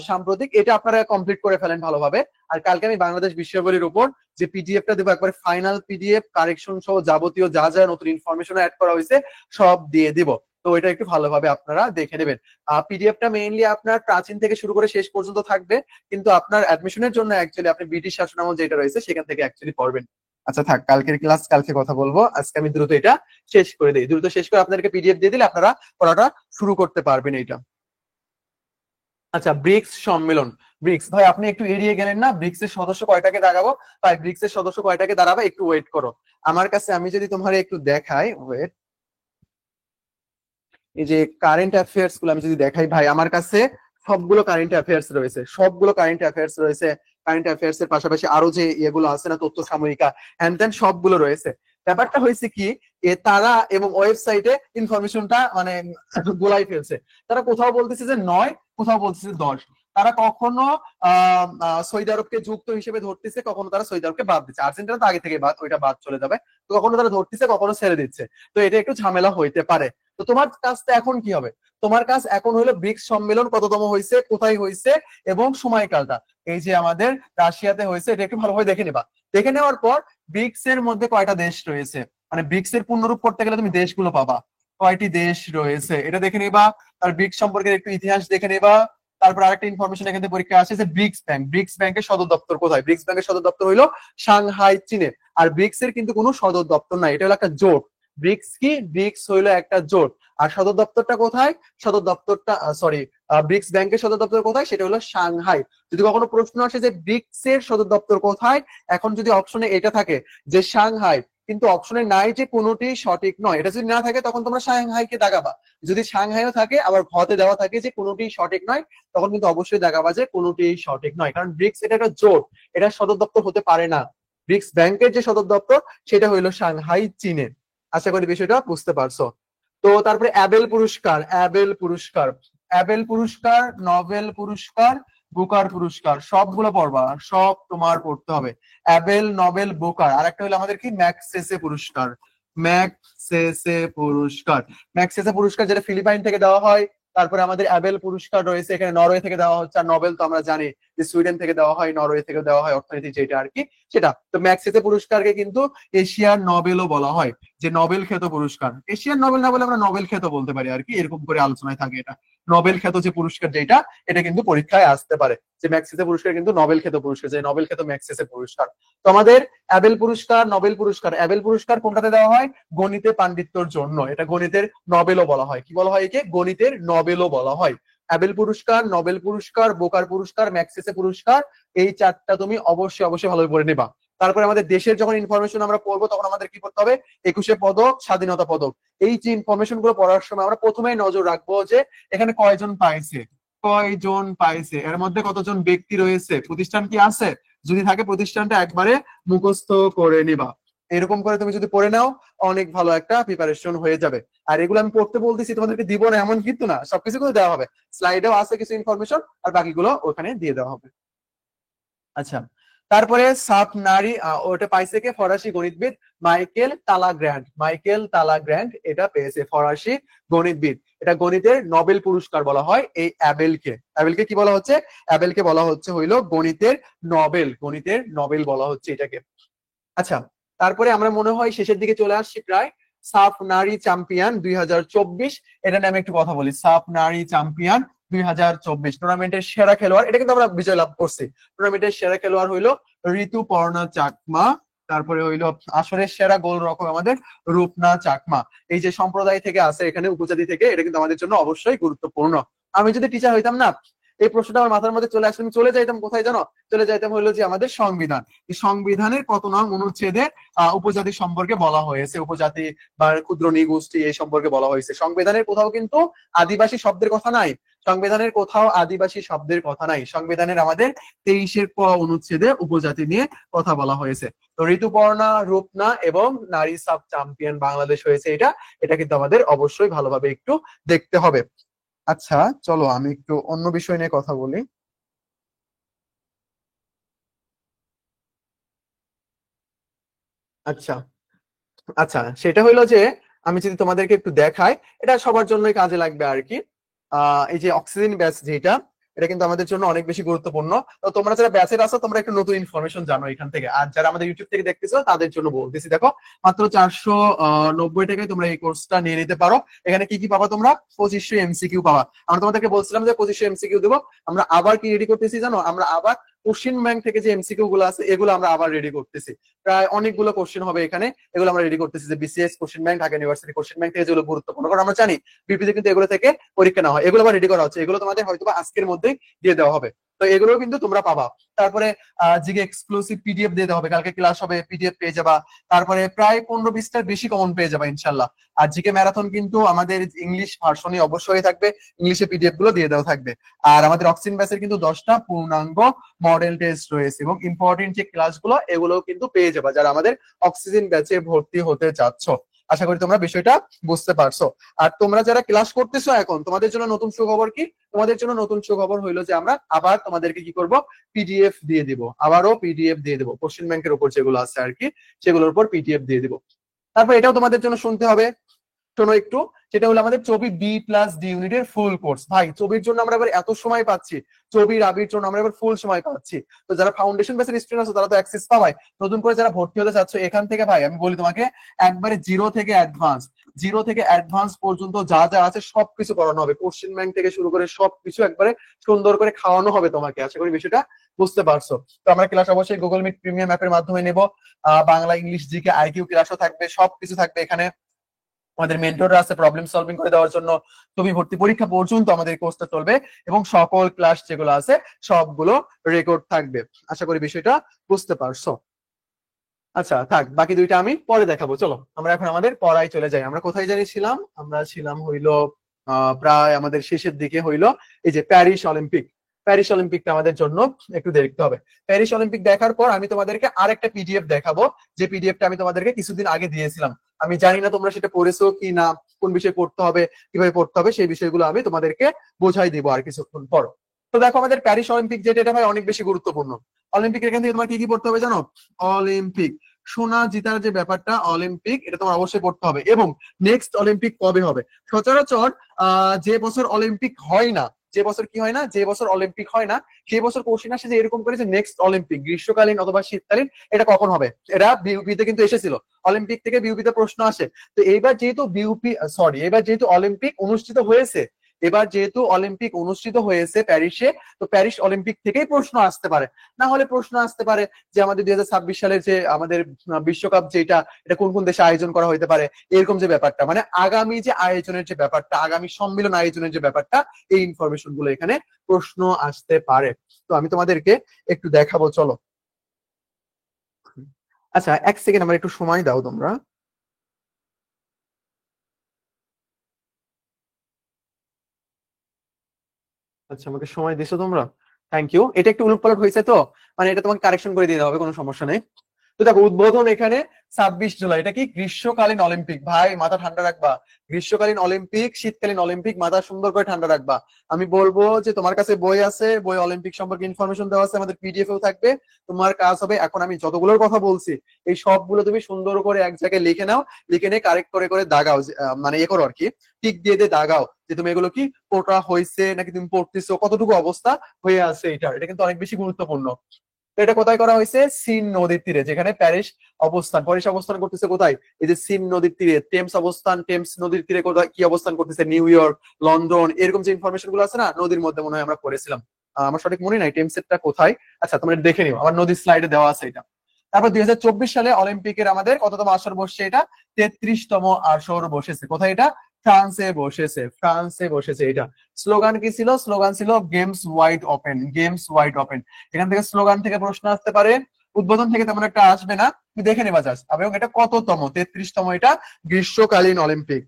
সাম্প্রতিক, এটা আপনারা কমপ্লিট করে ফেলেন ভালোভাবে। আর কালকে আমি বাংলাদেশ বিষয়াবলীর উপর যে পিডিএফটা দেবো, একবার ফাইনাল পিডিএফ কারেকশন সহ যাবতীয় যা যা নতুন ইনফরমেশন অ্যাড করা হয়েছে সব দিয়ে দিব। তো এটা একটু ভালোভাবে আপনারা দেখে নেবেন। পিডিএফটা মেইনলি আপনার প্রাচীন থেকে শুরু করে শেষ পর্যন্ত থাকবে, কিন্তু আপনার অ্যাডমিশনের জন্য অ্যাকচুয়ালি আপনি ব্রিটিশ শাসনামল যেটা রয়েছে সেখান থেকে অ্যাকচুয়ালি পড়বেন। আচ্ছা থাক, কালকের ক্লাস কালকে কথা বলবো, আজকে আমি দ্রুত এটা শেষ করে দিই। দ্রুত শেষ করে আপনাদেরকে পিডিএফ দিয়ে দিলে আপনারা পড়াটা শুরু করতে পারবেন এইটা। আচ্ছা, ব্রিক্স সম্মেলন। ব্রিক্স ভাই আপনি একটু এড়িয়ে গেলেন না, ব্রিক্স এর সদস্য কয়টাকে দাঁড়াবো? ভাই ব্রিক্স এর সদস্য কয়টাকে দাঁড়াবে একটু ওয়েট করো আমার কাছে, আমি যদি তোমার একটু দেখাই, ওয়েট, এই যে কারেন্ট অ্যাফেয়ার্স গুলো আমি যদি দেখাই ভাই, আমার কাছে সবগুলো কারেন্ট অ্যাফেয়ার্স রয়েছে, সবগুলো কারেন্ট অ্যাফেয়ার্স রয়েছে। কারেন্ট অ্যাফেয়ার্স এর পাশাপাশি আরো যে ইয়েগুলো আছে না, তথ্য সাময়িকা হ্যান ত্যান সবগুলো রয়েছে। ব্যাপারটা হয়েছে কি, তারা এবং ওয়েবসাইটে ইনফরমেশনটা মানে গোলাই ফেলছে। তারা কোথাও বলতেছে যে 9, কোথাও বলতেছে 10। তারা কখনো সৌদি আরবকে যুক্ত হিসেবে ধরতেছে, কখনো তারা সৌদি আরবকে বাদ দিচ্ছে। আর্জেন্টিনা তো আগে থেকে বাদ, ওইটা বাদ চলে যাবে। তো কখনো তারা ধরতেছে, কখনো ছেড়ে দিচ্ছে। তো এটা একটু ঝামেলা হইতে পারে। তো তোমার কাজটা এখন কি হবে? তোমার কাজ এখন হলো ব্রিক্স সম্মেলন কততম হয়েছে, কোথায় হয়েছে, এবং সময়কালটা। এই যে আমাদের রাশিয়াতে হয়েছে, এটা একটু ভালোভাবে দেখে নেবা। দেখে নেওয়ার পর ব্রিক্স এর মধ্যে কয়টা দেশ রয়েছে, মানে ব্রিক্স এর পূর্ণরূপ করতে গেলে তুমি দেশগুলো পাবা, কয়টি দেশ রয়েছে এটা দেখে নিবা। আর ব্রিক্স সম্পর্কে একটু ইতিহাস দেখে নিবা। তারপর আরেকটা ইনফরমেশন এখান থেকে পরীক্ষা আসে যে ব্রিক্স ব্যাংক, ব্রিক্স ব্যাংকের সদর দপ্তর কোথায়? ব্রিক্স ব্যাংকের সদর দপ্তর হইলো সাংহাই, চীনে। আর ব্রিক্স এর কিন্তু কোনো সদর দপ্তর নাই, এটা হলো একটা জোট। ব্রিক্স কি? ব্রিক্স হইলো একটা জোট। আর সদর দপ্তরটা কোথায়? সদর দপ্তরটা সরি, ব্রিক্স ব্যাংকের সদর দপ্তর কোথায় সেটা হলো সাংহাই। যদি কখনো প্রশ্ন আসে যে ব্রিক্স এর সদর দপ্তর কোথায়, এখন যদি অপশনে এটা থাকে যে সাংহাই, কিন্তু অপশনে নাই যে কোনোটি সঠিক নয়, এটা যদি না থাকে তখন তোমরা সাংহাইকে দাগাবা। যদি সাংহাইও থাকে আবার ঘতে দেওয়া থাকে যে কোনোটি সঠিক নয়, তখন কিন্তু অবশ্যই দাগাবা যে কোনোটি সঠিক নয়, কারণ ব্রিক্স এটা একটা জোট, এটা সদর দপ্তর হতে পারে না। ব্রিক্স ব্যাংকের যে সদর দপ্তর সেটা হইলো সাংহাই, চীনে। আশা করি বিষয়টা বুঝতে পারছো। তো তারপরে অ্যাবেল পুরস্কার, অ্যাবেল পুরস্কার, অ্যাবেল পুরস্কার, নোবেল পুরস্কার, বুকার পুরস্কার, সবগুলো পড়বা, সব তোমার পড়তে হবে। Abel, Nobel, Booker. আর একটা হলো আমাদের কি, ম্যাগসেসে পুরস্কার, ম্যাগসেসে পুরস্কার। ম্যাগসেসে পুরস্কার যেটা ফিলিপাইন থেকে দেওয়া হয়। তারপরে আমাদের অ্যাবেল পুরস্কার রয়েছে, এখানে নরওয়ে থেকে দেওয়া হচ্ছে। আর নোবেল তো আমরা জানি যে সুইডেন থেকে দেওয়া হয়, নরওয়ে থেকে দেওয়া হয়, অর্থনীতি যেটা আর কি সেটা। তো ম্যাগসেসে পুরস্কারকে কিন্তু এশিয়ার নোবেলও বলা হয়, যে নোবেল খ্যাত পুরস্কার। এশিয়ান নোবেল না বলে আমরা নোবেল খ্যাত বলতে পারি আর কি, এরকম করে আলোচনায় থাকে এটা। নোবেল খ্যাত যে পুরস্কার যেটা, এটা কিন্তু পরীক্ষায় আসতে পারে যে ম্যাক্সিসে পুরস্কার কিন্তু নোবেল খ্যাত পুরস্কার, যে নোবেল খ্যাত ম্যাক্সিসে পুরস্কার। তো আমাদের অ্যাবেল পুরস্কার, নোবেল পুরস্কার, অ্যাবেল পুরস্কার কোনটাতে দেওয়া হয়? গণিতে পাণ্ডিত্যর জন্য, এটা গণিতের নোবেলও বলা হয়। কি বলা হয় একে? গণিতের নোবেলও বলা হয়। অ্যাবেল পুরস্কার, নোবেল পুরস্কার, বোকার পুরস্কার, ম্যাক্সিসে পুরস্কার, এই চারটা তুমি অবশ্যই অবশ্যই ভালোভাবে পড়ে নেবা। তারপরে আমাদের দেশের যখন ইনফরমেশন আমরা পড়বো, তখন আমাদের কি করতে হবে? 21শে পদক, স্বাধীনতা পদক, এই যে ইনফরমেশন গুলো পড়ার সময় আমরা প্রথমেই নজর রাখবো যে এখানে কয়জন পাইছে, কয়জন পাইছে, এর মধ্যে কতজন ব্যক্তি রয়েছে, প্রতিষ্ঠান কি আছে, যদি থাকে প্রতিষ্ঠানটা একবারে মুখস্থ করে নিবা। এরকম করে তুমি যদি পড়ে নাও, অনেক ভালো একটা প্রিপারেশন হয়ে যাবে। আর এগুলো আমি পড়তে বলতেছি, তোমাদেরকে দিব না এমন কিন্তু না, সবকিছু করে দেওয়া হবে। স্লাইডেও আছে কিছু ইনফরমেশন, আর বাকিগুলো ওখানে দিয়ে দেওয়া হবে। আচ্ছা, তারপরে সাফ নারী, ওটা পাইছে কে? ফরাসি গণিতবিদ মাইকেল তালাগ্র্যান্ড, মাইকেল তালাগ্র্যান্ড এটা পেয়েছে, ফরাসি গণিতবিদ। এটা গণিতের নোবেল পুরস্কার বলা হয় এই অ্যাবেলকে। অ্যাবেলকে কি বলা হচ্ছে? অ্যাবেলকে বলা হচ্ছে হইলো গণিতের নোবেল, গণিতের নোবেল বলা হচ্ছে এটাকে। আচ্ছা, তারপরে আমরা মনে হয় শেষের দিকে চলে আসছি প্রায়। সাফ নারী চ্যাম্পিয়ন 2024, এটা নিয়ে আমি একটু কথা বলি। সাফ নারী চ্যাম্পিয়ন 2024 টুর্নামেন্টের সেরা খেলোয়াড়, এটা কিন্তু আমরা বিজয় লাভ করছি। টুর্নামেন্টের সেরা খেলোয়াড় হইলো ঋতুপর্ণা চাকমা। তারপরে হইলো আসরের সেরা গোলরক্ষক আমাদের রূপনা চাকমা। এই যে সম্প্রদায় থেকে আছে এখানে, উপজাতি থেকে, এটা কিন্তু আমাদের জন্য অবশ্যই গুরুত্বপূর্ণ। আমি যদি টিচার হইতাম না, এই প্রশ্নটা আমার মাথার মধ্যে চলে আসলে আমি চলে যাইতাম কোথায় জানো? চলে যাইতাম হইলো যে আমাদের সংবিধান। এই সংবিধানের কত নং অনুচ্ছেদে উপজাতি সম্পর্কে বলা হয়েছে, উপজাতি বা ক্ষুদ্র নৃগোষ্ঠী এই সম্পর্কে বলা হয়েছে। সংবিধানের কোথাও কিন্তু আদিবাসী শব্দের কথা নাই, সংবিধানের কোথাও আদিবাসী শব্দের কথা নাই। সংবিধানের আমাদের 23-এর ক অনুচ্ছেদে উপজাতি নিয়ে কথা বলা হয়েছে। তো ঋতুপর্ণা, রূপনা এবং নারী সাব চ্যাম্পিয়ন বাংলাদেশ হয়েছে এটা, এটা কিন্তু আমাদের অবশ্যই ভালোভাবে একটু দেখতে হবে। আচ্ছা চলো আমি একটু অন্য বিষয় নিয়ে কথা বলি। আচ্ছা, আচ্ছা সেটা হইলো যে আমি যদি তোমাদেরকে একটু দেখাই, এটা সবার জন্যই কাজে লাগবে আর কি। এই যে অক্সিজেন ব্যাচ যেটা, এটা কিন্তু আমাদের জন্য অনেক বেশি গুরুত্বপূর্ণ। তো তোমরা যারা ব্যাচের আছো তোমরা একটু নতুন ইনফরমেশন জানো এখান থেকে, আর যারা আমাদের ইউটিউব থেকে দেখতেছো তাদের জন্য বলতেছি, দেখো মাত্র 490 টাকায় তোমরা এই কোর্সটা নিয়ে নিতে পারো। এখানে কি কি পাবা তোমরা? 2500 এমসিকিউ পাবা। আমরা তোমাদেরকে বলছিলাম যে 2500 এমসিকিউ দেবো। আমরা আবার কি রেডি করতেছি জানো? আমরা আবার কোশ্চিন ব্যাংক থেকে যে এমসিকিউ গুলো আছে এগুলো আমরা আবার রেডি করতেছি। প্রায় অনেকগুলো কোশ্চেন হবে এখানে, এগুলো আমরা রেডি করতেছি, যে BCS question bank, Dhaka university question bank থেকে যেগুলো গুরুত্বপূর্ণ, কারণ আমরা জানি বিপিতে কিন্তু এগুলো থেকে পরীক্ষা না হয়, এগুলো আবার রেডি করা হচ্ছে, এগুলো তোমাদের হয়তো আজকের মধ্যেই দিয়ে দেওয়া হবে। তো এগুলো কিন্তু তোমরা পাবা। তারপরে জিকে এক্সক্লুসিভ পিডিএফ দিয়ে দেওয়া হবে, কালকে ক্লাস হবে, পিডিএফ পেয়ে যাবা। তারপরে প্রায় 15-20টার বেশি কমন পেয়ে যাবা ইনশাল্লাহ। আর জিকে ম্যারাথন কিন্তু আমাদের ইংলিশ ভার্সনই অবশ্যই থাকবে, ইংলিশে পিডিএফ গুলো দিয়ে দেওয়া থাকবে। আর আমাদের অক্সিজেন ব্যাচের কিন্তু 10টা পূর্ণাঙ্গ মডেল টেস্ট রয়েছে, এবং ইম্পর্টেন্ট যে ক্লাসগুলো এগুলো কিন্তু পেয়ে যাবা যারা আমাদের অক্সিজেন ব্যাচে ভর্তি হতে চাচ্ছ। আশা করি তোমরা বিষয়টা বুঝতে পারছো। আর তোমরা যারা ক্লাস করতেছো এখন, তোমাদের জন্য নতুন সুখবর কি? তোমাদের জন্য নতুন সুখবর হইলো যে আমরা আবার তোমাদেরকে কি করব, পিডিএফ দিয়ে দিব, আবারও পিডিএফ দিয়ে দিব, কোশ্চেন ব্যাংকের উপর যেগুলো আছে আর কি, সেগুলোর উপর পিডিএফ দিয়ে দিব। তারপর এটাও তোমাদের জন্য শুনতে হবে, শোনো একটু। সেটা হলো আমাদের চবি বি+ডি ইউনিটের ফুল কোর্স। ভাই চবির জন্য আমরা এবার এত সময় পাচ্ছি, চবির আবির জন্য আমরা এবার ফুল সময় পাচ্ছি। তো যারা ফাউন্ডেশন বেসের স্টুডেন্ট আছে তারা তো অ্যাক্সেস পাবাই, নতুন করে যারা ভর্তি হতে চাচ্ছ এখান থেকে ভাই আমি বলি তোমাকে, একবারে জিরো থেকে অ্যাডভান্স পর্যন্ত যা যা আছে সবকিছু করানো হবে, কোশ্চেন ব্যাংক থেকে শুরু করে সবকিছু একবারে সুন্দর করে খাওয়ানো হবে তোমাকে। আশা করি বিষয়টা বুঝতে পারছো। তো আমরা ক্লাস অবশ্যই গুগল মিট প্রিমিয়াম অ্যাপের মাধ্যমে নেব। বাংলা, ইংলিশ, জিকে, আইকিউ ক্লাসও থাকবে, সবকিছু থাকবে এখানে। আমাদের মেন্টররা আছে প্রবলেম সলভিং করে দেওয়ার জন্য। তুমি ভর্তি পরীক্ষা পর্যন্ত আমাদের কোর্সটা চলবে, এবং সকল ক্লাস যেগুলো আছে সবগুলো রেকর্ড থাকবে। আশা করি বিষয়টা বুঝতে পারছো। আচ্ছা থাক, বাকি দুইটা আমি পরে দেখাবো। চলো আমরা এখন আমাদের পড়ায় চলে যাই। আমরা কোথায় জানিয়েছিলাম? আমরা ছিলাম হইলো প্রায় আমাদের শেষের দিকে হইলো এই যে প্যারিস অলিম্পিক। প্যারিস অলিম্পিকটা আমাদের জন্য একটু দেখতে হবে। প্যারিস অলিম্পিক দেখার পর আমি তোমাদেরকে আরেকটা পিডিএফ দেখাবো, যে পিডিএফটা আমি তোমাদেরকে কিছুদিন আগে দিয়েছিলাম। আমি জানি না তোমরা সেটা পড়েছো কি না, কোন বিষয় পড়তে হবে, কিভাবে পড়তে হবে, সেই বিষয়গুলো আমি তোমাদেরকে বোঝাই দিব আর কিছুক্ষণ পর। তো দেখো আমাদের প্যারিস অলিম্পিক যেটা, এটা ভাই অনেক বেশি গুরুত্বপূর্ণ। অলিম্পিক এখান থেকে তোমার কি কি পড়তে হবে জানো? অলিম্পিক, সোনা জিতার যে ব্যাপারটা, অলিম্পিক, এটা তোমার অবশ্যই পড়তে হবে। এবং নেক্সট অলিম্পিক কবে হবে? সচরাচর যে বছর অলিম্পিক হয় না, যে বছর কি হয় না, যে বছর অলিম্পিক হয় না, সেই বছর কোশ্চেন আসে যে এরকম করে যে নেক্সট অলিম্পিক গ্রীষ্মকালীন অথবা শীতকালীন, এটা কখন হবে। এটা বিউপিতে কিন্তু এসেছিল, অলিম্পিক থেকে বিউপিতে প্রশ্ন আসে। তো এইবার যেহেতু এবার যেহেতু অলিম্পিক অনুষ্ঠিত হয়েছে, এবার যেহেতু অলিম্পিক অনুষ্ঠিত হয়েছে প্যারিসে, তো প্যারিস অলিম্পিক থেকেই প্রশ্ন আসতে পারে। না হলে প্রশ্ন আসতে পারে যে আমাদের 2026 সালের যে আমাদের বিশ্বকাপ যেটা, এটা কোন কোন দেশে আয়োজন করা হইতে পারে, এরকম যে ব্যাপারটা, মানে আগামী যে আয়োজনের যে ব্যাপারটা, আগামী সম্মেলন আয়োজনের যে ব্যাপারটা, এই ইনফরমেশন গুলো এখানে প্রশ্ন আসতে পারে। তো আমি তোমাদেরকে একটু দেখাবো, চলো। আচ্ছা এক সেকেন্ড, আমার একটু সময় দাও তোমরা। আচ্ছা আমাকে সময় দিছো তোমরা, থ্যাংক ইউ। এটা একটু উলটপালট হয়েছে তো, মানে এটা তোমাকে কারেকশন করে দিয়ে হবে, কোনো সমস্যা নেই। তো দেখো উদ্বোধন এখানে 26 জুলাই, এটা কি গ্রীষ্মকালীন অলিম্পিক, ভাই মাথা ঠান্ডা রাখবা। গ্রীষ্মকালীন অলিম্পিক, শীতকালীন অলিম্পিক, মাথা সুন্দর করে ঠান্ডা রাখবা। আমি বলবো যে তোমার কাছে বই আছে, বই অলিম্পিক সম্পর্কে ইনফরমেশন দেওয়া আছে, আমাদের পিডিএফ এও থাকবে। তোমার কাজ হবে এখন আমি যতগুলোর কথা বলছি এই সবগুলো তুমি সুন্দর করে এক জায়গায় লিখে নাও, লিখে নিয়ে কারেক্ট করে করে দাগাও, মানে এ করো আর কি, টিক দিয়ে দিয়ে দাগাও যে তুমি এগুলো কি পড়া হয়েছে নাকি, তুমি পড়তেছো, কতটুকু অবস্থা হয়ে আছে, এটা এটা কিন্তু অনেক বেশি গুরুত্বপূর্ণ। তো এটা কোথায় করা হয়েছে? সিন নদীর তীরে, যেখানে প্যারিস অবস্থান, প্যারিস অবস্থান করতেছে কোথায়? এই যে সিন নদীর তীরে। টেমস অবস্থান, টেমস নদীর তীরে কোথায় কি অবস্থান করতেছে? নিউ ইয়র্ক, লন্ডন, এরকম যে ইনফরমেশন গুলো আছে না নদীর মধ্যে, মনে হয় আমরা পড়েছিলাম। আমার সঠিক মনে নাই টেমস এরটা কোথায়। আচ্ছা তোমরা এটা দেখে নিও, আমার নদীর স্লাইডে দেওয়া আছে এটা। তারপর 2024 সালে অলিম্পিকের আমাদের কততম আসর বসছে? এটা 33তম আসর বসেছে। কোথায় এটা? ফ্রান্সে বসেছে, ফ্রান্সে বসেছে এটা। স্লোগান কি ছিল? স্লোগান ছিল games wide open, games wide open. এখান থেকে স্লোগান থেকে প্রশ্ন আসতে পারে, উদ্বোধন থেকে তেমন একটা আসবে না, তুমি দেখে নেবা জাস্ট। এবং এটা কততম? 33তম, এটা গ্রীষ্মকালীন অলিম্পিক।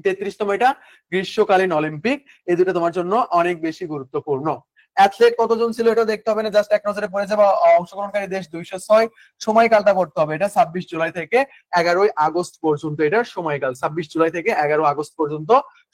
33তম এটা গ্রীষ্মকালীন অলিম্পিক। এই দুটো তোমার জন্য অনেক বেশি গুরুত্বপূর্ণ। অ্যাথলেট কতজন ছিল এটা দেখতে হবে না, জাস্ট এক নজরে পড়ে যাবে। অংশগ্রহণকারী দেশ 206। সময়কালটা পড়তে হবে, এটা 26 জুলাই থেকে 11 আগস্ট পর্যন্ত এটার সময়কাল। 26 জুলাই থেকে 11 আগস্ট পর্যন্ত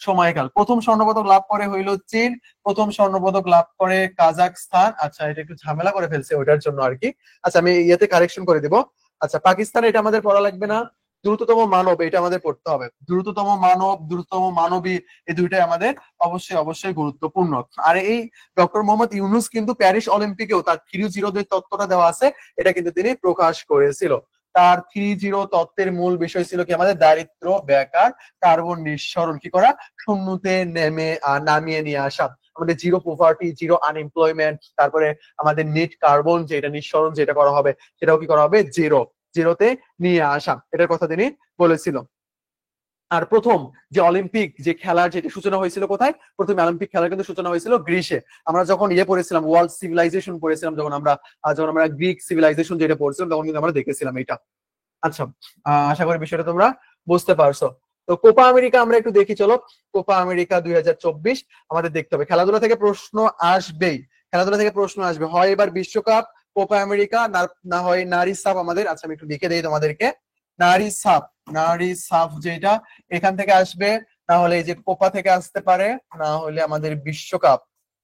সময়কাল। প্রথম স্বর্ণপদক লাভ করে হইল চীন, প্রথম স্বর্ণপদক লাভ করে কাজাকস্তান। আচ্ছা এটা একটু ঝামেলা করে ফেলছে ওইটার জন্য আর কি। আচ্ছা আমি ইয়েতে কারেকশন করে দিব। আচ্ছা পাকিস্তান, এটা আমাদের পড়া লাগবে না। দ্রুততম মানব, এটা আমাদের পড়তে হবে। দ্রুততম মানব, দ্রুততম মানবী, এই দুইটাই আমাদের অবশ্যই অবশ্যই গুরুত্বপূর্ণ। আর এই ডক্টর মোহাম্মদ ইউনুস কিন্তু প্যারিস অলিম্পিকেও তার 3-0 যে তত্ত্বটা দেওয়া আছে, এটা কিন্তু তিনি প্রকাশ করেছিল। তার 3-0 তত্ত্বের মূল বিষয় ছিল কি? আমাদের দারিদ্র, বেকার, কার্বন নিঃসরণ কি করা? শূন্যতে নামিয়ে নিয়ে আসা। আমাদের জিরো পভার্টি, জিরো আনএমপ্লয়মেন্ট, তারপরে আমাদের নেট কার্বন যেটা নিঃসরণ যেটা করা হবে, সেটাও কি করা হবে? জিরোতে নিয়ে আসা, এটার কথা তিনি বলেছিল। আর প্রথম যে অলিম্পিক যে খেলার যেটা সূচনা হয়েছিল কোথায়? প্রথম অলিম্পিক খেলার কিন্তু সূচনা হয়েছিল গ্রিসে। আমরা যখন পড়েছিলাম ওয়ার্ল্ড সিভিলাইজেশন পড়েছিলাম, যখন আমরা গ্রিক সিভিলাইজেশন যেটা পড়ছিলাম, তখন কিন্তু আমরা দেখেছিলাম এটা। আচ্ছা আশা করি বিষয়টা তোমরা বুঝতে পারছো। তো কোপা আমেরিকা আমরা একটু দেখি চলো। কোপা আমেরিকা 2024 আমাদের দেখতে হবে। খেলাধুলা থেকে প্রশ্ন আসবেই, খেলাধুলা থেকে প্রশ্ন আসবে। হয় এবার বিশ্বকাপ, কোপা আমেরিকা, না হয় নারী সাপ আমাদের। আচ্ছা আমি একটু লিখে দিই তোমাদেরকে। নারী সাপ, নারী সাপ যেটা এখান থেকে আসবে, না হলে এই যে কোপা থেকে আসতে পারে, না হলে আমাদের বিশ্বকাপ,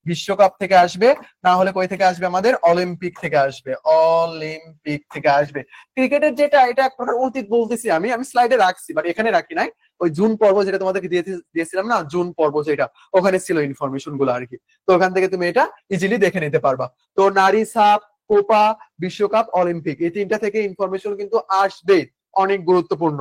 বিশ্বকাপ থেকে আসবে, না হলে কই থেকে আসবে? আমাদের অলিম্পিক থেকে আসবে, অলিম্পিক থেকে আসবে। ক্রিকেটের যেটা, এটা এক প্রকার অতীত বলতেছি আমি, স্লাইডে রাখছি বাট এখানে রাখি নাই। ওই জুন পর্ব যেটা তোমাদেরকে দিয়েছিলাম না, জুন পর্ব যেটা, ওখানে ছিল ইনফরমেশন গুলো আর কি। তো ওখান থেকে তুমি এটা ইজিলি দেখে নিতে পারবা। তো নারী সাপ, কোপা, বিশ্বকাপ, অলিম্পিক, এই তিনটা থেকে ইনফরমেশন কিন্তু আসবে, অনেক গুরুত্বপূর্ণ।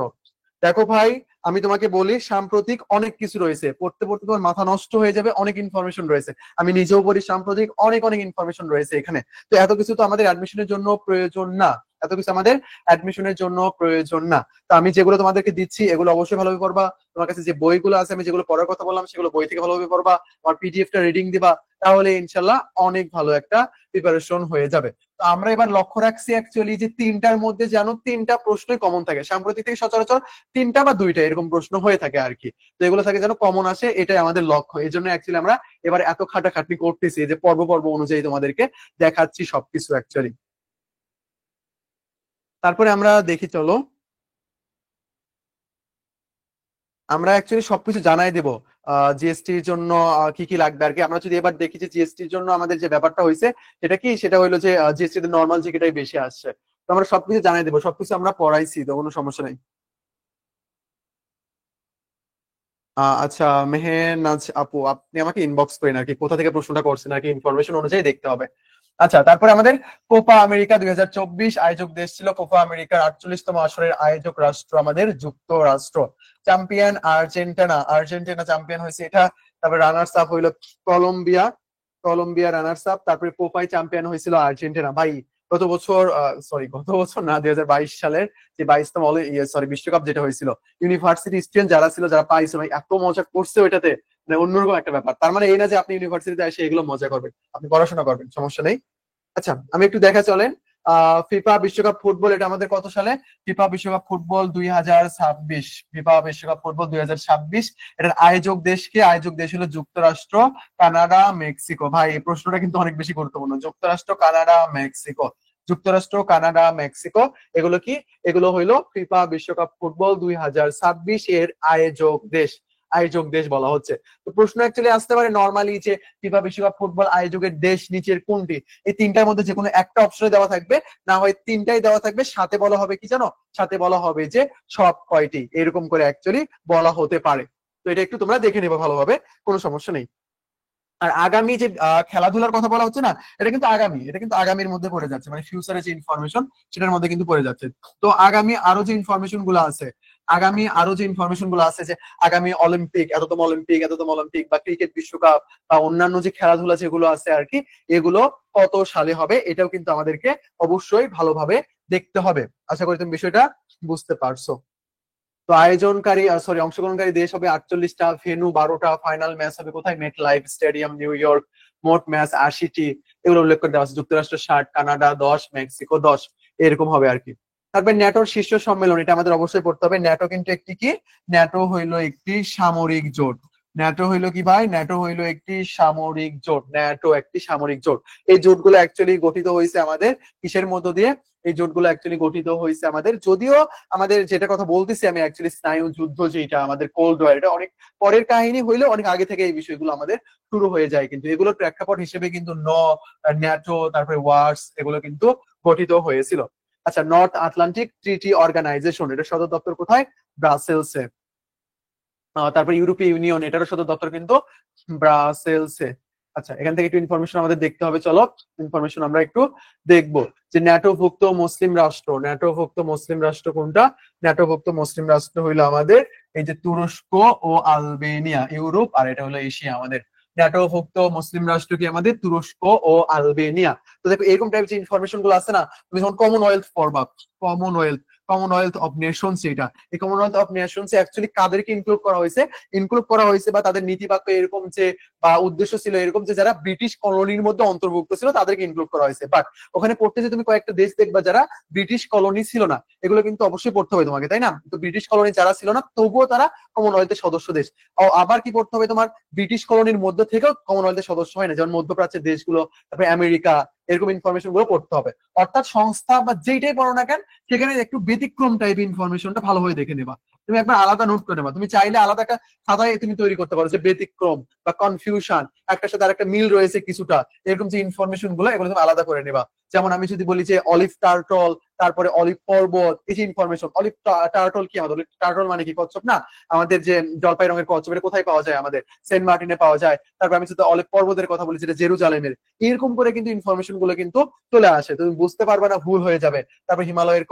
দেখো ভাই, আমি তোমাকে বলি সাম্প্রতিক অনেক কিছু রয়েছে, পড়তে পড়তে তোমার মাথা নষ্ট হয়ে যাবে, অনেক ইনফরমেশন রয়েছে। আমি নিজেও পড়ি সাম্প্রতিক, অনেক অনেক ইনফরমেশন রয়েছে এখানে। তো এত কিছু তো আমাদের অ্যাডমিশনের জন্য প্রয়োজন না, এত কিছু আমাদের অ্যাডমিশনের জন্য প্রয়োজন না। তো আমি যেগুলো তোমাদেরকে দিচ্ছি এগুলো অবশ্যই ভালোভাবে পড়বা। তোমার কাছে যে বইগুলো আছে, আমি যেগুলো পড়ার কথা বললাম, সেগুলো বই থেকে ভালোভাবে পড়বা। আমার পিডিএফটা রিডিং দিবা, তাহলে ইনশাল্লাহ অনেক ভালো একটা প্রিপারেশন হয়ে যাবে। তো আমরা এবার লক্ষ্য রাখছি অ্যাকচুয়ালি যে তিনটার মধ্যে যেন তিনটা প্রশ্নই কমন থাকে। সাম্প্রতিক থেকে সচরাচর তিনটা বা দুইটা এরকম প্রশ্ন হয়ে থাকে আর কি। তো এগুলো থাকে যেন কমন আসে, এটাই আমাদের লক্ষ্য। এই জন্য অ্যাকচুয়ালি আমরা এবার এত খাটাখাটনি করতেছি, যে পর্ব পর্ব অনুযায়ী তোমাদেরকে দেখাচ্ছি সবকিছু অ্যাকচুয়ালি। তারপরে আমরা দেখি চলো, আমরা অ্যাকচুয়ালি সবকিছু জানাই দেবো। জিএসটির জন্য কি কি লাগবে আর কি। আমরা যদি এবার দেখি যে জিএসটির জন্য আমাদের যে ব্যাপারটা হয়েছে, সেটা কি? সেটা হইলো যে জিএসটি তে নর্মাল জিকেটাই বেশি আসছে। তো আমরা সবকিছু জানাই দেবো, সবকিছু আমরা পড়াইছি, তো কোনো সমস্যা নেই। আচ্ছা মেহেনাজ আপু, আপনি আমাকে ইনবক্স করেন আর কি, কোথা থেকে প্রশ্নটা করছেন আর কি, ইনফরমেশন অনুযায়ী দেখতে হবে। আচ্ছা তারপরে আমাদের কোপা আমেরিকা 2024 আয়োজক দেশ ছিল। কোপা আমেরিকার 48তম আসরের আয়োজক রাষ্ট্র আমাদের যুক্তরাষ্ট্র। চ্যাম্পিয়ন আর্জেন্টিনা, আর্জেন্টিনা চ্যাম্পিয়ন হয়েছে এটা। তারপরে রানার্স আপ হইলো কলম্বিয়া, কলম্বিয়া রানার্স আপ। তারপরে কোপায় চ্যাম্পিয়ন হয়েছিল আর্জেন্টিনা। ভাই গত বছর, সরি গত বছর না, 2022 সালের যে 22তম বিশ্বকাপ যেটা হয়েছিল, ইউনিভার্সিটি স্টুডেন্ট যারা ছিল, যারা পাইছে, ভাই এত মজা করছে ওইটাতে, মানে অন্যরকম একটা ব্যাপার। তার মানে এই না যে আপনি ইউনিভার্সিটিতে এসে এগুলো মজা করবেন, আপনি পড়াশোনা করবেন, সমস্যা নেই। আচ্ছা আমি একটু দেখা চলেন। ফিফা বিশ্বকাপ ফুটবল, এটা আমাদের কত সালে? ফিফা বিশ্বকাপ ফুটবল 2026, ফিফা বিশ্বকাপ ফুটবল 2026। এটার আয়োজক দেশ কে? আয়োজক দেশ হলো যুক্তরাষ্ট্র, কানাডা, মেক্সিকো। ভাই এই প্রশ্নটা কিন্তু অনেক বেশি গুরুত্বপূর্ণ। যুক্তরাষ্ট্র, কানাডা, মেক্সিকো, যুক্তরাষ্ট্র, কানাডা, মেক্সিকো, এগুলো কি? এগুলো হইলো ফিফা বিশ্বকাপ ফুটবল 2026 এর আয়োজক দেশ, আয়োজক দেশ বলা হচ্ছে। তো প্রশ্ন অ্যাকচুয়ালি আসতে পারে নর্মালি যে ফিফা বিশ্বকাপ ফুটবল আয়োজকের দেশ নিচের কোনটি? এই তিনটার মধ্যে যে কোনো একটা অপশনে দেওয়া থাকবে, না হয় তিনটাই দেওয়া থাকবে, সাথে বলা হবে কি জানো? সাথে বলা হবে যে সব কয়টি, এরকম করে অ্যাকচুয়ালি বলা হতে পারে। তো এটা একটু তোমরা দেখে নেবে ভালোভাবে, কোনো সমস্যা নেই। আর আগামী যে খেলাধুলার কথা বলা হচ্ছে না, এটা কিন্তু আগামীর মধ্যে পড়ে যাচ্ছে, মানে ফিউচারে যে ইনফরমেশন সেটার মধ্যে কিন্তু পড়ে যাচ্ছে। তো আগামী আরো যে ইনফরমেশন গুলো আছে, যে আগামী অলিম্পিক, এততম অলিম্পিক বা ক্রিকেট বিশ্বকাপ বা অন্যান্য যে খেলাধুলা যেগুলো আছে আর কি, এগুলো কত সালে হবে এটাও কিন্তু আমাদেরকে অবশ্যই ভালোভাবে দেখতে হবে। আশা করি তুমি বিষয়টা বুঝতে পারছো। তো অংশগ্রহণকারী দেশ হবে 48টা, ভেন্যু 12টা, ফাইনাল ম্যাচ হবে কোথায়, মেট লাইফ স্টেডিয়াম, নিউ ইয়র্ক, মোট ম্যাচ 80টি, এগুলো উল্লেখ করে দেওয়া আছে। যুক্তরাষ্ট্র 60, কানাডা 10, মেক্সিকো 10, এরকম হবে আর কি। তারপর ন্যাটোর শীর্ষ সম্মেলন, এটা আমাদের অবশ্যই পড়তে হবে। ন্যাটো কিন্তু একটি কি, ন্যাটো হইলো একটি সামরিক জোট। ন্যাটো হইলো কি ভাই, ন্যাটো হইলো একটি সামরিক জোট। ন্যাটো একটি সামরিক জোট। এই জোটগুলো অ্যাকচুয়ালি গঠিত হয়েছে আমাদের কিসের মধ্য দিয়ে, এই জোটগুলো অ্যাকচুয়ালি গঠিত হয়েছে আমাদের, যদিও আমাদের যেটা কথা বলতেছি আমি অ্যাকচুয়ালি স্নায়ু যুদ্ধ যেটা আমাদের কোল্ড ওয়ার, এটা অনেক পরের কাহিনী হইলেও অনেক আগে থেকে এই বিষয়গুলো আমাদের শুরু হয়ে যায়, কিন্তু এগুলোর প্রেক্ষাপট হিসেবে কিন্তু ন্যাটো, তারপরে ওয়ার্স, এগুলো কিন্তু গঠিত হয়েছিল। আচ্ছা, নর্থ আটলান্টিক ট্রিটি অর্গানাইজেশন, এটা সদর দপ্তর কোথায়, ব্রাসেলসে। তারপর ইউরোপীয় ইউনিয়ন, এটারও সদর দপ্তর কিন্তু ব্রাসেলসে। আচ্ছা, এখান থেকে একটু ইনফরমেশন আমাদের দেখতে হবে, চলো ইনফরমেশন আমরা একটু দেখবো। যে ন্যাটোভুক্ত মুসলিম রাষ্ট্র, ন্যাটোভুক্ত মুসলিম রাষ্ট্র কোনটা, ন্যাটোভুক্ত মুসলিম রাষ্ট্র হইলো আমাদের এই যে তুরস্ক ও আলবেনিয়া, ইউরোপ, আর এটা হলো এশিয়া আমাদের। ন্যাটোভুক্ত মুসলিম রাষ্ট্র কি আমাদের, তুরস্ক ও আলবেনিয়া। তো দেখো এরকম টাইপের যে ইনফরমেশন গুলো আছে না, তুমি যখন কমনওয়েলথ পড়বা, কমনওয়েলথ কমনওয়েলথ অফ নেশনস, এটা এই কমনওয়েলথ অফ নেশনস অ্যাকচুয়ালি কাদেরকে ইনক্লুড করা হয়েছে বা তাদের নীতিবাক্য এরকম যে বা উদ্দেশ্য ছিল এরকম যে যারা ব্রিটিশ কলোনির মধ্যে অন্তর্ভুক্ত ছিল তাদেরকে ইনক্লুড করা হয়েছে। বাট ওখানে পড়তে যে তুমি কয়েকটা দেশ দেখবা যারা ব্রিটিশ কলোনি ছিল না, এগুলো কিন্তু অবশ্যই পড়তে হবে তোমাকে, তাই না? তো ব্রিটিশ কলোনি যারা ছিল না তবুও তারা কমনওয়েলথের সদস্য দেশ। আবার কি পড়তে হবে তোমার, ব্রিটিশ কলোনির মধ্যে থেকেও কমনওয়েলথের সদস্য হয় না, যেমন মধ্যপ্রাচ্যের দেশগুলো, তারপরে আমেরিকা, এরকম ইনফরমেশন গুলো পড়তে হবে। অর্থাৎ সংস্থা বা যেইটাই পড়ো না কেন, সেখানে একটু ব্যতিক্রম টাইপ ইনফরমেশনটা ভালোভাবে দেখে নেবা। তুমি একবার আলাদা নোট করে নেবা, তুমি চাইলে আলাদা একটা খাতায় তুমি তৈরি করতে পারো যে ব্যতিক্রম বা কনফিউশন, একটার সাথে আরেকটা মিল রয়েছে কিছুটা, এরকম যে ইনফরমেশন গুলো এগুলো তুমি আলাদা করে নেবা। যেমন আমি যদি বলি যে অলিভ টার্টল, তারপরে অলিভ পর্বত, এই যে ইনফরমেশন, অলিভ টার্টল কি, আমাদের অলিভ টার্টল মানে কি, কচ্ছপ না? আমাদের যে জলপাই রঙের কচ্ছপ, এটা কোথায় পাওয়া যায়, আমাদের সেন্ট মার্টিনে পাওয়া যায়। তারপর আমি যদি অলিভ পর্বতের কথা বলি, যেটা জেরুজালেমের। এরকম করে কিন্তু ইনফরমেশন গুলো কিন্তু চলে আসে, তুমি বুঝতে পারবে না, ভুল হয়ে যাবে। তারপর হিমালয়ের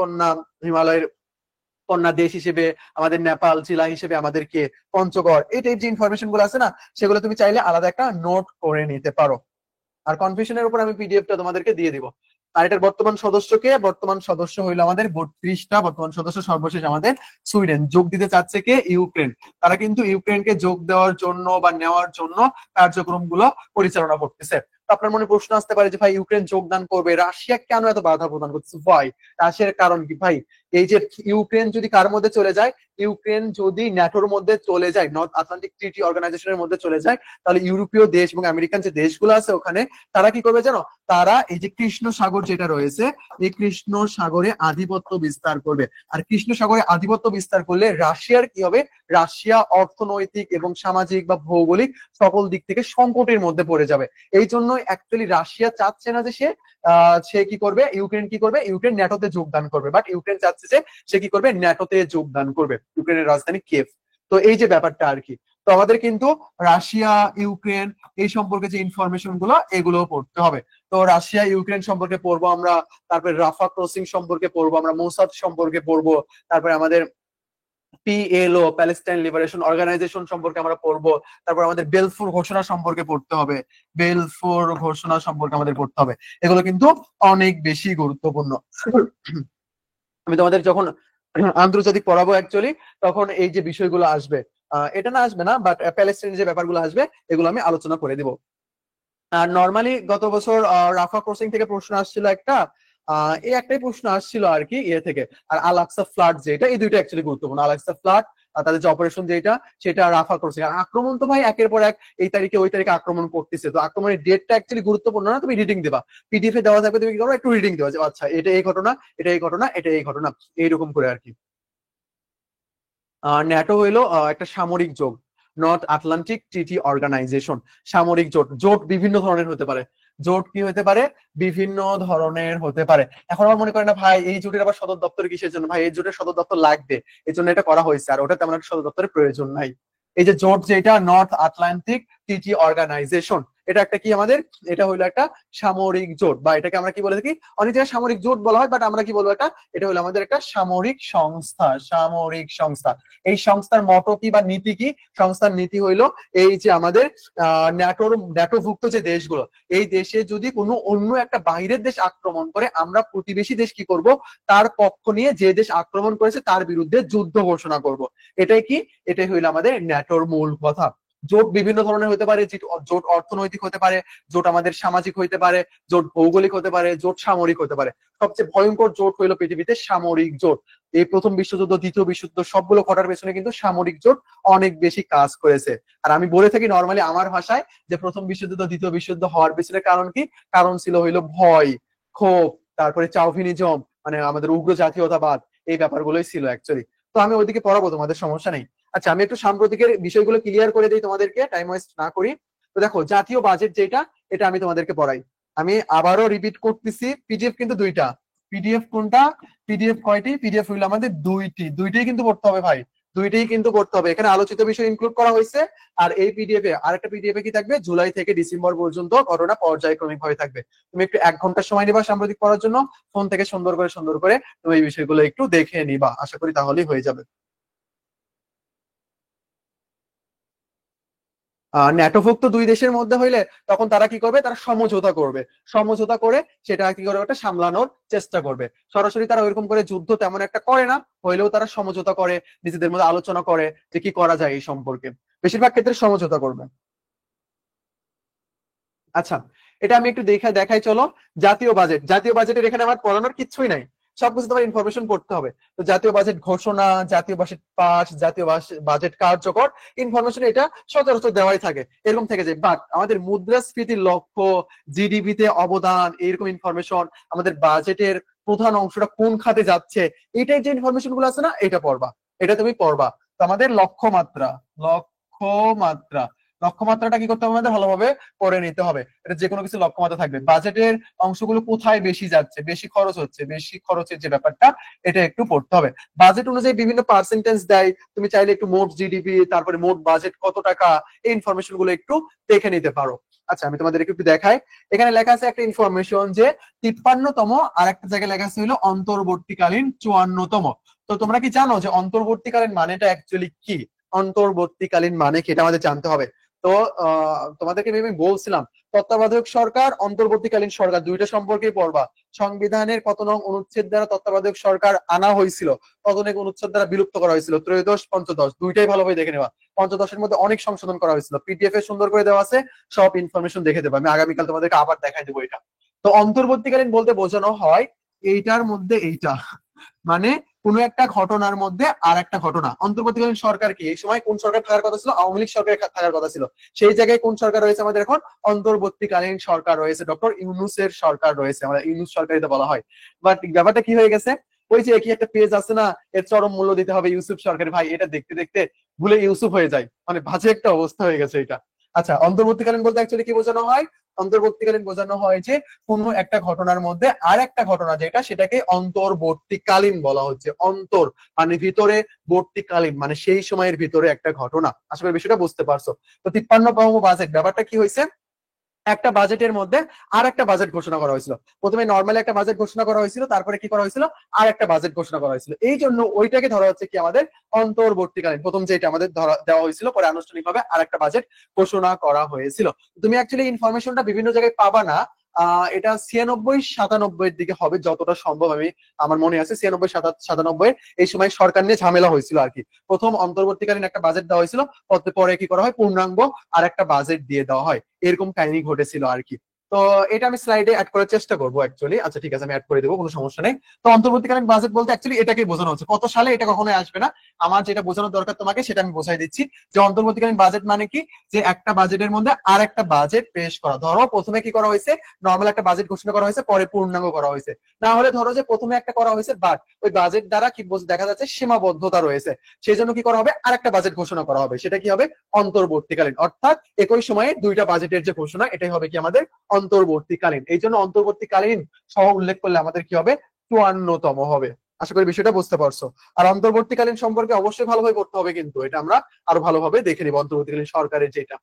কন্যা দেশ হিসেবে আমাদের নেপাল, জেলা হিসেবে আমাদের কে পঞ্চগড়, এই টাইপ যে ইনফরমেশন গুলো আছে না, সেগুলো তুমি চাইলে আলাদা একটা নোট করে নিতে পারো। আর কনফিউশনের উপর আমি পিডিএফটা তোমাদেরকে দিয়ে দিব। আর এটার বর্তমান সদস্যকে, বর্তমান সদস্য হইলো আমাদের 32টা, বর্তমান সদস্য সর্বশেষ আমাদের সুইডেন। যোগ দিতে চাচ্ছে কে, ইউক্রেন। তারা কিন্তু ইউক্রেনকে যোগ দেওয়ার জন্য বা নেওয়ার জন্য কার্যক্রম গুলো পরিচালনা করতেছে। আপনার মনে প্রশ্ন আসতে পারে যে ভাই ইউক্রেন যোগদান করবে, রাশিয়া কেন এত বাধা প্রদান করতেছে, ভাই রাশিয়ার কারণ কি ভাই, এই যে ইউক্রেন যদি কার মধ্যে চলে যায়, ইউক্রেন যদি ন্যাটোর মধ্যে চলে যায়, নর্থ আটলান্টিক ট্রিটি অর্গানাইজেশনের মধ্যে চলে যায়, তাহলে ইউরোপীয় দেশ এবং আমেরিকান যে দেশগুলো আছে ওখানে, তারা কি করবে জানো, তারা এই যে কৃষ্ণ সাগর যেটা রয়েছে, এই কৃষ্ণ সাগরে আধিপত্য বিস্তার করবে। আর কৃষ্ণ সাগরে আধিপত্য বিস্তার করলে রাশিয়ার কি হবে, রাশিয়া অর্থনৈতিক এবং সামাজিক বা ভৌগোলিক সকল দিক থেকে সংকটের মধ্যে পড়ে যাবে। এই জন্য অ্যাকচুয়ালি রাশিয়া চাচ্ছে না যে সে কি করবে, ইউক্রেন ন্যাটোতে যোগদান করবে, বাট ইউক্রেন চাচ্ছে যে সে কি করবে, ন্যাটোতে যোগদান করবে, ইউক্রেনের রাজধানী কিয়েভ। তো এই যে ব্যাপারটা আর কি। তো আমাদের কিন্তু রাশিয়া, ইউক্রেন, এই সম্পর্কে যে ইনফরমেশন গুলো এগুলো পড়তে হবে। তো রাশিয়া ইউক্রেন সম্পর্কে পড়বো আমরা, তারপরে রাফা ক্রসিং সম্পর্কে পড়বো আমরা, মোসাদ সম্পর্কে পড়বো, তারপরে আমাদের পিএলও, প্যালেস্টাইন লিবারেশন অর্গানাইজেশন সম্পর্কে আমরা পড়বো। তারপর আমাদের বেলফোর ঘোষণা সম্পর্কে পড়তে হবে, বেলফোর ঘোষণা সম্পর্কে আমাদের পড়তে হবে। এগুলো কিন্তু অনেক বেশি গুরুত্বপূর্ণ। আমি তোমাদের যখন আন্তর্জাতিক পড়াবো অ্যাকচুয়ালি, তখন এই যে বিষয়গুলো আসবে, এটা না আসবে না, বাট প্যালেস্টাইনের যে ব্যাপারগুলো আসবে এগুলো আমি আলোচনা করে দিব। আর নর্মালি গত বছর রাফা ক্রসিং থেকে প্রশ্ন আসছিল একটা, এই একটাই প্রশ্ন আসছিল আর কি ইয়ে থেকে। আর আল আকসা ফ্লাড যেটা, এই দুইটা অ্যাকচুয়ালি গুরুত্বপূর্ণ, আল আকসা ফ্লাড আর তাদের যে অপারেশন যেটা, সেটা রাফা ক্রসিং। আর আক্রমণ তো ভাই একের পর এক, এই তারিখে ওই তারিখে আক্রমণ করতেছে, তো আক্রমণের ডেটটা অ্যাকচুয়ালি গুরুত্বপূর্ণ না, তুমি রিডিং দেবা, পিডিএফ এ দেওয়া থাকবে, তুমি কি করো, একটু রিডিং দেওয়া যে আচ্ছা এটা এই ঘটনা, এটা এই ঘটনা, এটা এই ঘটনা, এইরকম করে আর কি। ন্যাটো হইলো একটা সামরিক জোট, নর্থ আটলান্টিক ট্রিটি অর্গানাইজেশন। সামরিক জোট, জোট বিভিন্ন ধরনের হতে পারে, জোট কি হতে পারে, বিভিন্ন ধরনের হতে পারে। এখন আমার মনে করেন না ভাই এই জোটের আবার সদর দপ্তর কিসের জন্য, ভাই এই জোটের সদর দপ্তর লাগবে, এই জন্য এটা করা হয়েছে, আর ওটা তেমন একটা সদর দপ্তরের প্রয়োজন নাই। এই যে জোট যেটা, নর্থ আটলান্টিক ট্রিটি অর্গানাইজেশন, এটা একটা কি আমাদের, এটা হলো একটা সামরিক জোট, বা এটাকে আমরা কি বলে থাকি, অনেক জায়গায় সামরিক জোট বলা হয়, বাট আমরা কি বলবো, এটা হলো আমাদের একটা সামরিক সংস্থা, সামরিক সংস্থা। এই সংস্থার মটো কি বা নীতি কি? সংস্থার নীতি হইলো এই যে আমাদের ন্যাটোভুক্ত যে দেশগুলো, এই দেশে যদি কোনো অন্য একটা বাইরের দেশ আক্রমণ করে, আমরা প্রতিবেশী দেশ কি করব, তার পক্ষ নিয়ে যে দেশ আক্রমণ করেছে তার বিরুদ্ধে যুদ্ধ ঘোষণা করব। এটাই কি, এটাই হইলো আমাদের ন্যাটোর মূল কথা। জোট বিভিন্ন ধরনের হতে পারে, জোট অর্থনৈতিক হতে পারে, জোট আমাদের সামাজিক হতে পারে, জোট ভৌগোলিক হতে পারে, জোট সামরিক হতে পারে। সবচেয়ে ভয়ঙ্কর জোট হইলো পৃথিবীতে সামরিক জোট। এই প্রথম বিশ্বযুদ্ধ, দ্বিতীয় বিশ্বযুদ্ধ সবগুলো ঘটার পেছনে কিন্তু সামরিক জোট অনেক বেশি কাজ করেছে। আর আমি বলে থাকি নর্মালি আমার ভাষায় যে প্রথম বিশ্বযুদ্ধ দ্বিতীয় বিশ্বযুদ্ধ হওয়ার পেছনে কারণ কি? কারণ ছিল হইলো ভয়, ক্ষোভ, তারপরে চাউভিনিজম, মানে আমাদের উগ্র জাতীয়তাবাদ, এই ব্যাপারগুলোই ছিল অ্যাকচুয়ালি। তো আমি ওইদিকে পড়াবো, তোমাদের সমস্যা নেই। আচ্ছা, আমি একটু সাম্প্রতিকের বিষয়গুলো ক্লিয়ার করে দিই তোমাদেরকে, টাইম ওয়েস্ট না করি। তো দেখো, জাতীয় বাজেট যেটা, এটা আমি তোমাদেরকে পড়াই। আমি আবারও রিপিট করতেছি, পিডিএফ কিন্তু দুইটা। পিডিএফ কোনটা? পিডিএফ কয়টি? পিডিএফ হইলো আমাদের দুইটি, দুইটাই কিন্তু পড়তে হবে ভাই, দুইটাই কিন্তু পড়তে হবে। এখানে আলোচিত বিষয় ইনক্লুড করা হয়েছে। আর এই পিডিএফ এ আরেকটা পিডিএফ এ কি থাকবে, জুলাই থেকে ডিসেম্বর পর্যন্ত ঘটনা পর্যায়ক্রমিক ভাবে থাকবে। তুমি একটু 1 ঘন্টা সময় নিবা সাম্প্রতিক পড়ার জন্য, ফোন থেকে সুন্দর করে তুমি এই বিষয়গুলো একটু দেখে নিবা, আশা করি তাহলেই হয়ে যাবে। ন্যাটোভুক্ত দুই দেশের মধ্যে হইলে তখন তারা কি করবে, তারা সমঝোতা করবে। সমঝোতা করে সেটা কি করবে, ওটা সামলানোর চেষ্টা করবে। সরাসরি তারা ওইরকম করে যুদ্ধ তেমন একটা করে না, হইলেও তারা সমঝোতা করে, নিজেদের মধ্যে আলোচনা করে যে কি করা যায় এই সম্পর্কে। বেশিরভাগ ক্ষেত্রে সমঝোতা করবে। আচ্ছা, এটা আমি একটু দেখাই চলো। জাতীয় বাজেট, জাতীয় বাজেটের এখানে আমার পড়ানোর কিছুই নাই, সবকিছু তোমার ইনফরমেশন পড়তে হবে। তো জাতীয় বাজেট ঘোষণা, জাতীয় বাজেট পাস, জাতীয় বাজেট কার্যকর, ইনফরমেশন এটা সচরাচর দেওয়াই থাকে, এরকম থেকে যায়। বাট আমাদের মুদ্রাস্ফীতির লক্ষ্য, জিডিপি তে অবদান, এরকম ইনফরমেশন, আমাদের বাজেটের প্রধান অংশটা কোন খাতে যাচ্ছে, এটাই যে ইনফরমেশন গুলো আছে না, এটা পড়বা, এটা তুমি পড়বা। তো আমাদের লক্ষ্যমাত্রা, লক্ষ্যমাত্রা, লক্ষ্যমাত্রাটা কি করতে হবে আমাদের, ভালোভাবে করে নিতে হবে। এটা যে কোনো কিছু লক্ষ্যমাত্রা থাকবে, বাজেটের অংশগুলো কোথায় বেশি যাচ্ছে, বেশি খরচ হচ্ছে, বেশি খরচের যে ব্যাপারটা, এটা একটু পড়তে হবে। বাজেট অনুযায়ী বিভিন্ন পার্সেন্টেজ দেয়, তুমি চাইলে একটু মোট জিডিপি, তারপরে মোট বাজেট কত টাকা, এই ইনফরমেশন গুলো একটু দেখে নিতে পারো। আচ্ছা, আমি তোমাদের একটু দেখাই। এখানে লেখা আছে একটা ইনফরমেশন যে 53তম, আর একটা জায়গায় লেখা আছে হলো অন্তর্বর্তীকালীন 54তম। তো তোমরা কি জানো যে অন্তর্বর্তীকালীন মানেটা অ্যাকচুয়ালি কি? অন্তর্বর্তীকালীন মানে কি, এটা আমাদের জানতে হবে। তো তোমাদেরকে আমি বলছিলাম, তত্ত্বাবধায়ক সরকার, অন্তর্বর্তীকালীন সরকার, দুইটা সম্পর্কেই পড়বা। সংবিধানের কত নং অনুচ্ছেদ দ্বারা তত্ত্বাবধায়ক সরকার আনা হয়েছিল, কত নং অনুচ্ছেদ দ্বারা বিলুপ্ত করা হয়েছিল, ত্রয়োদশ পঞ্চদশ, দুইটাই ভালোভাবে দেখে নেওয়া। পঞ্চদশের মধ্যে অনেক সংশোধন করা হয়েছিল, পিডিএফ এ সুন্দর করে দেওয়া আছে, সব ইনফরমেশন দেখে দেবো। আমি আগামীকাল তোমাদেরকে আবার দেখাই দেবো এটা। তো অন্তর্বর্তীকালীন বলতে বোঝানো হয় এইটার মধ্যে এইটা, মানে কোন একটা ঘটনার মধ্যে আর একটা ঘটনা। অন্তর্বর্তীকালীন সরকার কি, এই সময় কোন সরকার থাকার কথা ছিল, আওয়ামী লীগ সরকার থাকার কথা ছিল, সেই জায়গায় কোন সরকার রয়েছে আমাদের এখন, অন্তর্বর্তীকালীন সরকার রয়েছে, ডক্টর ইউনূসের সরকার রয়েছে, আমাদের ইউনূস সরকার এটা বলা হয়। বাট ব্যাপারটা কি হয়ে গেছে, ওই যে কি একটা পেজ আছে না, এর চরম মূল্য দিতে হবে ইউসুফ সরকার, ভাই এটা দেখতে দেখতে ভুলে ইউসুফ হয়ে যায়, মানে বাজে একটা অবস্থা হয়ে গেছে এটা। আচ্ছা, অন্তর্বর্তীকালীন বলতে অ্যাকচুয়ালি কি বোঝানো হয়, অন্তর্বর্তীকালীন বোঝানো হয় যে কোনো একটা ঘটনার মধ্যে আর একটা ঘটনা যেটা, সেটাকে অন্তর্বর্তীকালীন বলা হচ্ছে। অন্তর মানে ভিতরে, বর্তীকালীন মানে সেই সময়ের ভিতরে একটা ঘটনা। আশা করি বিষয়টা বুঝতে পারছো। তো 53তম বাজেট, ব্যাপারটা কি হয়েছে, একটা বাজেটের মধ্যে আর একটা বাজেট ঘোষণা করা হয়েছিল। প্রথমে নর্মালি একটা বাজেট ঘোষণা করা হয়েছিল, তারপরে কি করা হয়েছিল, আর একটা বাজেট ঘোষণা করা হয়েছিল। এই জন্য ওইটাকে ধরা হচ্ছে কি আমাদের অন্তর্বর্তীকালীন। প্রথম যেটা আমাদের ধরা দেওয়া হয়েছিল, পরে আনুষ্ঠানিকভাবে আর একটা বাজেট ঘোষণা করা হয়েছিল। তুমি অ্যাকচুয়ালি ইনফরমেশনটা বিভিন্ন জায়গায় পাবা না। এটা 96 97 এর দিকে হবে যতটা সম্ভব, আমি আমার মনে আছে 96 97 এই সময় সরকার নিয়ে ঝামেলা হয়েছিল আর কি। প্রথম অন্তর্বর্তীকালীন একটা বাজেট দেওয়া হয়েছিল, পরে কি করা হয়, পূর্ণাঙ্গ আর একটা বাজেট দিয়ে দেওয়া হয়, এরকম কাহিনী ঘটেছিল আর কি। তো এটা আমি স্লাইডে অ্যাড করার চেষ্টা করবো অ্যাকচুয়ালি। আচ্ছা ঠিক আছে, আমি অ্যাড করে দেবো, কোনো সমস্যা নেই। তো অন্তর্বর্তীকালীন বাজেট বলতে অ্যাকচুয়ালি এটাকে বোঝানো হচ্ছে, কত সালে এটা কখনোই আসবে না। আমার যেটা বোঝানোর দরকার তোমাকে সেটা আমি বোঝাই দিচ্ছি, যে অন্তর্বর্তীকালীন বাজেট মানে কি, যে একটা বাজেটের মধ্যে আর একটা বাজেট পেশ করা। ধরো প্রথমে কি করা হয়েছে, নর্মাল একটা বাজেট ঘোষণা করা হয়েছে, পরে পূর্ণাঙ্গ করা হয়েছে। না হলে ধরো যে প্রথমে একটা করা হয়েছে, বাট ওই বাজেট দ্বারা কি দেখা যাচ্ছে সীমাবদ্ধতা রয়েছে, সেই জন্য কি করা হবে, আর একটা বাজেট ঘোষণা করা হবে, সেটা কি হবে, অন্তর্বর্তীকালীন। অর্থাৎ একই সময়ে দুইটা বাজেটের যে ঘোষণা, এটাই হবে কি আমাদের অন্তর্বর্তীকালীন। এই জন্য অন্তর্বর্তীকালীন সহ উল্লেখ করলে আমাদের কি হবে, 54তম হবে। আশা করি বিষয়টা বুঝতে পারছো। আর অন্তর্বর্তীকালীন সম্পর্কে অবশ্যই ভালোভাবে পড়তে হবে, কিন্তু এটা আমরা আরো ভালোভাবে দেখে নিব, অন্তর্বর্তীকালীন সরকারের যেটা।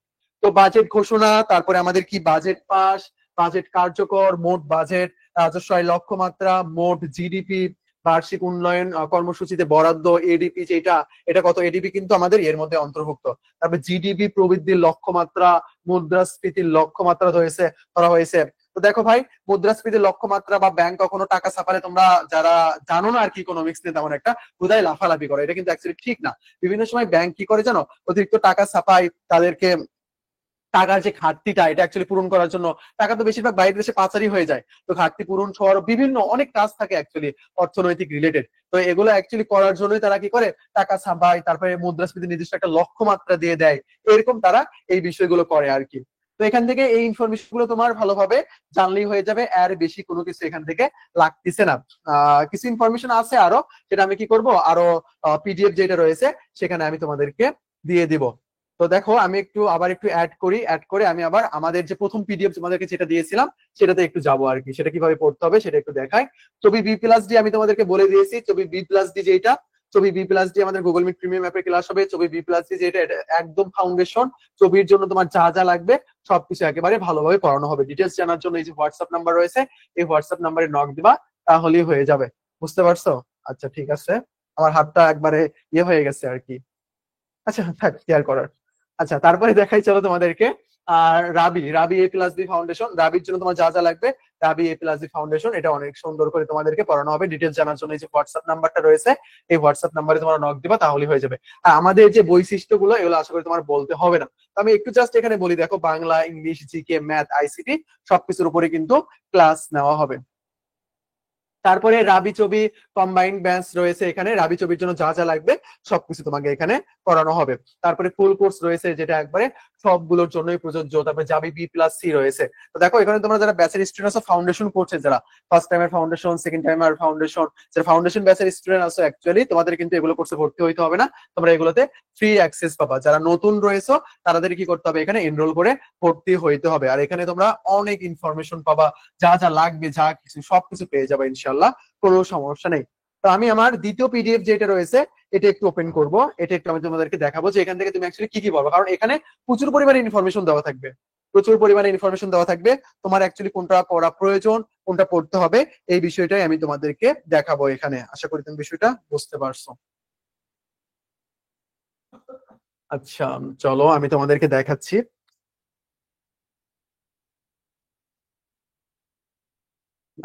তো বাজেট ঘোষণা, তারপরে আমাদের কি বাজেট পাস, বাজেট কার্যকর, মোট বাজেট, রাজস্ব আয় লক্ষ্যমাত্রা, মোট জিডিপি, বার্ষিক উন্নয়ন কর্মসূচিতে বরাদ্দ, এডিপি যেটা, এটা কত এডিপি কিন্তু আমাদের এর মধ্যে অন্তর্ভুক্ত। তারপরে জিডিপি প্রবৃদ্ধির লক্ষ্যমাত্রা, মুদ্রাস্ফীতির লক্ষ্যমাত্রা হয়েছে ধরা হয়েছে। তো দেখো ভাই, মুদ্রাস্ফীতির লক্ষ্যমাত্রা বা ব্যাংক কখনো টাকা ছাপালে, তোমরা যারা জানো না আর কি ইকোনমিক্স নিয়ে তেমন একটা, হুদায় লাফালাফি করে, এটা কিন্তু অ্যাকচুয়ালি ঠিক না। বিভিন্ন সময় ব্যাংক কি করে জানো, অতিরিক্ত টাকা ছাপায় তাদেরকে, টাকার যে ঘাটতিটা এটা অ্যাকচুয়ালি পূরণ করার জন্য। টাকা তো বেশিরভাগ বাইরের দেশে পাচারই হয়ে যায়, তো ঘাটতি পূরণ হওয়ার বিভিন্ন অনেক কাজ থাকে অ্যাকচুয়ালি অর্থনৈতিক রিলেটেড। তো এগুলো অ্যাকচুয়ালি করার জন্যই তারা কি করে, টাকা ছাপায়, তারপরে মুদ্রাস্ফীতি নির্দিষ্ট একটা লক্ষ্যমাত্রা দিয়ে দেয়, এরকম তারা এই বিষয়গুলো করে আর কি। তো এখান থেকে এই ইনফরমেশন গুলো তোমার ভালোভাবে জানলেই হয়ে যাবে, আর বেশি কোনো কিছু এখান থেকে লাগতেছে না। কিছু ইনফরমেশন আছে আরো, সেটা আমি কি করব, আরো পিডিএফ যেটা রয়েছে সেখানে আমি তোমাদেরকে দিয়ে দিব। তো দেখো আমি একটু আবার একটু অ্যাড করি, অ্যাড করে আমি আবার আমাদের যে প্রথম পিডিএফ তোমাদেরকে যেটা দিয়েছিলাম সেটাতে একটু যাবো আর কি, সেটা কিভাবে পড়তে হবে সেটা একটু দেখাই। ছবি বি প্লাস ডি আমি তোমাদেরকে বলে দিয়েছি, ছবি বি প্লাস ডি যেটা, ছবি বি প্লাস ডি আমাদের গুগল মিট প্রিমিয়াম অ্যাপে ক্লাস হবে। ছবি বি প্লাস ডি যেটা, এটা একদম ফাউন্ডেশন। ছবির জন্য তোমার যা যা লাগবে সবকিছু একেবারে ভালোভাবে পড়ানো হবে। ডিটেলস জানার জন্য এই যে হোয়াটসঅ্যাপ নাম্বার রয়েছে, এই হোয়াটসঅ্যাপ নাম্বারে নক দিবা, তাহলেই হয়ে যাবে। বুঝতে পারছো? আচ্ছা ঠিক আছে, আমার হাতটা একবারে ইয়ে হয়ে গেছে আর কি। আচ্ছা থাক, কেয়ার করার। আচ্ছা তারপরে দেখাই চলো তোমাদেরকে। আর রাবি, রাবি এ প্লাস বি ফাউন্ডেশন, রাবির জন্য তোমার যা যা লাগবে, রাবি এ প্লাস বি ফাউন্ডেশন, এটা অনেক সুন্দর করে তোমাদেরকে পড়ানো হবে। ডিটেলস জানার জন্য এই যে হোয়াটসঅ্যাপ নাম্বারটা রয়েছে, এই হোয়াটসঅ্যাপ নাম্বারে তোমরা নক দিবা, তাহলেই হয়ে যাবে। আর আমাদের যে বৈশিষ্ট্যগুলো এগুলো আশা করি তোমার বলতে হবে না। তো আমি একটু জাস্ট এখানে বলি, দেখো Bangla, English, GK, math, ICT সবকিছুর উপরে কিন্তু ক্লাস নেওয়া হবে। তারপরে রাবি ছবি কম্বাইন্ড ব্যাচ রয়েছে এখানে, রাবি ছবির জন্য যা যা লাগবে সবকিছু তোমাকে এখানে করানো হবে। তারপরে ফুল কোর্স রয়েছে যেটা একবারে সবগুলোর জন্যই প্রযোজ্য। তারপরে জাবি বি প্লাস সি রয়েছে। তো দেখো এখানে তোমরা যারা ব্যাচের স্টুডেন্ট আছো, ফাউন্ডেশন করছে যারা, ফার্স্ট টাইমের ফাউন্ডেশন, সেকেন্ড টাইমের ফাউন্ডেশন, যারা ফাউন্ডেশন ব্যাচের স্টুডেন্ট আছো অ্যাকচুয়ালি তোমাদের কিন্তু এগুলো কোর্সে ভর্তি হইতে হবে না, তোমরা এগুলোতে ফ্রি অ্যাক্সেস পাবা। যারা নতুন রয়েছে তাদের কি করতে হবে, এখানে এনরোল করে ভর্তি হইতে হবে। আর এখানে তোমরা অনেক ইনফরমেশন পাবা, যা যা লাগবে যা কিছু সবকিছু পেয়ে যাবে ইনশাল্লাহ, কোনো সমস্যা নেই। তো আমি আমার দ্বিতীয় পিডিএফ যেটা রয়েছে এটা একটু ওপেন করব, এটা একটু আমি তোমাদেরকে দেখাবো যে এখান থেকে তুমি অ্যাকচুয়ালি কি কি পাবো, কারণ এখানে প্রচুর পরিমাণে ইনফরমেশন দেওয়া থাকবে, প্রচুর পরিমাণে ইনফরমেশন দেওয়া থাকবে। তোমার অ্যাকচুয়ালি কোনটা পড়া প্রয়োজন, কোনটা পড়তে হবে, এই বিষয়টাই আমি তোমাদেরকে দেখাবো এখানে। আশা করি তুমি বিষয়টা বুঝতে পারছো। আচ্ছা চলো আমি তোমাদেরকে দেখাচ্ছি।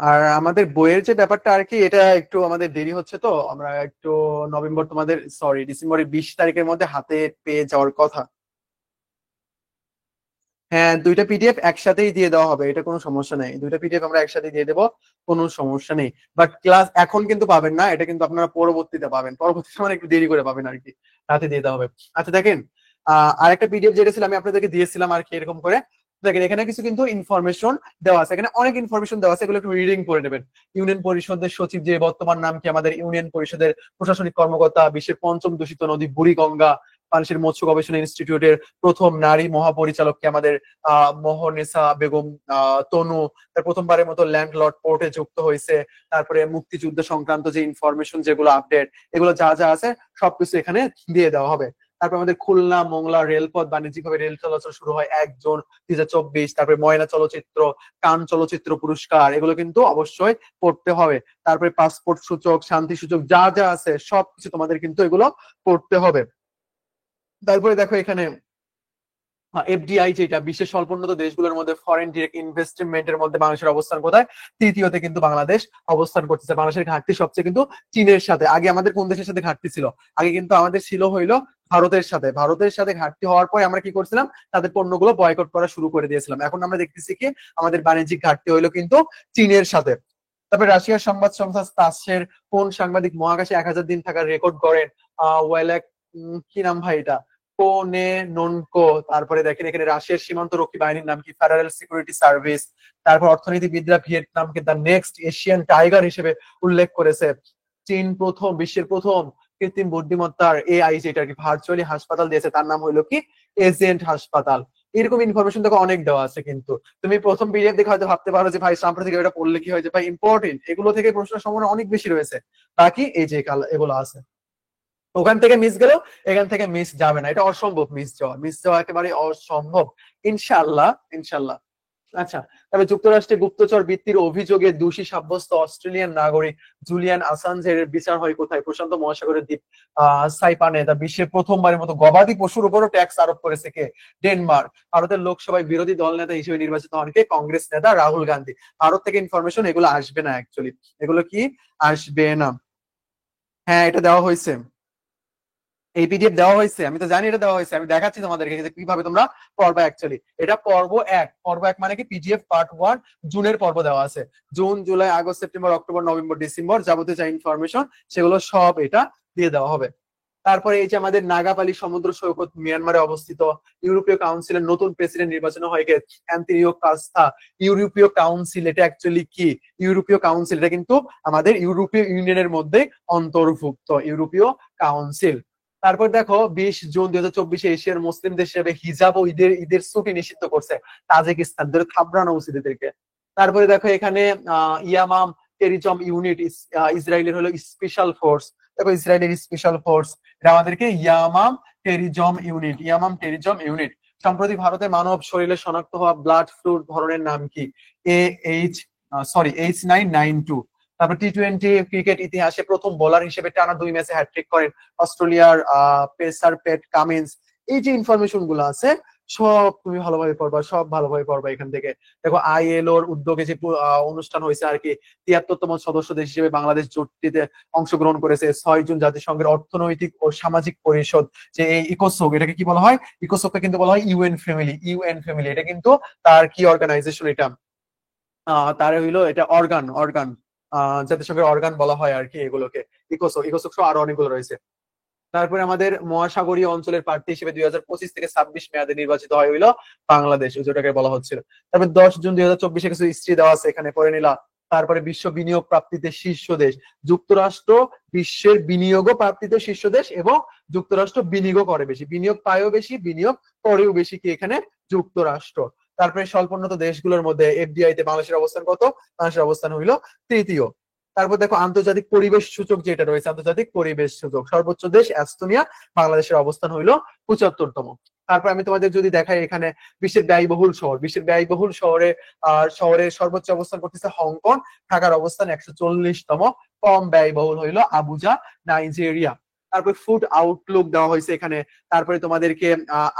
আর আমাদের বইয়ের যে ব্যাপারটা আর কি, এটা একটু আমাদের দেরি হচ্ছে, তো আমরা একটু নভেম্বর, তোমাদের সরি ডিসেম্বরের 20 তারিখের মধ্যে হাতে পেয়ে যাওয়ার কথা। হ্যাঁ দুইটা পিডিএফ একসাথেই দিয়ে দেওয়া হবে, এটা কোনো সমস্যা নেই, দুইটা পিডিএফ আমরা একসাথে দিয়ে দেবো, কোনো সমস্যা নেই। বাট ক্লাস এখন কিন্তু পাবেন না, এটা কিন্তু আপনারা পরবর্তীতে পাবেন, পরবর্তী সময় একটু দেরি করে পাবেন আর কি, রাতে দিয়ে দেওয়া হবে। আচ্ছা দেখেন, আরেকটা পিডিএফ যেটা ছিল আমি আপনাদেরকে দিয়েছিলাম আর কি এরকম করে। দেখেন এখানে কিছু কিন্তু ইনফরমেশন দেওয়া আছে, এখানে অনেক ইনফরমেশন দেওয়া আছে, এগুলো একটু রিডিং করে নেবেন। ইউনিয়ন পরিষদের সচিব যে বর্তমান নাম কি, আমাদের ইউনিয়ন পরিষদের প্রশাসনিক কর্মকর্তা, বিশ্বের পঞ্চম দূষিত নদী বুড়িগঙ্গা, বাংলাদেশের মৎস্য গবেষণা ইনস্টিটিউটের প্রথম নারী মহাপরিচালককে আমাদের মোহনেসা বেগম তনু, তার প্রথমবারের মতো ল্যান্ডলর্ড পোর্টে যুক্ত হয়েছে। তারপরে মুক্তিযুদ্ধ সংক্রান্ত যে ইনফরমেশন যেগুলো আপডেট, এগুলো যা যা আছে সবকিছু এখানে দিয়ে দেওয়া হবে। তারপর আমাদের খুলনা মোংলা রেলপথ বাণিজ্যিকভাবে রেল চলাচল শুরু হয় 1 জুন 2024। তারপরে ময়না চলচ্চিত্র, কান চলচ্চিত্র পুরস্কার, এগুলো কিন্তু অবশ্যই পড়তে হবে। তারপরে পাসপোর্ট সূচক, শান্তি সূচক, যা যা আছে সবকিছু তোমাদের কিন্তু এগুলো পড়তে হবে। তারপরে দেখো এখানে এফডিআই যেটা, বিশ্বের স্বল্পোন্নত দেশগুলোর মধ্যে ফরেন ডিরেক্ট ইনভেস্টমেন্টের মধ্যে বাংলাদেশের অবস্থান কোথায়, তৃতীয়তে কিন্তু বাংলাদেশ অবস্থান করতেছে। বাংলাদেশের ঘাটতি সবচেয়ে কিন্তু চীনের সাথে। আগে আমাদের কোন দেশের সাথে ঘাটতি ছিল, আগে কিন্তু আমাদের ছিল হইলো ভারতের সাথে। ভারতের সাথে ঘাটতি হওয়ার পরে আমরা কি করছিলাম, তাদের পণ্যগুলো বয়কট করা শুরু করে দিয়েছিলাম। এখন আমরা দেখতেছি কি আমাদের বাণিজ্যিক ঘাটতি হইলো কিন্তু চীনের সাথে। তারপরে রাশিয়ার সংবাদ সংস্থা তাসের কোন সাংবাদিক মহাকাশে 1000 দিন থাকার রেকর্ড গড়েন, ওয়েলাক, কি নাম ভাই এটা, কোনে ননকো। তারপরে দেখেন এখানে রাশিয়ার সীমান্ত রক্ষী বাহিনীর নাম কি, ফেডারেল সিকিউরিটি সার্ভিস। তারপর অর্থনীতিবিদরা ভিয়েতনামকে দ্য নেক্সট এশিয়ান টাইগার হিসেবে উল্লেখ করেছে। চীন প্রথম, বিশ্বের প্রথম কৃত্রিম বুদ্ধিমত্তার এআই যেটা কি ভার্চুয়ালি হাসপাতাল দিয়েছে, তার নাম হলো কি এজেন্ট হাসপাতাল। এরকম ইনফরমেশন দেখো অনেক দেওয়া আছে কিন্তু। তুমি প্রথম পিডিএফ দেখে হয়তো ভাবতে পারো যে ভাই সাম্প্রতিক এটা পড়লে কি হয়েছে, ভাই ইম্পর্টেন্ট, এগুলো থেকে প্রশ্নের সম্ভাবনা অনেক বেশি রয়েছে। বাকি এই যে এগুলো আছে। ওখান থেকে মিস গেলেও এখান থেকে মিস যাবে না, এটা অসম্ভব, মিস যাওয়া একেবারে অসম্ভব। ইনশাআল্লাহ, ইনশাআল্লাহ। আচ্ছা, তবে যুক্তরাষ্ট্রে গুপ্তচর বৃত্তির অভিযোগে দোষী সাব্যস্ত অস্ট্রেলিয়ান নাগরিক জুলিয়ান আসাঞ্জের বিচার হয় কোথায়? প্রশান্ত মহাসাগরের দ্বীপ সাইপানে। তা বিশ্বের প্রথমবারের মতো গবাদি পশুর উপরও ট্যাক্স আরোপ করেছে কে? ডেনমার্ক। ভারতের লোকসভায় বিরোধী দল নেতা হিসেবে নির্বাচিত হন কে? কংগ্রেস নেতা রাহুল গান্ধী। ভারত থেকে ইনফরমেশন এগুলো আসবে না অ্যাকচুয়ালি, এগুলো কি আসবে না। হ্যাঁ, এটা দেওয়া হয়েছে, এই পিডিএফ দেওয়া হয়েছে, আমি তো জানি এটা দেওয়া হয়েছে, আমি দেখাচ্ছি তোমাদেরকে যে কিভাবে তোমরা পড়বা অ্যাকচুয়ালি। এটা পর্ব এক মানে কি পিডিএফ পার্ট 1, জুনের পর্ব দেওয়া আছে। June, July, August, September, October, November, December যাবতীয় যা ইনফরমেশন সেগুলো সব এটা দিয়ে দেওয়া হবে। তারপরে এই যে আমাদের নাগাপালি সমুদ্র সৈকত মিয়ানমারে অবস্থিত, ইউরোপীয় কাউন্সিলের নতুন প্রেসিডেন্ট নির্বাচন হয়ে গেছে অ্যান্টনিও কাস্তা। ইউরোপীয় কাউন্সিল এটা অ্যাকচুয়ালি কি? ইউরোপীয় কাউন্সিল এটা কিন্তু আমাদের ইউরোপীয় ইউনিয়নের মধ্যে অন্তর্ভুক্ত, ইউরোপীয় কাউন্সিল। তারপর দেখো 20 জুন 2024 এশিয়ার মুসলিম দেশ হিসেবে হিজাব ও ঈদের ঈদের ছুটি নিষিদ্ধ করছে তাজিকিস্তান, ধরে থাবড়ানো উচিত এদেরকে। তারপরে দেখো এখানে ইয়ামাম টেরিজম ইউনিট, ইসরায়েলের হলো স্পেশাল ফোর্স। দেখো ইসরায়েলের স্পেশাল ফোর্স, এটা আমাদেরকে ইয়ামাম টেরিজম ইউনিট। সম্প্রতি ভারতের মানব শরীরে শনাক্ত হওয়া ব্লাড ফ্লুর ধরনের নাম কি? A H H9N2। তারপর টি-20 ক্রিকেট ইতিহাসে প্রথম বোলার হিসেবে টানা 2 ম্যাচে হ্যাটট্রিক করেন অস্ট্রেলিয়ার পেসার প্যাট কামিন্স। এই যে ইনফরমেশন গুলো আছে সব তুমি ভালোভাবে পড়বা, সব ভালোভাবে পড়বা এখান থেকে। দেখো আইএলওর উদ্যোগে যে অনুষ্ঠান হয়েছে আর কি, 73তম সদস্য দেশ হিসেবে বাংলাদেশ জোটটিতে অংশগ্রহণ করেছে। 6 জুন জাতিসংঘের অর্থনৈতিক ও সামাজিক পরিষদ, যে এই ইকোসোক, এটাকে কি বলা হয়? ইকোসোককে কিন্তু বলা হয় ইউএন ফ্যামিলি। এটা কিন্তু তার কি অর্গানাইজেশন এটা? তার হইলো এটা অর্গান জাতিসংঘের অর্গান বলা হয় আর কি এগুলোকে। ইকোসোক সহ আরো অনেকগুলো রয়েছে। তারপরে আমাদের মহাসাগরীয় অঞ্চলের প্রার্থী হিসেবে 2025 থেকে 26 মেয়াদে নির্বাচিত হয় হইলো বাংলাদেশ, যেটাকে বলা হচ্ছিল। তারপরে 10 জুন 2024 কিছু হিস্ট্রি দেওয়া আছে এখানে, পড়ে নিলা। তারপরে বিশ্ব বিনিয়োগ প্রাপ্তিতে শীর্ষ দেশ যুক্তরাষ্ট্র, বিশ্বের বিনিয়োগ প্রাপ্তিতে শীর্ষ দেশ, এবং যুক্তরাষ্ট্র বিনিয়োগ করে বেশি, বিনিয়োগ পায়ও বেশি, বিনিয়োগ করেও বেশি কি এখানে? যুক্তরাষ্ট্র। তারপরে স্বল্পোন্নত দেশগুলোর মধ্যে এফডিআই তে বাংলাদেশের অবস্থান কত? বাংলাদেশের অবস্থান হইলো তৃতীয়। তারপর দেখো আন্তর্জাতিক পরিবেশ সূচক যেটা রয়েছে, আন্তর্জাতিক পরিবেশ সূচক সর্বোচ্চ দেশ এস্তোনিয়া, বাংলাদেশের অবস্থান হইলো 75তম। তারপর আমি তোমাদের যদি দেখাই এখানে বিশ্বের ব্যয়বহুল শহরের সর্বোচ্চ অবস্থান করতেছে হংকং, ঢাকার অবস্থান 140তম, কম ব্যয়বহুল হইলো আবুজা, নাইজেরিয়া। তারপর ফুড আউটলুক দেওয়া হয়েছে এখানে। তারপরে তোমাদেরকে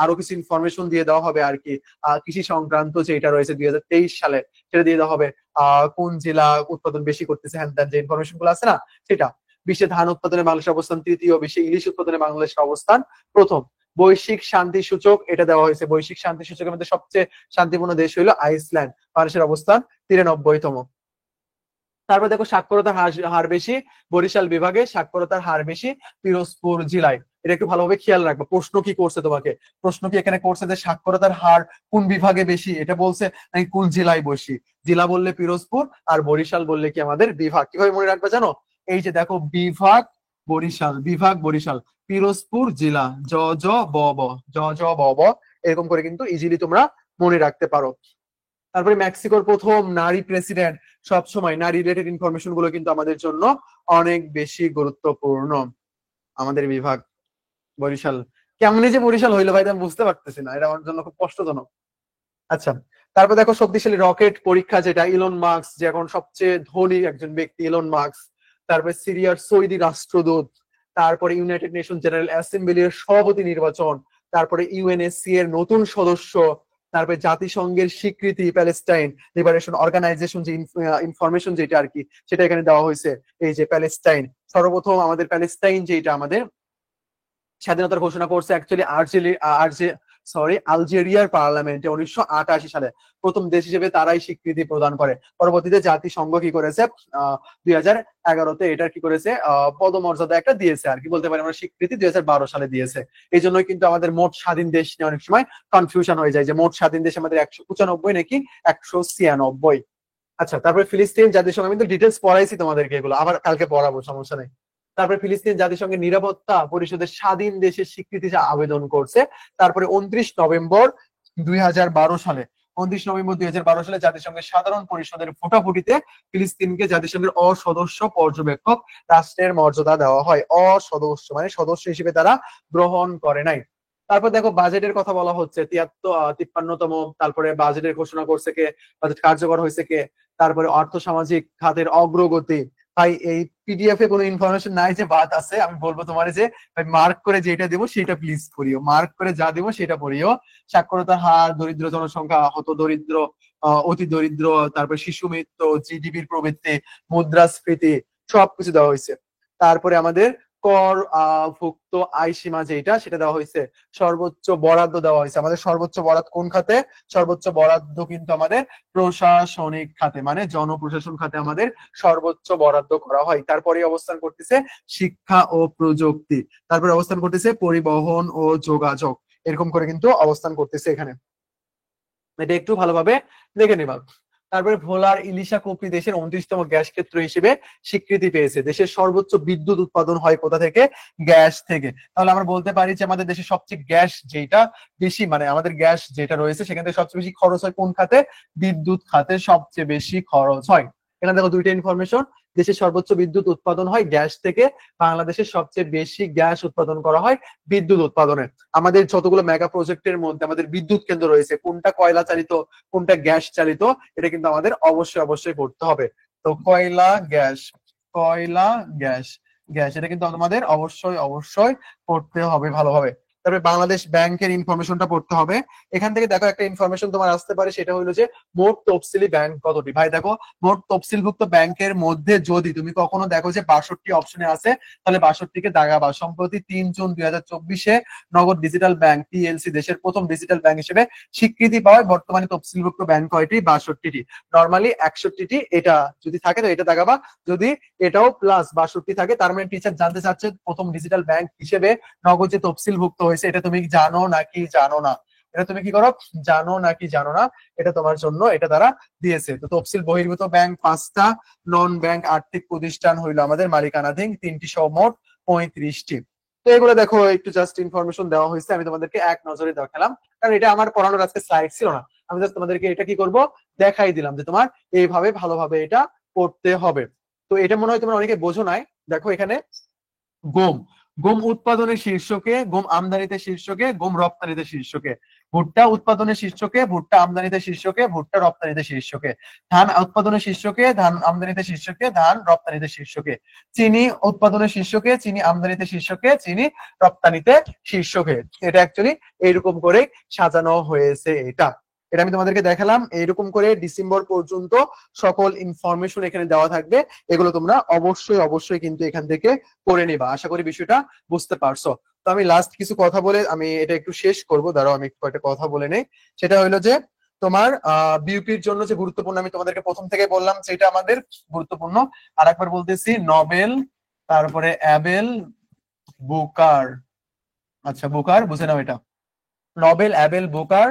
আরো কিছু ইনফরমেশন দিয়ে দেওয়া হবে আর কি, কৃষি সংক্রান্ত যেটা রয়েছে 2023 সালে সেটা দিয়ে দেওয়া হবে। কোন জেলা উৎপাদন বেশি করতেছে, হ্যান ত্যান যে ইনফরমেশন গুলো আছে না সেটা। বিশ্বে ধান উৎপাদনে বাংলাদেশের অবস্থান তৃতীয়, বিশ্বে ইলিশ উৎপাদনে বাংলাদেশের অবস্থান প্রথম। বৈশ্বিক শান্তি সূচক এটা দেওয়া হয়েছে, বৈশ্বিক শান্তি সূচকের মধ্যে সবচেয়ে শান্তিপূর্ণ দেশ হইলো আইসল্যান্ড, বাংলাদেশের অবস্থান 93তম। তারপর দেখো সাক্ষরতার হার বেশি বরিশাল বিভাগে, সাক্ষরতার হার বেশি পিরোজপুর জেলায়। এটা একটু ভালোভাবে খেয়াল রাখবে, প্রশ্ন কি করছে তোমাকে, প্রশ্ন কি এখানে করছে যে সাক্ষরতার হার কোন বিভাগে বেশি এটা বলছে, নাকি কোন জেলায় বেশি? জেলা বললে পিরোজপুর, আর বরিশাল বললে কি আমাদের বিভাগ। কিভাবে মনে রাখবে জানো? এই যে দেখো বিভাগ বরিশাল, পিরোজপুর জেলা, জ জ ব ব, জ জ ব ব, এরকম করে কিন্তু ইজিলি তোমরা মনে রাখতে পারো। তারপরে মেক্সিকোর প্রথম নারী প্রেসিডেন্ট, সব সময় নারী রিলেটেড ইনফরমেশন গুলো কিন্তু আমাদের জন্য অনেক বেশি গুরুত্বপূর্ণ। আমাদের বিভাগ বরিশাল। কেমনি যে বরিশাল হইলো ভাই আমি বুঝতে পারতেছি না, এটা আমার জন্য খুব কষ্টজনক। আচ্ছা, তারপর দেখো শক্তিশালী রকেট পরীক্ষা যেটা, ইলন মাস্ক, যে এখন সবচেয়ে ধনী একজন ব্যক্তি ইলন মাস্ক। তারপরে সিরিয়ার সৌদি রাষ্ট্রদূত। তারপরে ইউনাইটেড নেশন জেনারেল অ্যাসেম্বলির সভাপতি নির্বাচন। তারপরে ইউএনএসসি এর নতুন সদস্য। তারপরে জাতিসংঘের স্বীকৃতি, প্যালেস্টাইন লিবারেশন অর্গানাইজেশন যে ইনফরমেশন যেটা আর কি, সেটা এখানে দেওয়া হয়েছে। এই যে প্যালেস্টাইন, সর্বপ্রথম আমাদের প্যালেস্টাইন যেটা আমাদের স্বাধীনতার ঘোষণা করছে অ্যাকচুয়ালি আলজেরিয়ার পার্লামেন্টে 1988 সালে। প্রথম দেশ হিসেবে তারাই স্বীকৃতি প্রদান করে। পরবর্তীতে জাতিসংঘ কি করেছে, 2011-তে এটার কি করেছে, পদমর্যাদা একটা দিয়েছে আর কি বলতে পারি আমরা, স্বীকৃতি 2012 সালে দিয়েছে। এই জন্যই কিন্তু আমাদের মোট স্বাধীন দেশ নিয়ে অনেক সময় কনফিউশন হয়ে যায়, যে মোট স্বাধীন দেশ আমাদের 195 নাকি 196। আচ্ছা, তারপরে ফিলিস্তিন জাতিসংঘ, আমি কিন্তু ডিটেলস পড়াইছি তোমাদেরকে, এগুলো আবার কালকে পড়াবো, সমস্যা নেই। তারপরে ফিলিস্তিন জাতিসংঘের নিরাপত্তা পরিষদের স্বাধীন দেশের স্বীকৃতি আবেদন করছে। তারপরে 29 নভেম্বর 2012 সালে 29 নভেম্বর 2012 সালে জাতিসংঘের সাধারণ পরিষদের ভোটাভুটিতে ফিলিস্তিনকে জাতিসংঘের অসদস্য পর্যবেক্ষক রাষ্ট্রের মর্যাদা দেওয়া হয়। অসদস্য মানে সদস্য হিসেবে তারা গ্রহণ করে নাই। তারপর দেখো বাজেটের কথা বলা হচ্ছে 53তম, তারপরে বাজেটের ঘোষণা করছে কে, বাজেট কার্যকর হয়েছে কে, তারপরে অর্থ সামাজিক খাতের অগ্রগতি। ভাই এই পিডিএফ এ কোনো ইনফরমেশন নাই যে বাদ আছে, আমি বলবো তোমার যে ভাই মার্ক করে যেটা দেবো সেটা প্লিজ পড়িও, মার্ক করে যা দেবো সেটা পড়িও। সাক্ষরতার হার, দরিদ্র জনসংখ্যা, হত দরিদ্র, অতি দরিদ্র, তারপরে শিশু মৃত্যু, জিডিপির প্রবৃদ্ধি, মুদ্রাস্ফীতি, সবকিছু দেওয়া হয়েছে। তারপরে আমাদের কর ভুক্ত আয় সীমা যেটা সেটা দেওয়া হয়েছে। সর্বোচ্চ বরাদ্দ দেওয়া হয়েছে। আমাদের সর্বোচ্চ বরাদ্দ কোন খাতে? সর্বোচ্চ বরাদ্দ কিন্তু আমাদের প্রশাসনিক খাতে, মানে জনপ্রশাসন খাতে আমাদের সর্বোচ্চ বরাদ্দ করা হয়। তারপরে অবস্থান করতেছে শিক্ষা ও প্রযুক্তি, তারপরে অবস্থান করতেছে পরিবহন ও যোগাযোগ, এরকম করে কিন্তু অবস্থান করতেছে এখানে। এটা একটু ভালোভাবে দেখে নেবা। তারপরে ভোলার ইলিশা কপি দেশের 29তম গ্যাস ক্ষেত্র হিসেবে স্বীকৃতি পেয়েছে। দেশের সর্বোচ্চ বিদ্যুৎ উৎপাদন হয় কোথা থেকে? গ্যাস থেকে। তাহলে আমরা বলতে পারি যে আমাদের দেশে সবচেয়ে গ্যাস যেটা বেশি, মানে আমাদের গ্যাস যেটা রয়েছে সেখান থেকে সবচেয়ে বেশি খরচ হয় কোন খাতে? বিদ্যুৎ খাতে সবচেয়ে বেশি খরচ হয়। এখানে দেখো দুইটা ইনফরমেশন, দেশের সর্বোচ্চ বিদ্যুৎ উৎপাদন হয় গ্যাস থেকে, বাংলাদেশের সবচেয়ে বেশি গ্যাস উৎপাদন করা হয় বিদ্যুৎ উৎপাদনে। আমাদের যতগুলো মেগা প্রজেক্টের মধ্যে আমাদের বিদ্যুৎ কেন্দ্র রয়েছে, কোনটা কয়লা চালিত কোনটা গ্যাস চালিত, এটা কিন্তু আমাদের অবশ্যই অবশ্যই পড়তে হবে। তো কয়লা গ্যাস, কয়লা গ্যাস, গ্যাস এটা কিন্তু আমাদের অবশ্যই অবশ্যই পড়তে হবে ভালোভাবে। তারপরে বাংলাদেশ ব্যাংকের ইনফরমেশনটা পড়তে হবে। এখান থেকে দেখো একটা ইনফরমেশন তোমার আসতে পারে, সেটা হলো যে মোট তফসিলি ব্যাংক কতটি। ভাই দেখো মোট তফসিলভুক্ত ব্যাংকের মধ্যে যদি তুমি কখনো দেখো যে 62 অপশনে আছে, তাহলে 62কে দাগাবা। সম্প্রতি 3 জুন 2024-এ নগদ ডিজিটাল ব্যাংক পিএলসি দেশের প্রথম ডিজিটাল ব্যাংক হিসেবে স্বীকৃতি পাওয়ায় বর্তমানে তফসিলভুক্ত ব্যাংক কয়টি? 62টি। নর্মালি 61টি, এটা যদি থাকে তো এটা দাগাবা, যদি এটাও প্লাস 62 থাকে তার মানে টিচার জানতে চাচ্ছে প্রথম ডিজিটাল ব্যাংক হিসেবে নগদ যে তফসিলভুক্ত হয়েছে এটা তুমি জানো নাকি জানো না, এটা তুমি কি করো, জানো নাকি জানো না, এটা তোমার জন্য এটা তারা দিয়েছে। তো তফসিল বহির্ভূত ব্যাংক 5টা, নন ব্যাংক আর্থিক প্রতিষ্ঠান হইলো আমাদের মালিকানাধীন 3টি, সহ মোট 35টি। তো এগুলো দেখো একটু জাস্ট ইনফরমেশন দেওয়া হয়েছে, আমি তোমাদেরকে এক নজরে দেখালাম, কারণ এটা আমার পড়ানোর আজকে স্লাইড ছিল না, আমি জাস্ট তোমাদেরকে এটা কি করব দেখাই দিলাম যে তোমার এইভাবে ভালোভাবে এটা করতে হবে। তো এটা মনে হয় তোমরা অনেকে বোঝো নাই। দেখো এখানে গম, গম উৎপাদনের শীর্ষকে, গম আমদানিতে শীর্ষকে, গম রপ্তানিতে শীর্ষকে। ভুট্টা উৎপাদনের শীর্ষকে, ভুট্টা আমদানিতে শীর্ষকে, ভুট্টা রপ্তানিতে শীর্ষকে। ধান উৎপাদনের শীর্ষকে, ধান আমদানিতে শীর্ষকে, ধান রপ্তানিতে শীর্ষকে। চিনি উৎপাদনের শীর্ষকে, চিনি আমদানিতে শীর্ষকে, চিনি রপ্তানিতে শীর্ষকে। এটা অ্যাকচুয়ালি এইরকম করে সাজানো হয়েছে। এটা এটা আমি তোমাদেরকে দেখালাম। এইরকম করে ডিসেম্বর পর্যন্ত সকল ইনফরমেশন এখানে দেওয়া থাকবে, এগুলো তোমরা অবশ্যই অবশ্যই কিন্তু এখান থেকে করে নিবা। আশা করি বিষয়টা বুঝতে পারছো। তো আমি লাস্ট কিছু কথা বলে আমি এটা একটু শেষ করব, দাঁড়াও আমি কয়েকটা কথা বলে নেই। সেটা হলো যে তোমার বিউপির জন্য যে গুরুত্বপূর্ণ, আমি তোমাদেরকে প্রথম থেকে বললাম সেটা আমাদের গুরুত্বপূর্ণ। আর একবার বলতেছি, নোবেল, তারপরে অ্যাবেল, বুকার। আচ্ছা বুকার বুঝে নাও এটা, নোবেল, অ্যাবেল, বুকার,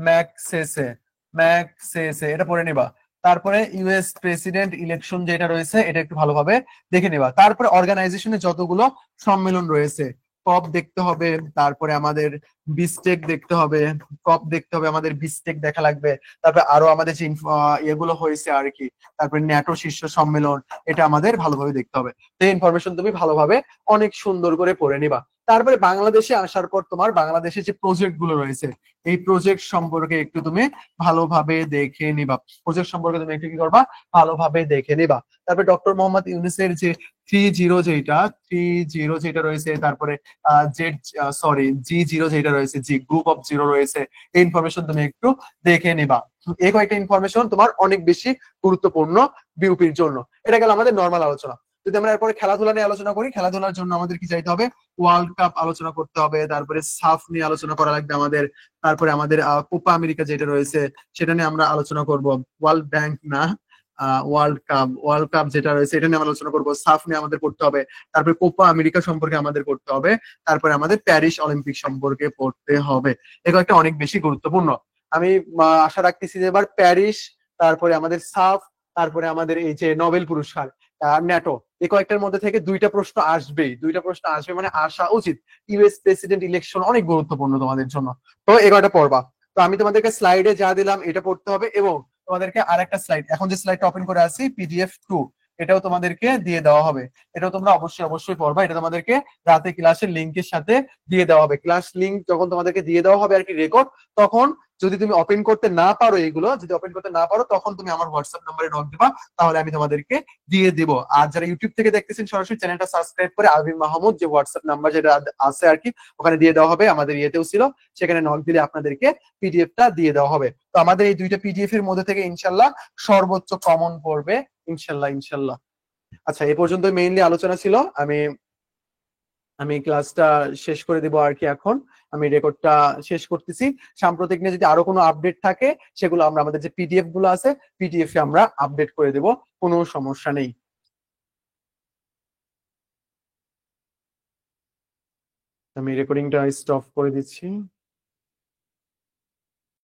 ম্যাকসেসে, ম্যাকসেসে এটা পড়ে নিবা। তারপরে ইউএস প্রেসিডেন্ট ইলেকশন যেটা রয়েছে এটা একটু ভালোভাবে দেখে নিবা। তারপরে অর্গানাইজেশনে যতগুলো সম্মেলন রয়েছে, কপ দেখতে হবে, তারপরে আমাদের বিস্টেক দেখতে হবে, কপ দেখতে হবে, আমাদের বিস্টেক দেখা লাগবে। তারপরে আরো আমাদের যে এগুলো হয়েছে আর কি, তারপরে ন্যাটো শীর্ষ সম্মেলন, এটা আমাদের ভালোভাবে দেখতে হবে। এই ইনফরমেশন তুমি ভালোভাবে অনেক সুন্দর করে পড়ে নিবা। তারপরে বাংলাদেশে আসার পর তোমার বাংলাদেশে যে প্রজেক্ট গুলো রয়েছে, এই প্রজেক্ট সম্পর্কে একটু তুমি ভালোভাবে দেখে নিবা। প্রজেক্ট সম্পর্কে তুমি একটু কি করবা, ভালোভাবে দেখে নিবা। তারপরে ডক্টর মোহাম্মদ ইউনূসের যে 3-0 যেটা, 3-0 যেটা রয়েছে, তারপরে জেড সরি G0 যেটা রয়েছে, জি গ্রুপ অফ জিরো রয়েছে, এই ইনফরমেশন তুমি একটু দেখে নিবা। এই কয়েকটা ইনফরমেশন তোমার অনেক বেশি গুরুত্বপূর্ণ বিউপির জন্য। এটা গেল আমাদের নর্মাল আলোচনা। যদি আমরা এরপরে খেলাধুলা নিয়ে আলোচনা করি, খেলাধুলার জন্য আমাদের কি চাইতে হবে? ওয়ার্ল্ড কাপ আলোচনা করতে হবে, তারপরে সাফ নিয়ে আলোচনা করা লাগবে আমাদের, তারপরে আমাদের কোপা আমেরিকা যেটা রয়েছে সেটা নিয়ে আমরা আলোচনা করব। ওয়ার্ল্ড ব্যাংক না, ওয়ার্ল্ড কাপ, ওয়ার্ল্ড কাপ যেটা রয়েছে এটা নিয়ে আমরা আলোচনা করবো। সাফ নিয়ে আমাদের পড়তে হবে, তারপরে কোপা আমেরিকা সম্পর্কে আমাদের পড়তে হবে, তারপরে আমাদের প্যারিস অলিম্পিক সম্পর্কে পড়তে হবে। এগুলো একটা অনেক বেশি গুরুত্বপূর্ণ। আমি আশা রাখতেছি যে এবার প্যারিস, তারপরে আমাদের সাফ, তারপরে আমাদের এই যে নোবেল পুরস্কার আর ন্যাটো, এই কয়েকটার মধ্যে থেকে দুইটা প্রশ্ন আসবেই, দুইটা প্রশ্ন আসবে মানে আসা উচিত। ইউএস প্রেসিডেন্ট ইলেকশন অনেক গুরুত্বপূর্ণ তোমাদের জন্য, তো এগারোটা পড়বা। তো আমি তোমাদেরকে স্লাইডে যা দিলাম এটা পড়তে হবে, এবং তোমাদেরকে আরেকটা স্লাইড, এখন যে স্লাইডটা ওপেন করে আছি PDF 2, এটাও তোমাদেরকে দিয়ে দেওয়া হবে। এটাও তোমরা অবশ্যই অবশ্যই পড়বা। এটা তোমাদেরকে রাতে ক্লাসের লিঙ্কের সাথে দিয়ে দেওয়া হবে। ক্লাস লিঙ্ক যখন তোমাদেরকে দিয়ে দেওয়া হবে আর কি, রেকর্ড, তখন যদি তুমি ওপেন করতে না পারো, এইগুলো যদি ওপেন করতে না পারো, তখন তুমি আমার হোয়াটসঅ্যাপ নাম্বারে নক দিবা, তাহলে আমি তোমাদেরকে দিয়ে দিব। আর যারা ইউটিউব থেকে দেখতেছেন সরাসরি, চ্যানেলটা সাবস্ক্রাইব করে আবির মাহমুদ যে হোয়াটসঅ্যাপ নাম্বার যেটা আছে আর কি, ওখানে দিয়ে দেওয়া হবে। আমাদের ইয়েতেও ছিল, সেখানে নক দিলে আপনাদেরকে পিডিএফটা দিয়ে দেওয়া হবে। তো আমাদের এই দুইটা পিডিএফ এর মধ্যে থেকে ইনশাল্লাহ সর্বোচ্চ কমন পড়বে, ইনশাল্লাহ ইনশাল্লাহ। আচ্ছা, এ পর্যন্ত মেইনলি আলোচনা ছিল। আমি আমি ক্লাসটা শেষ করে দিব আর কি। এখন আমি রেকর্ডটা শেষ করতেছি। সাম্প্রতিক নিয়ে যদি আরো কোনো আপডেট থাকে, সেগুলো আমরা আমাদের যে পিডিএফ গুলো আছে, পিডিএফ এ আমরা আপডেট করে দেব, কোনো সমস্যা নেই। আমি রেকর্ডিংটা স্টপ করে দিচ্ছি।